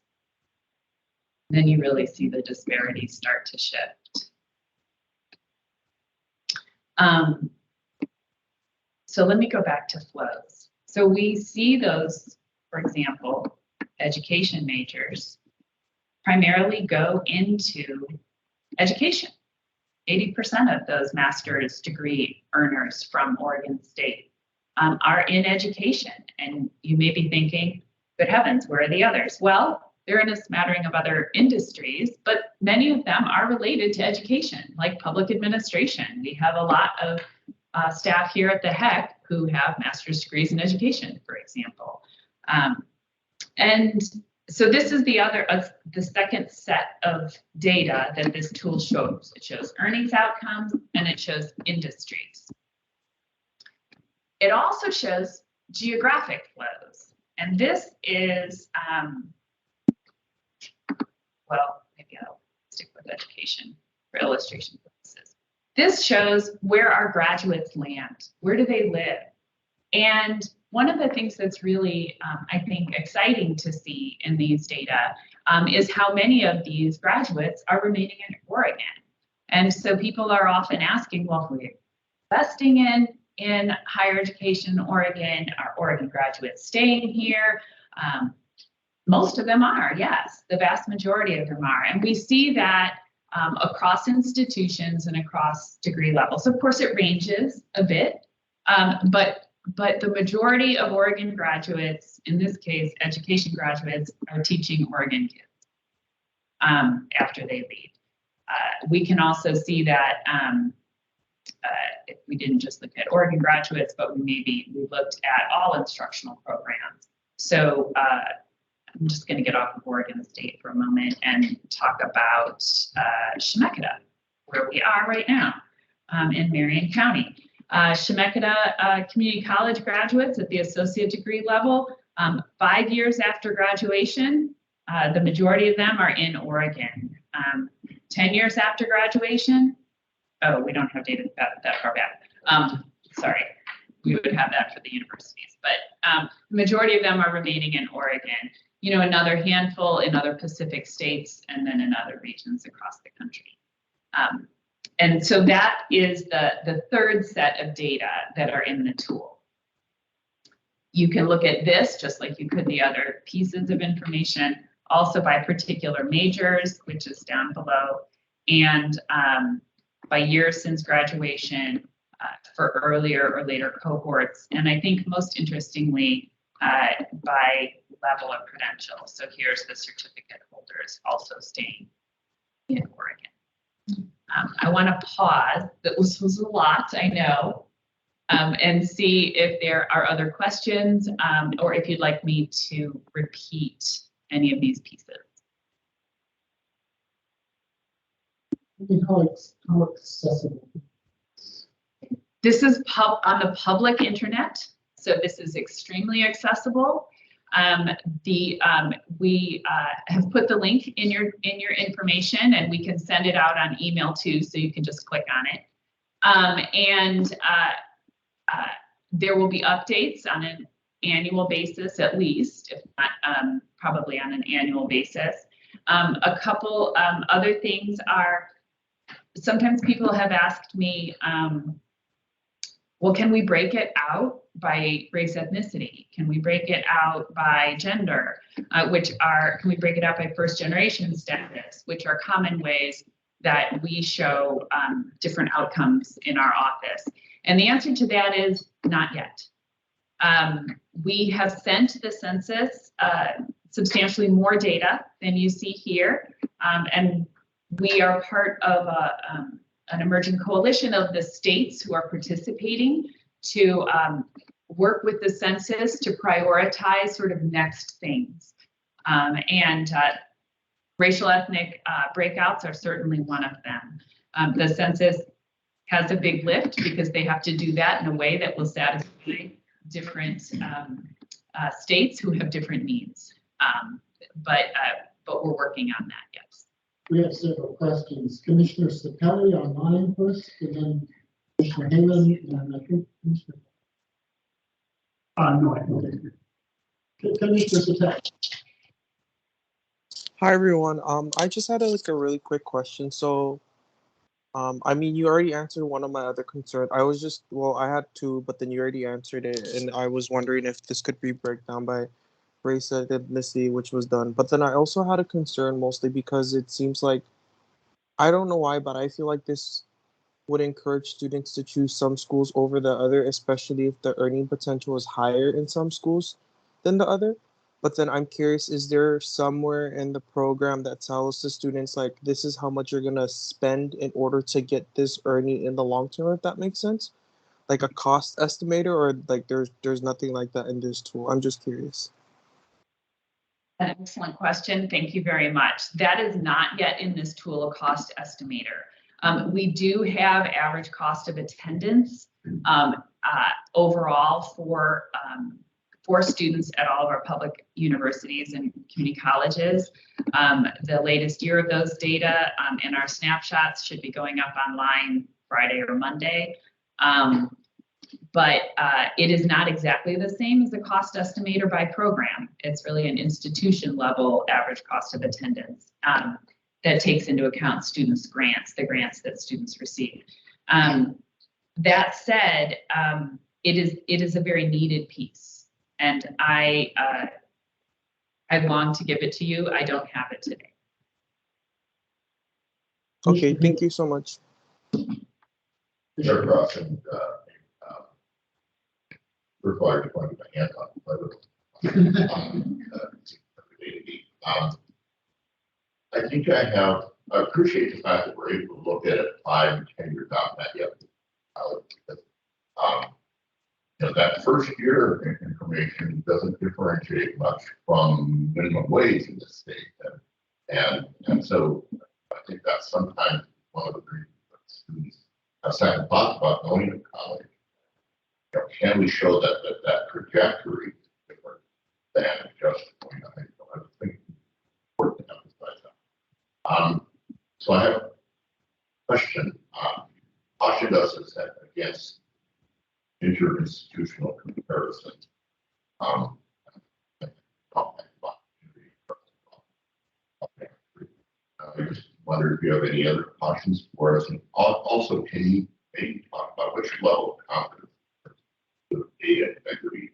Then you really see the disparities start to shift. So let me go back to flows. So we see those, for example, education majors primarily go into education. 80% of those master's degree earners from Oregon State are in education. And you may be thinking, good heavens, where are the others? Well, they're in a smattering of other industries, but many of them are related to education, like public administration. We have a lot of staff here at the HECC who have master's degrees in education, for example. And So this is the second set of data that this tool shows. It shows earnings outcomes and it shows industries. It also shows geographic flows. And this is, well, maybe I'll stick with education for illustration purposes. This shows where our graduates land. Where do they live? And one of the things that's really, I think, exciting to see in these data is how many of these graduates are remaining in Oregon. And so people are often asking, well, if we're investing in higher education in Oregon, are Oregon graduates staying here? Most of them are, yes, the vast majority of them are. And we see that across institutions and across degree levels. Of course, it ranges a bit, but the majority of Oregon graduates, in this case, education graduates, are teaching Oregon kids after they leave. We can also see that if we didn't just look at Oregon graduates, but we looked at all instructional programs. So I'm just going to get off of Oregon State for a moment and talk about Chemeketa, where we are right now in Marion County. Chemeketa Community College graduates at the associate degree level, 5 years after graduation, the majority of them are in Oregon. 10 years after graduation, oh, we don't have data that far back. Sorry, we would have that for the universities, but the majority of them are remaining in Oregon. You know, another handful in other Pacific states, and then in other regions across the country. And so that is the third set of data that are in the tool. You can look at this just like you could the other pieces of information, also by particular majors, which is down below, and by years since graduation for earlier or later cohorts. And I think most interestingly, by level of credential. So here's the certificate holders also staying in Oregon. I want to pause. That was a lot, I know, and see if there are other questions or if you'd like me to repeat any of these pieces. How accessible? This is on the public internet, so this is extremely accessible. We have put the link in your information, and we can send it out on email too, so you can just click on it. There will be updates on an annual basis, at least, if not probably on an annual basis. A couple other things are, sometimes people have asked me, well, can we break it out by race, ethnicity? Can we break it out by gender? Can we break it out by first generation status, which are common ways that we show different outcomes in our office? And the answer to that is not yet. We have sent the census substantially more data than you see here. And we are part of an emerging coalition of the states who are participating to work with the census to prioritize sort of next things. Racial ethnic breakouts are certainly one of them. The census has a big lift because they have to do that in a way that will satisfy different states who have different needs. But we're working on that, yes. We have several questions. Commissioner Sapelli online first, and then Commissioner Halen, and I think Commissioner. No, I don't. Commissioner Sapelli. Hi everyone. I just had a really quick question. So, I mean, you already answered one of my other concerns. I had two, but then you already answered it, and I was wondering if this could be broken down by race and ethnicity, which was done. But then I also had a concern mostly because it seems like, I don't know why, but I feel like this would encourage students to choose some schools over the other, especially if the earning potential is higher in some schools than the other. But then I'm curious, is there somewhere in the program that tells the students, like, this is how much you're going to spend in order to get this earning in the long term, if that makes sense? Like a cost estimator, or like there's nothing like that in this tool? I'm just curious. An excellent question. Thank you very much. That is not yet in this tool, a cost estimator. We do have average cost of attendance overall for students at all of our public universities and community colleges. The latest year of those data and our snapshots should be going up online Friday or Monday. But it is not exactly the same as the cost estimator by program. It's really an institution level average cost of attendance that takes into account students' grants, the grants that students receive. That said, it is a very needed piece, and I long to give it to you. I don't have it today. Okay, thank you so much. Chair Cross and required to point my hand on I think I appreciate the fact that we're able to look at it 5 and 10 years out, not yet. That first year information doesn't differentiate much from minimum wage in this state. And so I think that's sometimes one of the reasons that students have second thoughts about going to college. Can we show that trajectory is different than just going to high school? I think it's important to emphasize that. So I have a question. Cautioned us against interinstitutional comparison. I just wonder if you have any other cautions for us, and also can you maybe talk about which level of confidence data integrity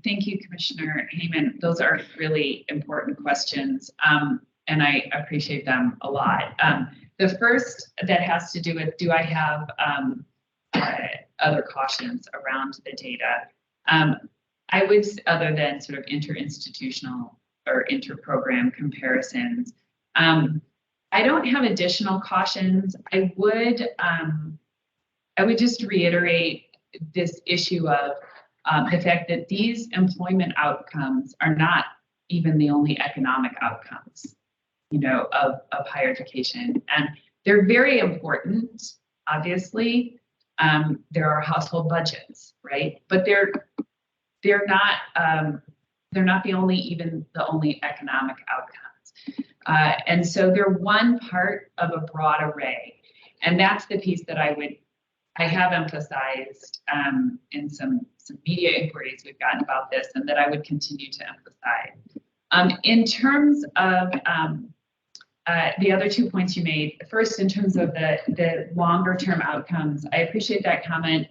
Thank you, Commissioner Heyman. Those are really important questions, and I appreciate them a lot. The first that has to do with, do I have other cautions around the data? I would, other than sort of interinstitutional or inter-program comparisons, I don't have additional cautions. I would just reiterate this issue of the fact that these employment outcomes are not even the only economic outcomes, of higher education. And they're very important, obviously. There are household budgets, right? But they're not the only economic outcomes. And so they're one part of a broad array. And that's the piece that I have emphasized in some media inquiries we've gotten about this, and that I would continue to emphasize. In terms of the other 2 points you made, first, in terms of the longer term outcomes, I appreciate that comment.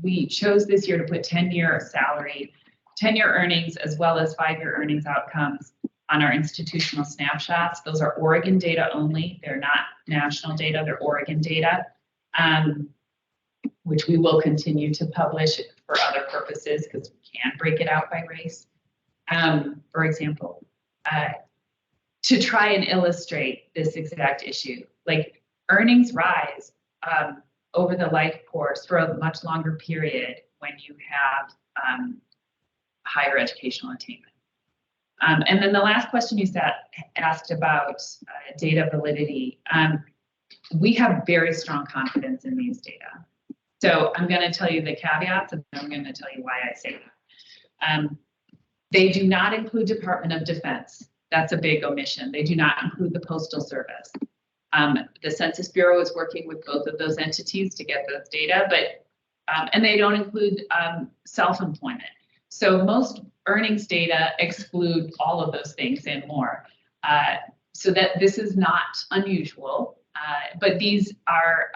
We chose this year to put 10-year salary, 10-year earnings, as well as 5-year earnings outcomes on our institutional snapshots. Those are Oregon data only. They're not national data, they're Oregon data. Which we will continue to publish for other purposes because we can break it out by race. For example, to try and illustrate this exact issue, like earnings rise over the life course for a much longer period when you have higher educational attainment. And then the last question you asked about data validity, we have very strong confidence in these data. So I'm going to tell you the caveats, and then I'm going to tell you why I say that. They do not include Department of Defense. That's a big omission. They do not include the Postal Service. The Census Bureau is working with both of those entities to get those data, but and they don't include self-employment. So most earnings data exclude all of those things and more. So that this is not unusual, but these are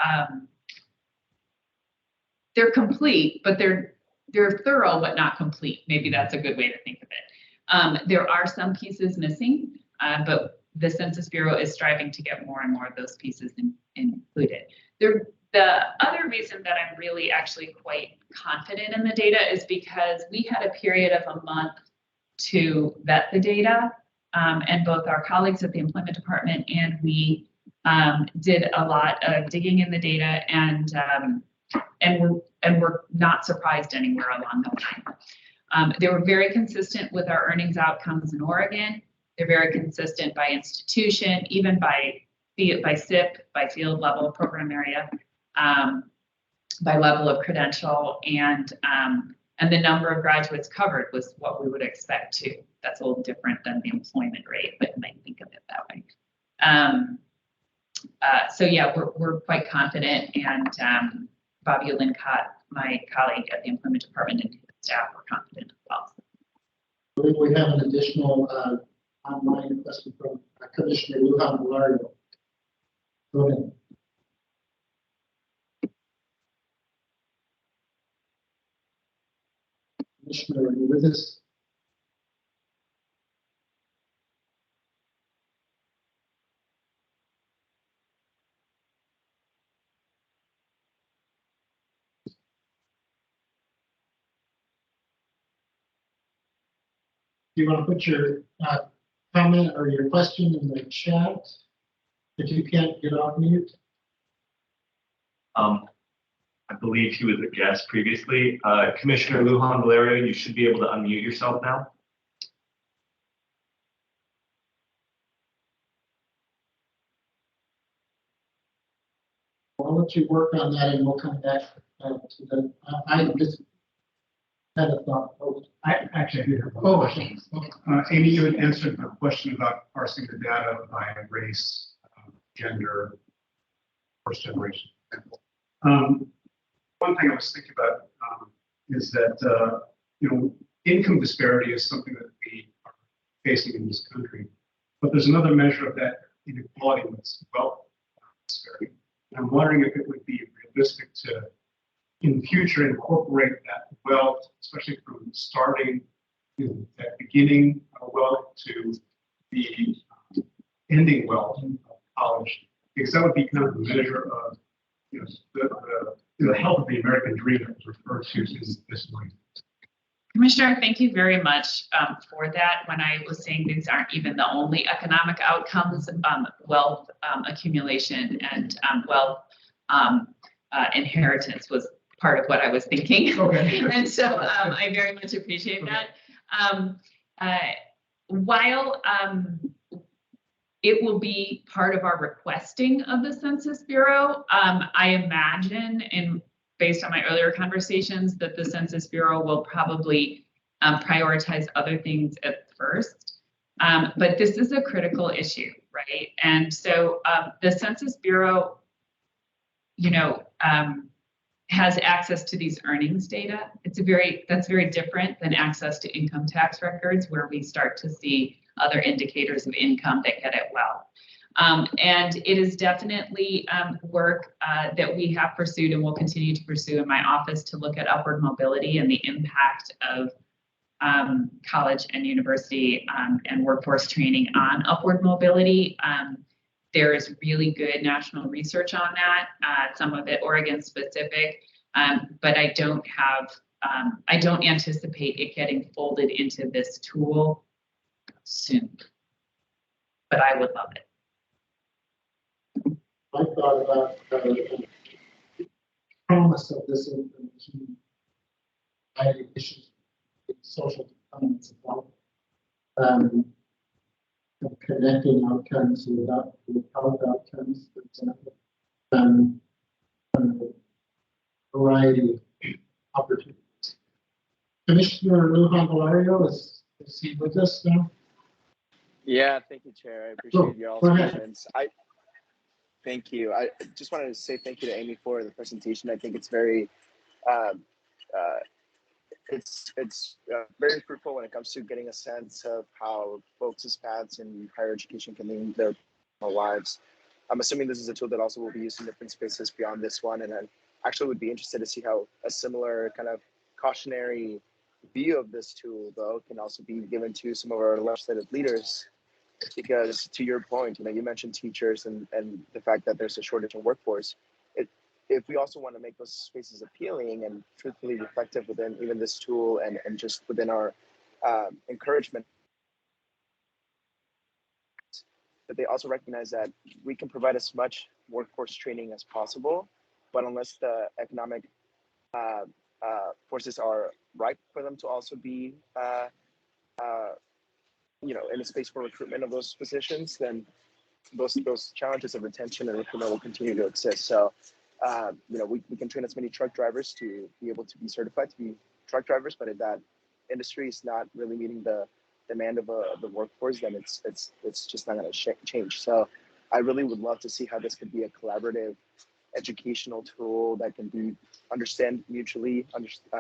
they're complete, but they're thorough but not complete. Maybe that's a good way to think of it. There are some pieces missing, but the Census Bureau is striving to get more and more of those pieces included. The other reason that I'm really actually quite confident in the data is because we had a period of a month to vet the data, and both our colleagues at the Employment Department and we did a lot of digging in the data, and we're not surprised anywhere along the They were very consistent with our earnings outcomes in Oregon. They're very consistent by institution, even by SIP, by field level program area, by level of credential, and the number of graduates covered was what we would expect too. That's a little different than the employment rate, but you might think of it that way. So yeah, we're quite confident, and Bobby Lincott, my colleague at the employment department, and his staff were confident as well. I believe we have an additional online question from Commissioner Lujan Valario. Go ahead. Commissioner, are you with us? Do you want to put your comment or your question in the chat if you can't get off mute? I believe he was a guest previously. Commissioner Lujan Valario, you should be able to unmute yourself now. Why don't you work on that and we'll come back to the, I just had a thought. I actually did have a question. Amy, you had answered the question about parsing the data by race, gender, first generation. One thing I was thinking about is that income disparity is something that we are facing in this country, but there's another measure of that inequality that's wealth disparity. And I'm wondering if it would be realistic to, in the future, incorporate that wealth, especially from starting that beginning wealth to the ending wealth of college, because that would be kind of a measure of the health of the American dream that was referred to this morning. Commissioner, thank you very much for that. When I was saying these aren't even the only economic outcomes, wealth accumulation and wealth inheritance was part of what I was thinking. Okay. And so I very much appreciate that. While it will be part of our requesting of the Census Bureau, I imagine, and based on my earlier conversations, that the Census Bureau will probably prioritize other things at first. But this is a critical issue, right? And so the Census Bureau, has access to these earnings data. That's very different than access to income tax records, where we start to see other indicators of income that get it well. And it is definitely work that we have pursued and will continue to pursue in my office to look at upward mobility and the impact of college and university and workforce training on upward mobility. There is really good national research on that, some of it Oregon specific, but I don't anticipate it getting folded into this tool soon, but I would love it. I thought about the promise of this information, issues, social determinants of health, connecting outcomes with health outcomes, for example, variety of opportunities. Commissioner Lujan Valario, is he with us now? Yeah, thank you, Chair. I appreciate your all's comments. Thank you. I just wanted to say thank you to Amy for the presentation. I think it's very very fruitful when it comes to getting a sense of how folks' paths in higher education can lead their lives. I'm assuming this is a tool that also will be used in different spaces beyond this one, and I actually would be interested to see how a similar kind of cautionary view of this tool, though, can also be given to some of our legislative leaders. Because to your point, you mentioned teachers and the fact that there's a shortage in workforce. If we also want to make those spaces appealing and truthfully reflective within even this tool and just within our encouragement, that they also recognize that we can provide as much workforce training as possible, but unless the economic forces are ripe for them to also be, in a space for recruitment of those positions, then those challenges of retention and recruitment will continue to exist. So, we can train as many truck drivers to be able to be certified to be truck drivers, but if that industry is not really meeting the demand of the workforce, then it's just not going to change. So, I really would love to see how this could be a collaborative educational tool that can be mutually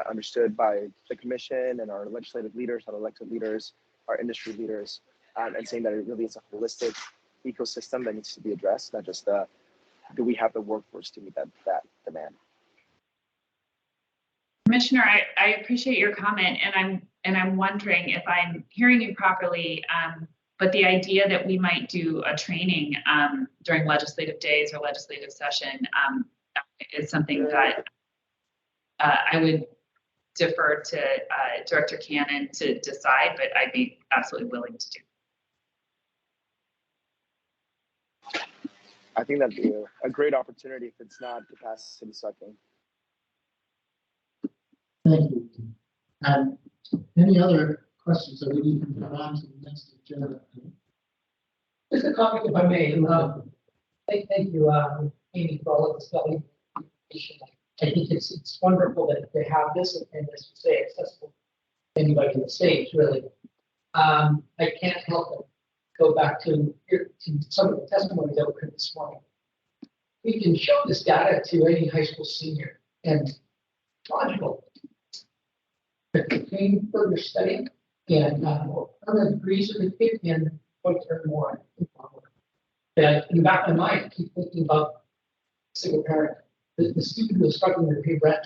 understood by the commission and our legislative leaders, our elected leaders, our industry leaders, and saying that it really is a holistic ecosystem that needs to be addressed, not just do we have the workforce to meet that demand. Commissioner, I appreciate your comment, and I'm wondering if I'm hearing you properly. But the idea that we might do a training during legislative days or legislative session is something that I would defer to Director Cannon to decide, but I'd be absolutely willing to do. I think that'd be a great opportunity if it's not capacity sucking. Thank you. Any other questions that we need to move on to the next agenda? Just a comment, if I may. Thank you, Amy, for all of this valuable information. I think it's wonderful that they have this, and as you say, accessible to anybody in the state, really. I can't help but go back to some of the testimonies that were heard this morning. We can show this data to any high school senior, and it's logical. If they came further studying and earn degrees of the kid and want to earn more. That in the back of my mind, I keep thinking about single parent, the student who is struggling to pay rent,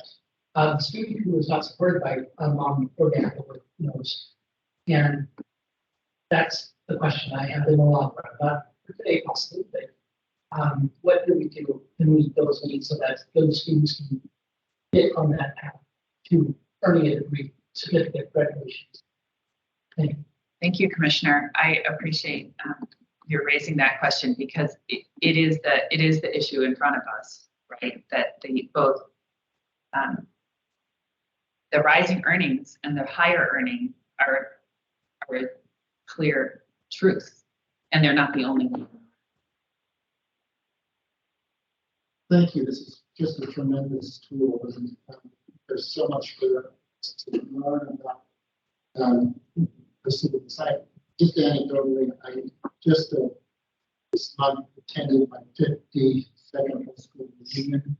the student who is not supported by a mom or dad or knows. And that's the question I have in the long run. But for today, possibly, what do we do to meet those needs so that those students can get on that path to earning a degree, certificate, graduations? Thank you. Thank you, Commissioner. I appreciate you're raising that question because it is the issue in front of us, right? That both the rising earnings and the higher earning are a clear truth, and they're not the only one. Thank you. This is just a tremendous tool, and there's so much for us to learn about the civil side. Just anecdotally, I just this month attended my 52nd high school reunion,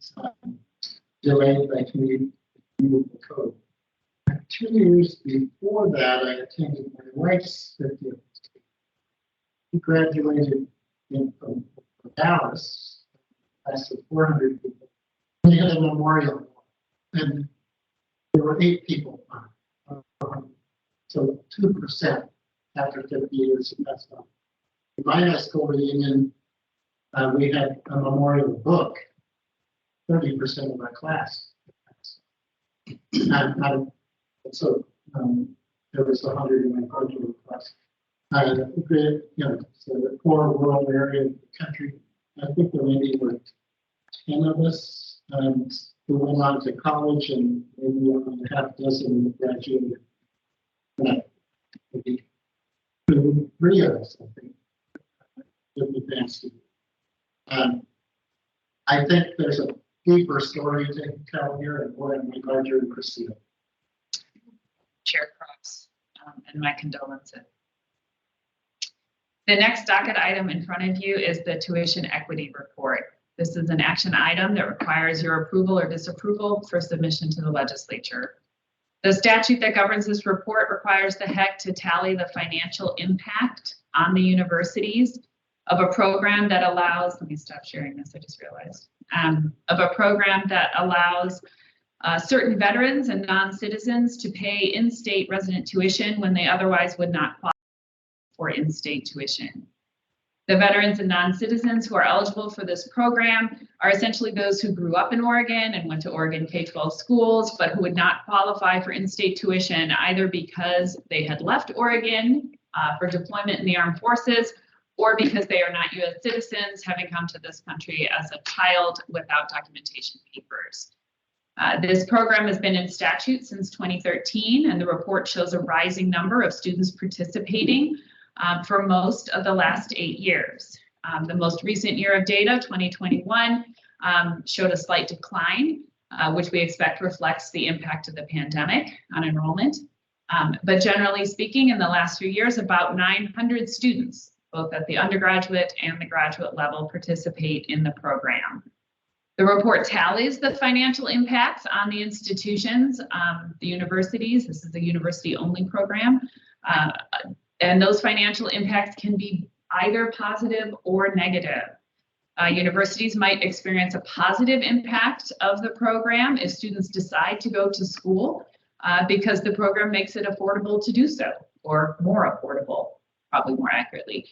delayed by community code. 2 years before that, I attended my wife's 50th. She graduated from Dallas, class of 400 people. They had a memorial, and there were 8 people. So 2% after 50 years, that's not. In my high school reunion, we had a memorial book, 30% of my class. So there was 100 in my graduate class. So the poor rural area of the country, I think there maybe were 10 of us who went on to college, and maybe only a half dozen graduated. Maybe 3 of us, I think, with advanced. I think there's a deeper story to tell here, and boy, I'm glad you're pursuing it. Chair Cross, and my condolences. The next docket item in front of you is the tuition equity report. This is an action item that requires your approval or disapproval for submission to the legislature. The statute that governs this report requires the HECC to tally the financial impact on the universities of a program that allows, let me stop sharing this, I just realized, of a program that allows certain veterans and non-citizens to pay in-state resident tuition when they otherwise would not qualify for in-state tuition. The veterans and non-citizens who are eligible for this program are essentially those who grew up in Oregon and went to Oregon K-12 schools, but who would not qualify for in-state tuition either because they had left Oregon for deployment in the armed forces, or because they are not U.S. citizens, having come to this country as a child without documentation papers. This program has been in statute since 2013, and the report shows a rising number of students participating for most of the last 8 years. The most recent year of data, 2021, showed a slight decline, which we expect reflects the impact of the pandemic on enrollment. But generally speaking, in the last few years, about 900 students, both at the undergraduate and the graduate level, participate in the program. The report tallies the financial impacts on the institutions, the universities. This is a university-only program. And those financial impacts can be either positive or negative. Universities might experience a positive impact of the program if students decide to go to school because the program makes it affordable to do so, or more affordable, probably more accurately,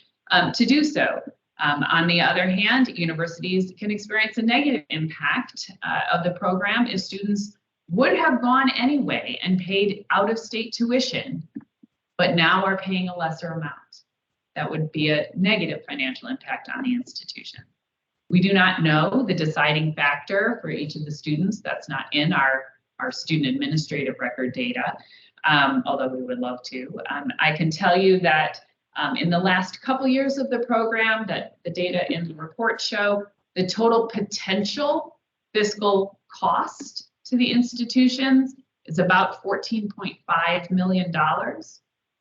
to do so. On the other hand, universities can experience a negative impact of the program if students would have gone anyway and paid out-of-state tuition, but now are paying a lesser amount. That would be a negative financial impact on the institution. We do not know the deciding factor for each of the students. That's not in our student administrative record data, although we would love to. I can tell you that in the last couple years of the program, that the data in the report show the total potential fiscal cost to the institutions is about $14.5 million.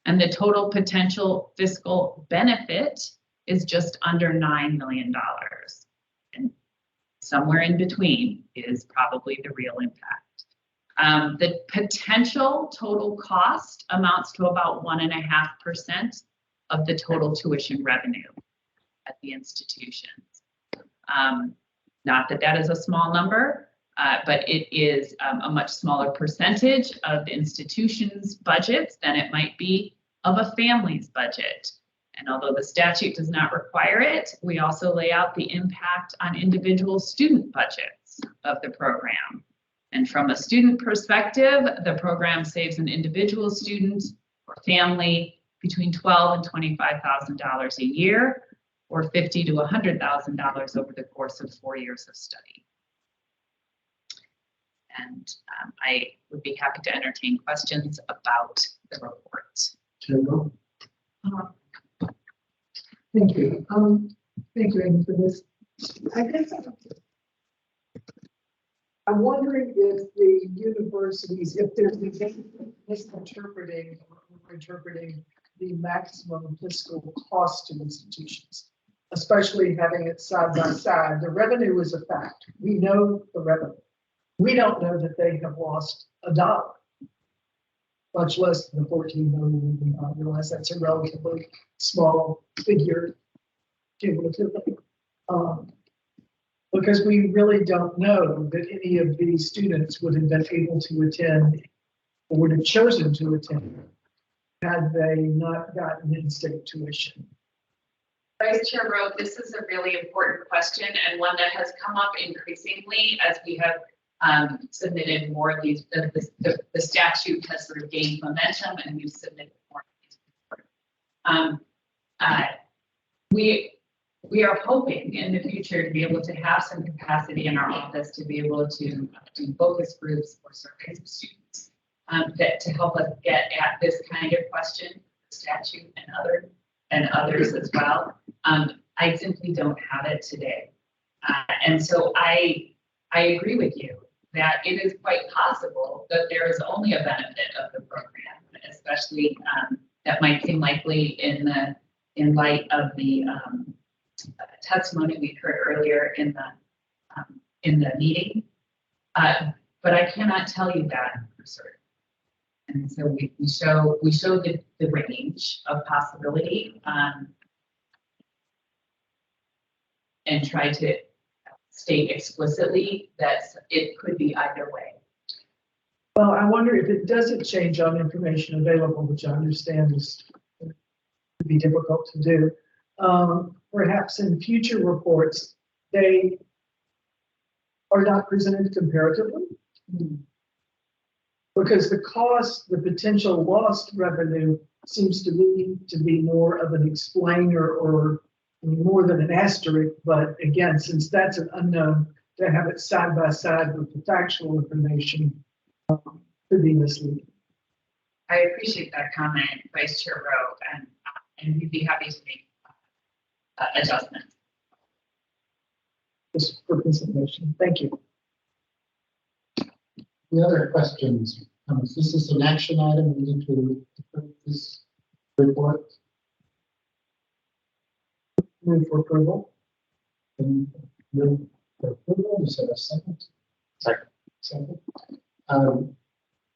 And the total potential fiscal benefit is just under $9 million. And somewhere in between is probably the real impact. The potential total cost amounts to about 1.5% of the total tuition revenue at the institutions. Not that that is a small number, but it is a much smaller percentage of the institution's budgets than it might be of a family's budget. And although the statute does not require it, we also lay out the impact on individual student budgets of the program. And from a student perspective, the program saves an individual student or family between $12,000 and $25,000 a year, or $50,000 to $100,000 over the course of 4 years of study. And I would be happy to entertain questions about the report. Thank you. Thank you, Amy, for this. I guess I'm wondering if the universities, if they're misinterpreting or interpreting the maximum fiscal cost to institutions, especially having it side by side. The revenue is a fact. We know the revenue. We don't know that they have lost $1, much less than the 14 million. I realize that's a relatively small figure cumulatively. Because we really don't know that any of these students would have been able to attend or would have chosen to attend had they not gotten in-state tuition. Vice Chair Rowe, this is a really important question and one that has come up increasingly as we have submitted more of these. The statute has sort of gained momentum and we've submitted more of these. We are hoping in the future to be able to have some capacity in our office to be able to do focus groups or surveys of students that to help us get at this kind of question, statute and others as well. I simply don't have it today. And so I agree with you that it is quite possible that there is only a benefit of the program, especially that might seem likely in light of the testimony we heard earlier in the meeting, but I cannot tell you that for certain. And so we show the range of possibility and try to state explicitly that it could be either way. Well, I wonder if it doesn't change on information available, which I understand is would be difficult to do. Perhaps in future reports, they are not presented comparatively. Because the cost, the potential lost revenue seems to me to be more of an explainer or more than an asterisk. But again, since that's an unknown, to have it side by side with the factual information could be misleading. I appreciate that comment, Vice Chair Rowe, and we'd be happy to make adjustments. Just for consideration. Thank you. The other questions? This is an action item. We need to approve this report. Move for approval. And move for approval. Is there a second? Second. Second.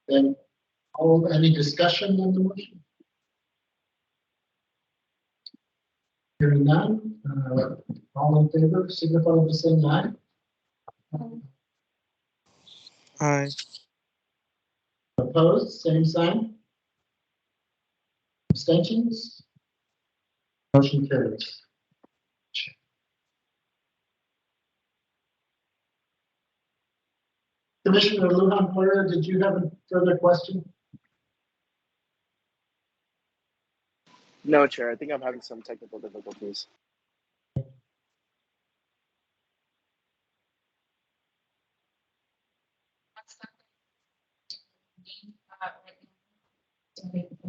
Then any discussion on the motion? Hearing none. All in favor, signify by saying aye. Aye. Opposed, same sign. Abstentions? Motion carries. Commissioner Lujan Fleur, did you have a further question? No, Chair, I think I'm having some technical difficulties.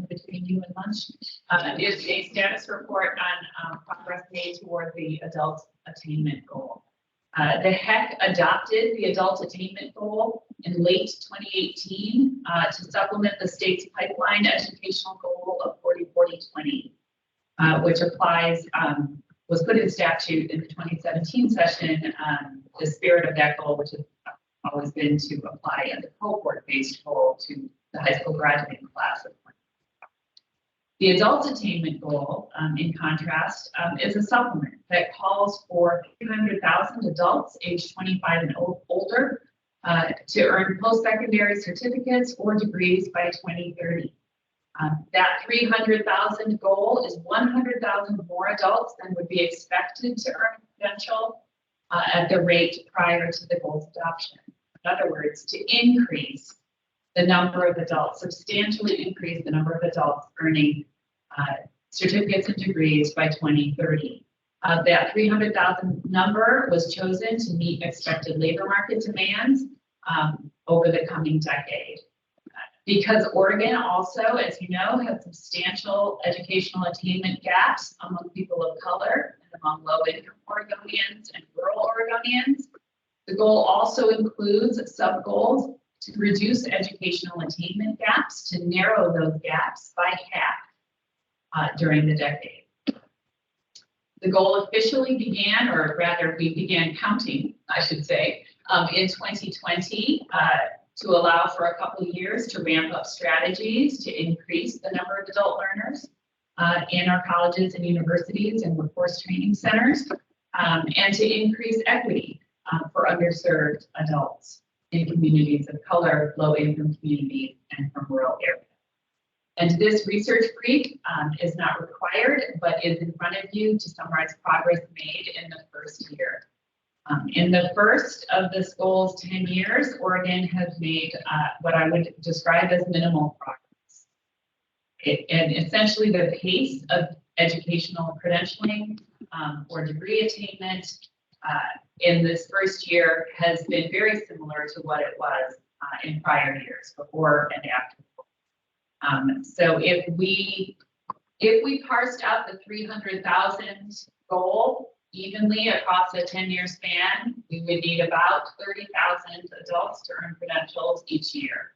Between you and lunch is a status report on progress made toward the adult attainment goal. The HEC adopted the adult attainment goal in late 2018 to supplement the state's pipeline educational goal of 40-40-20, which was put in statute in the 2017 session. The spirit of that goal, which has always been to apply a cohort-based goal to the high school graduating class of 20. The adult attainment goal, in contrast, is a supplement that calls for 300,000 adults aged 25 and older to earn post-secondary certificates or degrees by 2030. That 300,000 goal is 100,000 more adults than would be expected to earn a credential at the rate prior to the goal's adoption. In other words, to increase the number of adults, substantially increase the number of adults earning certificates and degrees by 2030. That 300,000 number was chosen to meet expected labor market demands over the coming decade. Because Oregon also, as you know, has substantial educational attainment gaps among people of color and among low-income Oregonians and rural Oregonians. The goal also includes sub-goals to reduce educational attainment gaps, to narrow those gaps by half during the decade. The goal officially began, or rather we began counting, I should say, in 2020 to allow for a couple of years to ramp up strategies to increase the number of adult learners in our colleges and universities and workforce training centers, and to increase equity for underserved adults in communities of color, low-income communities, and from rural areas. And this research brief is not required, but is in front of you to summarize progress made in the first year. In the first of this goal's 10 years, Oregon has made what I would describe as minimal progress. And essentially the pace of educational credentialing or degree attainment in this first year has been very similar to what it was in prior years, before and after. So if we parsed out the 300,000 goal evenly across a 10-year span, we would need about 30,000 adults to earn credentials each year.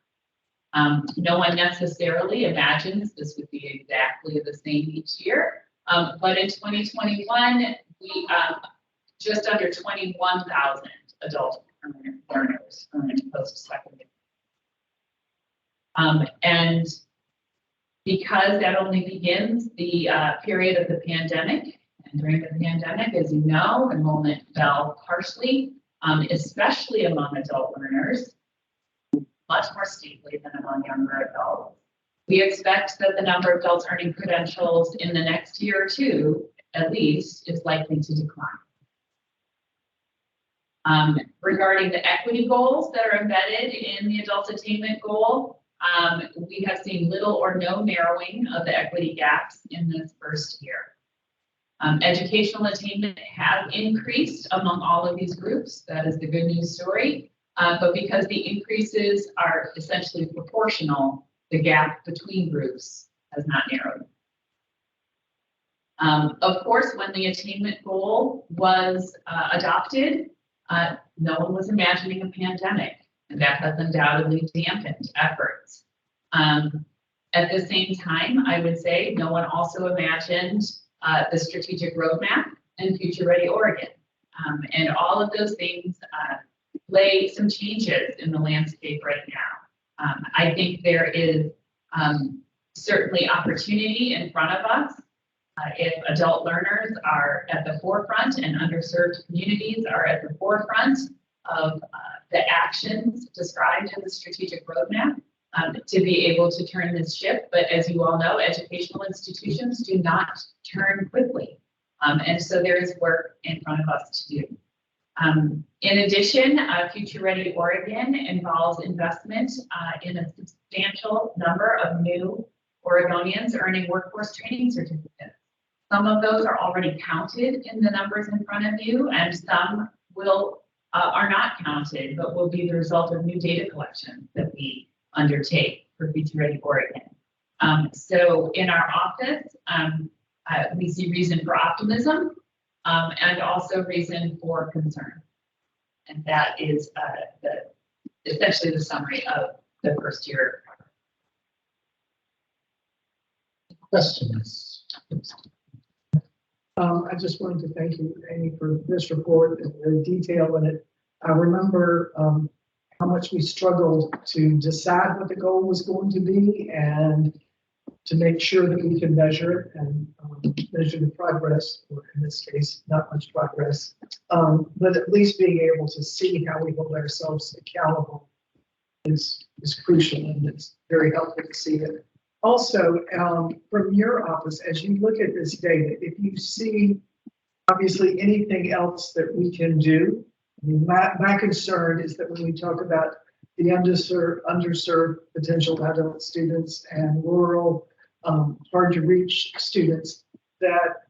No one necessarily imagines this would be exactly the same each year, but in 2021, we just under 21,000 adult learners earned post-secondary. And because that only begins the period of the pandemic, and during the pandemic, as you know, enrollment fell harshly, especially among adult learners, much more steeply than among younger adults. We expect that the number of adults earning credentials in the next year or two, at least, is likely to decline. Regarding the equity goals that are embedded in the adult attainment goal, we have seen little or no narrowing of the equity gaps in this first year. Educational attainment has increased among all of these groups. That is the good news story. But because the increases are essentially proportional, the gap between groups has not narrowed. Of course, when the attainment goal was adopted, no one was imagining a pandemic, and that has undoubtedly dampened efforts. At the same time, I would say no one also imagined the strategic roadmap and Future Ready Oregon. And all of those things lay some changes in the landscape right now. I think there is certainly opportunity in front of us if adult learners are at the forefront and underserved communities are at the forefront of the actions described in the strategic roadmap to be able to turn this ship. But as you all know, educational institutions do not turn quickly. And so there is work in front of us to do. In addition, Future Ready Oregon involves investment in a substantial number of new Oregonians earning workforce training certificates. Some of those are already counted in the numbers in front of you, and some are not counted, but will be the result of new data collection that we undertake for Future Ready Oregon. So in our office, we see reason for optimism and also reason for concern. And that is essentially the summary of the first year. Questions? I just wanted to thank you, Amy, for this report and the detail in it. I remember how much we struggled to decide what the goal was going to be and to make sure that we can measure it and measure the progress, or in this case, not much progress, but at least being able to see how we hold ourselves accountable is crucial, and it's very helpful to see it. Also, from your office, as you look at this data, if you see obviously anything else that we can do, I mean, my concern is that when we talk about the underserved potential adult students and rural, hard to reach students, that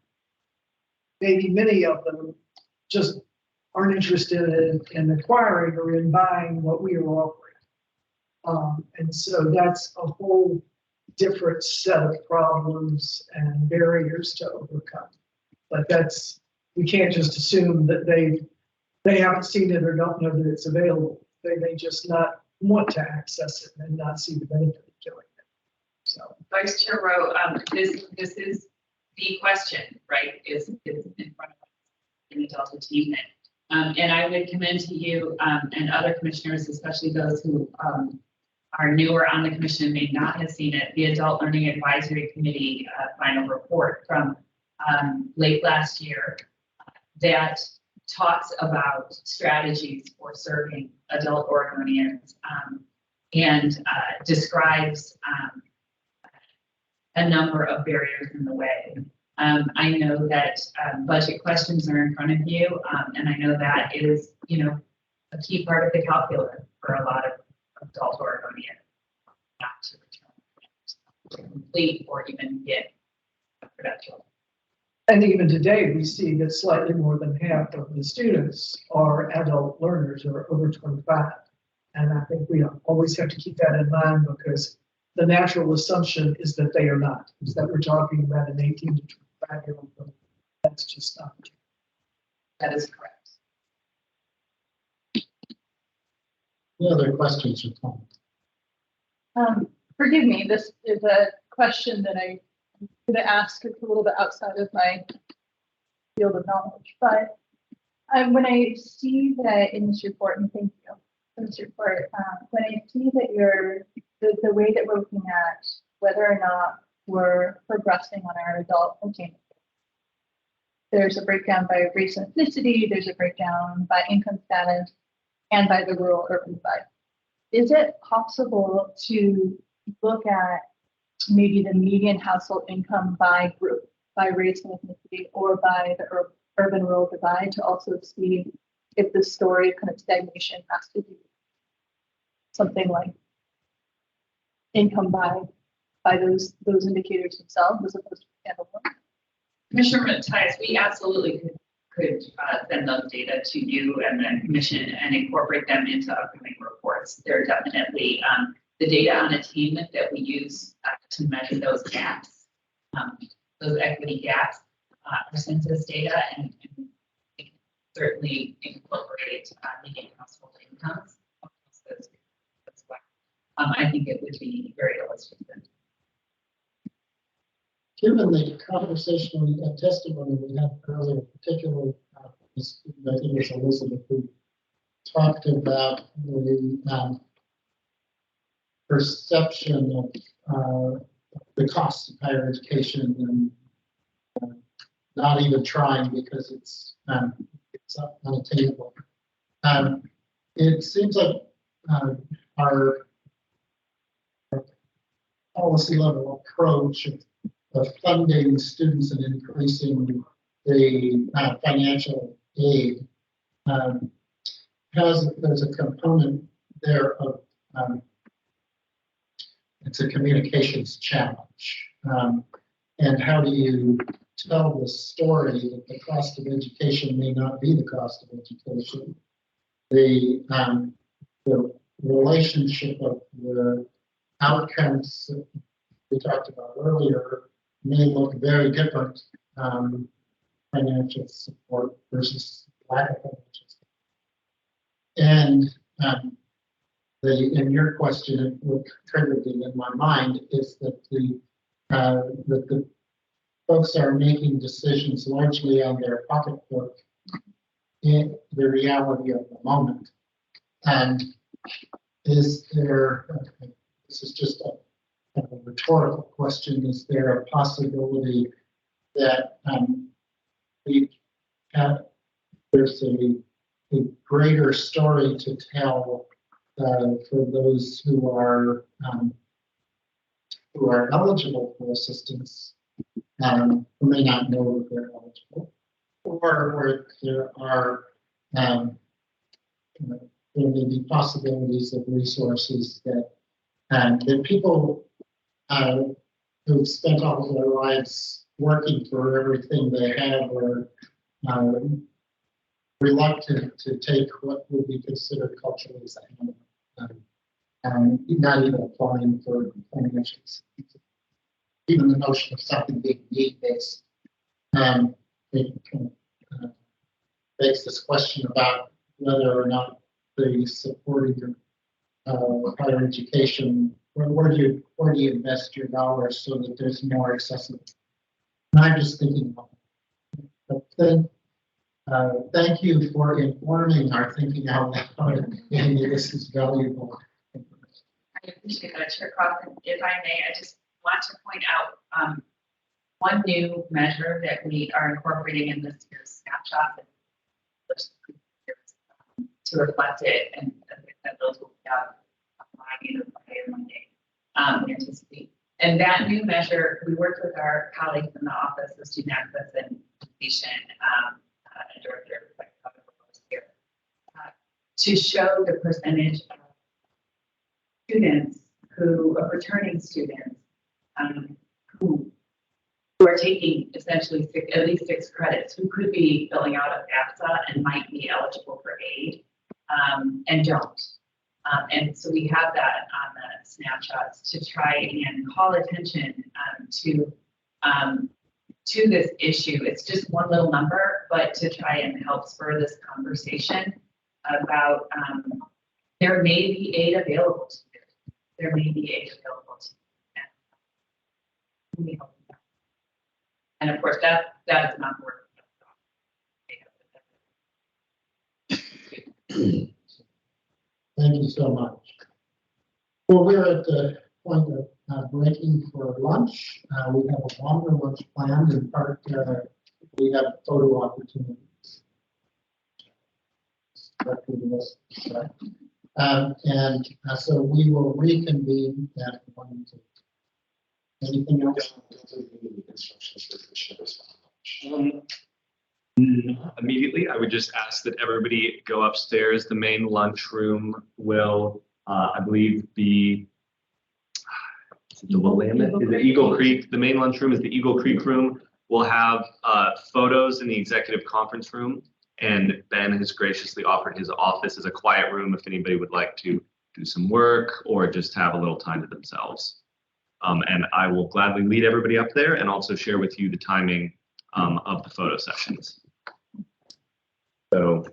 maybe many of them just aren't interested in acquiring or in buying what we are offering. And so that's a whole different set of problems and barriers to overcome. But we can't just assume that they haven't seen it or don't know that it's available. They may just not want to access it and not see the benefit of doing it. So, Vice Chair Rowe, this is the question, right? Is in front of us in adult attainment. And I would commend to you and other commissioners, especially those who are newer on the commission and may not have seen it, the Adult Learning Advisory Committee final report from late last year that talks about strategies for serving adult Oregonians and describes a number of barriers in the way. I know that budget questions are in front of you, and I know that is, a key part of the calculus for a lot of adult Oregonians not to return to complete or even get a credential. and even today, we see that slightly more than half of the students are adult learners or over 25. And I think we always have to keep that in mind, because the natural assumption is that they are not, is that we're talking about an 18 to 25-year-old. That's just not true. That is correct. Any other questions or comments? Forgive me, this is a question that I'm going to ask. It's a little bit outside of my field of knowledge, but when I see that in this report, and thank you for this report, when I see that the way that we're looking at whether or not we're progressing on our adult attainment, there's a breakdown by race and ethnicity, there's a breakdown by income status, and by the rural urban divide. Is it possible to look at maybe the median household income by group, by race and ethnicity, or by the urban rural divide, to also see if the story of kind of stagnation has to do something like income by those indicators themselves as opposed to standalone? Commissioner Mattias, we absolutely could send those data to you and the commission and incorporate them into upcoming reports. They're definitely the data on attainment that we use to measure those gaps, those equity gaps, are census data, and we can certainly incorporate median household incomes. I think it would be very illustrative. Given the conversation testimony we had earlier, particularly, I think it was Elizabeth who talked about the perception of the cost of higher education and not even trying because it's unattainable. It seems like our policy level approach of funding students and increasing the financial aid there's a component there of it's a communications challenge. And how do you tell the story that the cost of education may not be the cost of education? The relationship of the outcomes that we talked about earlier may look very different. Financial support versus lack of financial support. And in your question, what triggered it in my mind is that the folks are making decisions largely on their pocketbook in the reality of the moment. And is there, this is just a rhetorical question, is there a possibility that there's a greater story to tell for those who are eligible for assistance, who may not know that they're eligible, or where there are there may be possibilities of resources that that people who've spent all of their lives working for everything they have are reluctant to take what would be considered culturally as not even applying for financial assistance. Even the notion of something being need-based begs this question about whether or not the supporting higher education, where do you invest your dollars so that there's more accessible? And I'm just thinking about it. But then, thank you for informing our thinking out loud. And this is valuable. I appreciate that, Chair Cross. And if I may, I just want to point out one new measure that we are incorporating in this year's snapshot to reflect it, and that those will be out on either Friday or Monday. Anticipate. And that new measure, we worked with our colleagues in the Office of Student Access and Completion Director here to show the percentage of students of returning students who are taking essentially at least 6 credits, who could be filling out a FAFSA and might be eligible for aid and don't. And so we have that on the snapshots to try and call attention to this issue. It's just one little number, but to try and help spur this conversation about there may be aid available to you. There may be aid available to you. And of course, that is not working. Thank you so much. Well, we're at the point of breaking for lunch. We have a longer lunch planned. In part, we have photo opportunities. So we will reconvene at 1. Anything else? Not immediately. I would just ask that everybody go upstairs. The main lunchroom will, I believe, be the Willamette, is the Eagle Creek. The main lunchroom is the Eagle Creek room. We'll have photos in the executive conference room, and Ben has graciously offered his office as a quiet room if anybody would like to do some work or just have a little time to themselves. And I will gladly lead everybody up there and also share with you the timing of the photo sessions. So,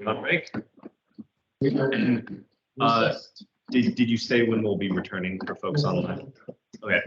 on break. Did you say when we'll be returning for folks online? Okay.